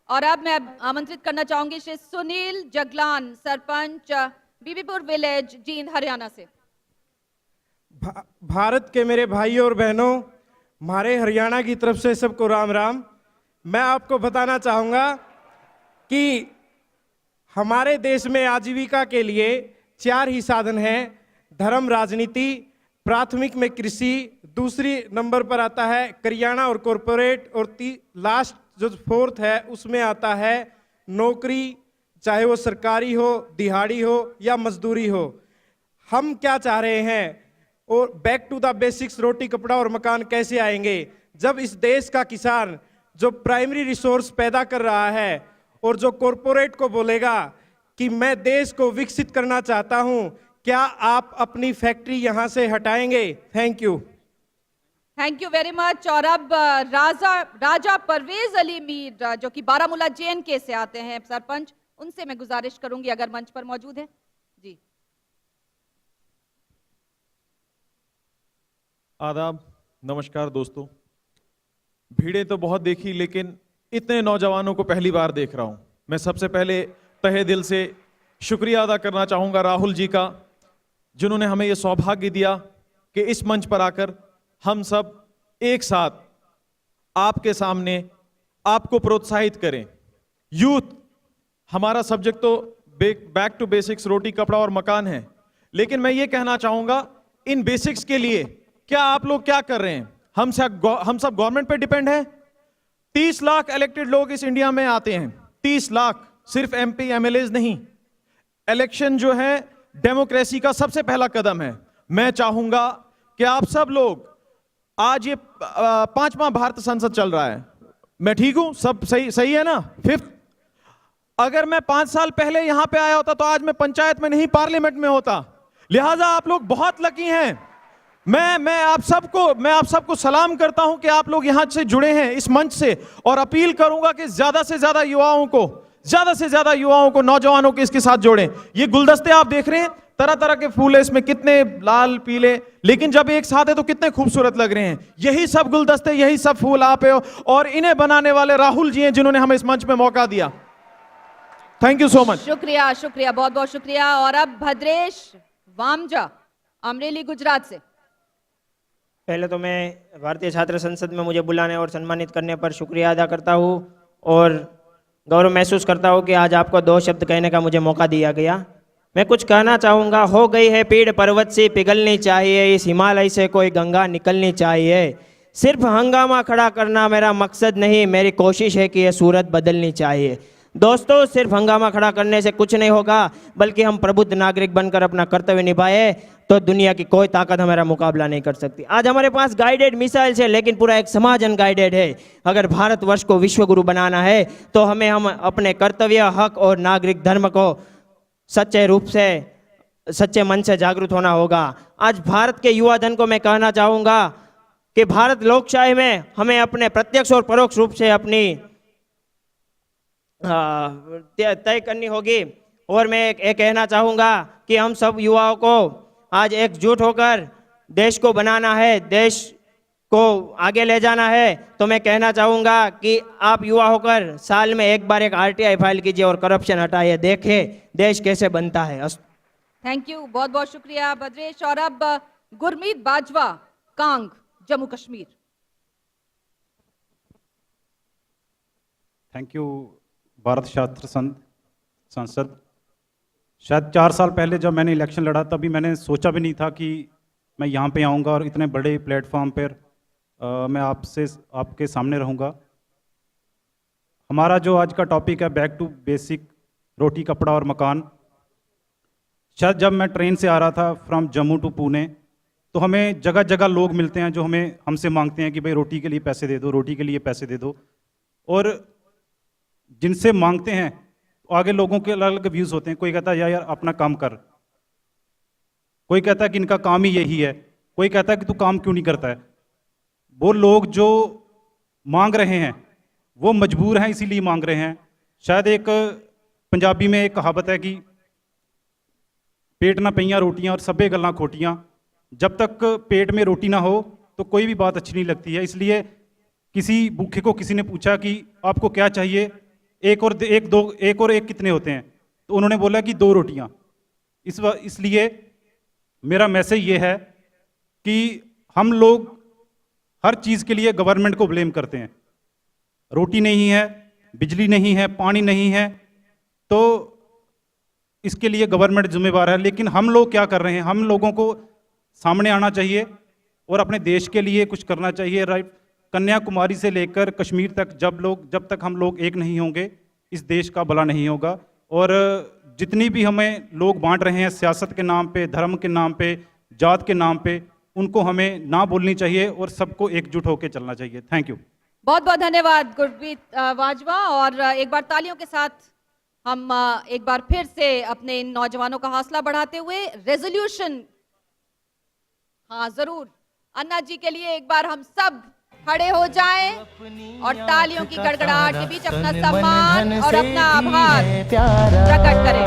और अब मैं आमंत्रित करना चाहूंगी श्री सुनील जगलान, सरपंच बीबीपुर विलेज, जींद, हरियाणा से। भारत के मेरे भाइयों और बहनों, हमारे हरियाणा की तरफ से सबको राम राम। मैं आपको बताना चाहूँगा कि हमारे देश में आजीविका के लिए 4 ही साधन हैं। धर्म, राजनीति, प्राथमिक में कृषि, दूसरी नंबर पर आता है करियाना और कॉरपोरेट, और लास्ट जो 4th है उसमें आता है नौकरी, चाहे वो सरकारी हो, दिहाड़ी हो या मजदूरी हो। हम क्या चाह रहे हैं और बैक टू द बेसिक्स, रोटी कपड़ा और मकान कैसे आएंगे जब इस देश का किसान जो प्राइमरी रिसोर्स पैदा कर रहा है और जो कॉरपोरेट को बोलेगा कि मैं देश को विकसित करना चाहता हूं, क्या आप अपनी फैक्ट्री यहां से हटाएंगे? Thank you. Thank you very much. और अब राजा परवेज अली मीर जो कि बारामूला JNK से आते हैं सरपंच, उनसे मैं गुजारिश करूंगी अगर मंच पर मौजूद है जी। आदाब, नमस्कार दोस्तों। भीड़ें तो बहुत देखी लेकिन इतने नौजवानों को पहली बार देख रहा हूं। मैं सबसे पहले तहे दिल से शुक्रिया अदा करना चाहूंगा राहुल जी का, जिन्होंने हमें यह सौभाग्य दिया कि इस मंच पर आकर हम सब एक साथ आपके सामने आपको प्रोत्साहित करें। यूथ हमारा सब्जेक्ट तो बैक टू बेसिक्स, रोटी कपड़ा और मकान है, लेकिन मैं ये कहना चाहूंगा इन बेसिक्स के लिए क्या आप लोग क्या कर रहे हैं? हम सब गवर्नमेंट पे डिपेंड है। 30 लाख इलेक्टेड लोग इस इंडिया में आते हैं, 30 लाख, सिर्फ MP MLAs नहीं। इलेक्शन जो है डेमोक्रेसी का सबसे पहला कदम है। मैं चाहूंगा कि आप सब लोग, आज ये 5वां भारत संसद चल रहा है, मैं ठीक हूं, सब सही है ना? 5th। अगर मैं 5 साल पहले यहां पे आया होता तो आज मैं पंचायत में नहीं पार्लियामेंट में होता। लिहाजा आप लोग बहुत लकी हैं। मैं आप सबको सलाम करता हूं कि आप लोग यहां से जुड़े हैं इस मंच से, और अपील करूंगा कि ज्यादा से ज्यादा युवाओं को, नौजवानों को इसके साथ जोड़ें। ये गुलदस्ते आप देख रहे हैं, तरह तरह के फूल है इसमें, कितने लाल पीले, लेकिन जब एक साथ है तो कितने खूबसूरत लग रहे हैं। यही सब गुलदस्ते, यही सब फूल आप है, और इन्हें बनाने वाले राहुल जी हैं जिन्होंने हमें इस मंच में मौका दिया। Thank you so much. शुक्रिया, बहुत बहुत शुक्रिया। और अब भद्रेश वामजा, अमरेली, गुजरात से। पहले तो मैं भारतीय छात्र संसद में मुझे बुलाने और सम्मानित करने पर शुक्रिया अदा करता हूँ और गौरव महसूस करता हूँ कि आज आपको 2 शब्द कहने का मुझे मौका दिया गया। मैं कुछ कहना चाहूँगा। हो गई है पीड़ पर्वत से पिघलनी चाहिए, इस हिमालय से कोई गंगा निकलनी चाहिए। सिर्फ हंगामा खड़ा करना मेरा मकसद नहीं, मेरी कोशिश है कि ये सूरत बदलनी चाहिए। दोस्तों, सिर्फ हंगामा खड़ा करने से कुछ नहीं होगा, बल्कि हम प्रबुद्ध नागरिक बनकर अपना कर्तव्य निभाए तो दुनिया की कोई ताकत हमारा मुकाबला नहीं कर सकती। आज हमारे पास गाइडेड मिसाइल्स है, लेकिन पूरा एक समाज अनगाइडेड है। अगर भारतवर्ष को विश्वगुरु बनाना है तो हम अपने कर्तव्य, हक और नागरिक धर्म को सच्चे रूप से, सच्चे मन से जागरूक होना होगा। आज भारत के युवा धन को मैं कहना चाहूँगा कि भारत लोकशाही में हमें अपने प्रत्यक्ष और परोक्ष रूप से अपनी तय करनी होगी। और मैं एक कहना चाहूँगा कि हम सब युवाओं को आज एकजुट होकर देश को बनाना है, देश को आगे ले जाना है। तो मैं कहना चाहूँगा कि आप युवा होकर साल में एक बार एक RTI फाइल कीजिए और करप्शन हटाइए, देखें देश कैसे बनता है। थैंक यू, बहुत बहुत शुक्रिया भद्रेश। और अब गुरमीत बाजवा, कांग, जम्मू कश्मीर। Thank you. भारत शास्त्र संसद, शायद 4 साल पहले जब मैंने इलेक्शन लड़ा तभी मैंने सोचा भी नहीं था कि मैं यहाँ पे आऊँगा और इतने बड़े प्लेटफॉर्म पर मैं आपके सामने रहूँगा। हमारा जो आज का टॉपिक है बैक टू बेसिक, रोटी कपड़ा और मकान। शायद जब मैं ट्रेन से आ रहा था फ्रॉम जम्मू टू पुणे, तो हमें जगह जगह लोग मिलते हैं जो हमसे मांगते हैं कि भाई रोटी के लिए पैसे दे दो, रोटी के लिए पैसे दे दो। और जिनसे मांगते हैं तो आगे लोगों के अलग अलग व्यूज़ होते हैं। कोई कहता है यार अपना काम कर, कोई कहता है कि इनका काम ही यही है, कोई कहता है कि तू काम क्यों नहीं करता है। वो लोग जो मांग रहे हैं वो मजबूर हैं, इसीलिए मांग रहे हैं। शायद एक पंजाबी में एक कहावत है कि पेट ना पईयां रोटियां और सभे गल्लां खोटियां। जब तक पेट में रोटी ना हो तो कोई भी बात अच्छी नहीं लगती है। इसलिए किसी भूखे को किसी ने पूछा कि आपको क्या चाहिए, एक और एक कितने होते हैं, तो उन्होंने बोला कि 2 रोटियां। इसलिए मेरा मैसेज ये है कि हम लोग हर चीज़ के लिए गवर्नमेंट को ब्लेम करते हैं। रोटी नहीं है, बिजली नहीं है, पानी नहीं है, तो इसके लिए गवर्नमेंट जिम्मेवार है। लेकिन हम लोग क्या कर रहे हैं? हम लोगों को सामने आना चाहिए और अपने देश के लिए कुछ करना चाहिए। राइट, कन्याकुमारी से लेकर कश्मीर तक जब तक हम लोग एक नहीं होंगे, इस देश का भला नहीं होगा। और जितनी भी हमें लोग बांट रहे हैं सियासत के नाम पे, धर्म के नाम पे, जात के नाम पे, उनको हमें ना बोलनी चाहिए और सबको एकजुट होकर चलना चाहिए। Thank you. बहुत बहुत धन्यवाद गुरमीत बाजवा। और एक बार तालियों के साथ हम एक बार फिर से अपने इन नौजवानों का हौसला बढ़ाते हुए रेजोल्यूशन, हाँ जरूर, अन्ना जी के लिए एक बार हम सब खड़े हो जाएं और तालियों की गड़गड़ाहट के बीच अपना सम्मान और अपना आभार प्रकट करें।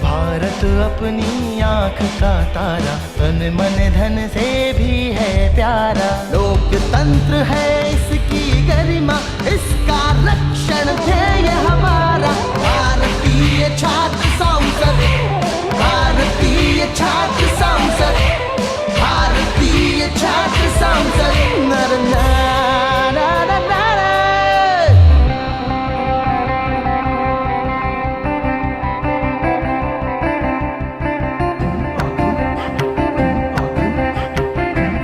भारत अपनी आँख का तारा, तन मन धन से भी है प्यारा। लोकतंत्र है इसकी गरिमा, इसका रक्षण ध्येय हमारा। भारतीय छात्र संसद, भारतीय छात्र संसद, भारतीय छात्र संसद। नर नारा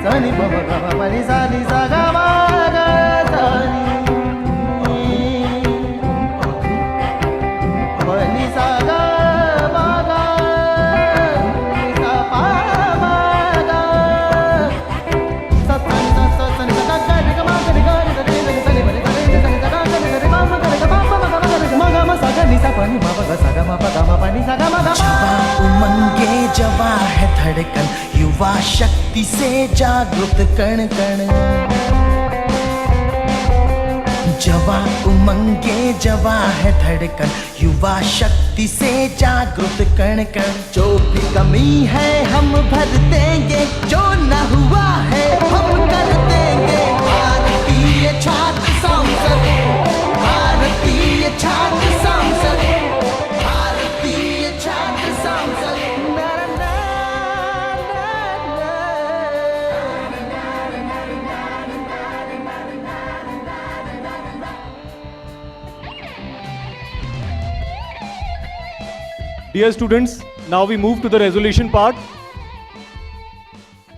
सनी बाबा गामा पनी सानी सा गामा गा सानी पनी सा गामा गा सा पा मा गा सतन सतन सा गा गा गा गा गा गा गा सनी बनी गा गा गा गा गा मा मा गा गा मा मा गा गा मा सा गा नि सा पनी मा गा सा गा मा पा गा मा पनी सा गा मा गा मा। उमंगे जवा है धड़कन, युवा शक्ति से जागृत कण कण। जवा उमंगे जवा है धड़कन, युवा शक्ति से जागृत कण कण। जो भी कमी है हम भर देंगे, जो न हुआ है हम कर देंगे। भारतीय छात्र संसद, भारतीय छात्र संसद, भारतीय छात्र संसद। Dear students, now we move to the resolution part.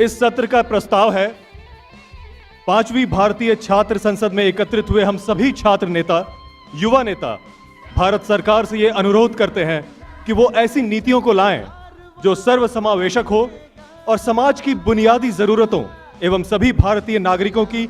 इस सत्र का प्रस्ताव है 5वीं भारतीय छात्र संसद में एकत्रित हुए हम सभी छात्र नेता, युवा नेता भारत सरकार से ये अनुरोध करते हैं कि वो ऐसी नीतियों को लाएं जो सर्वसमावेशक हो और समाज की बुनियादी जरूरतों एवं सभी भारतीय नागरिकों की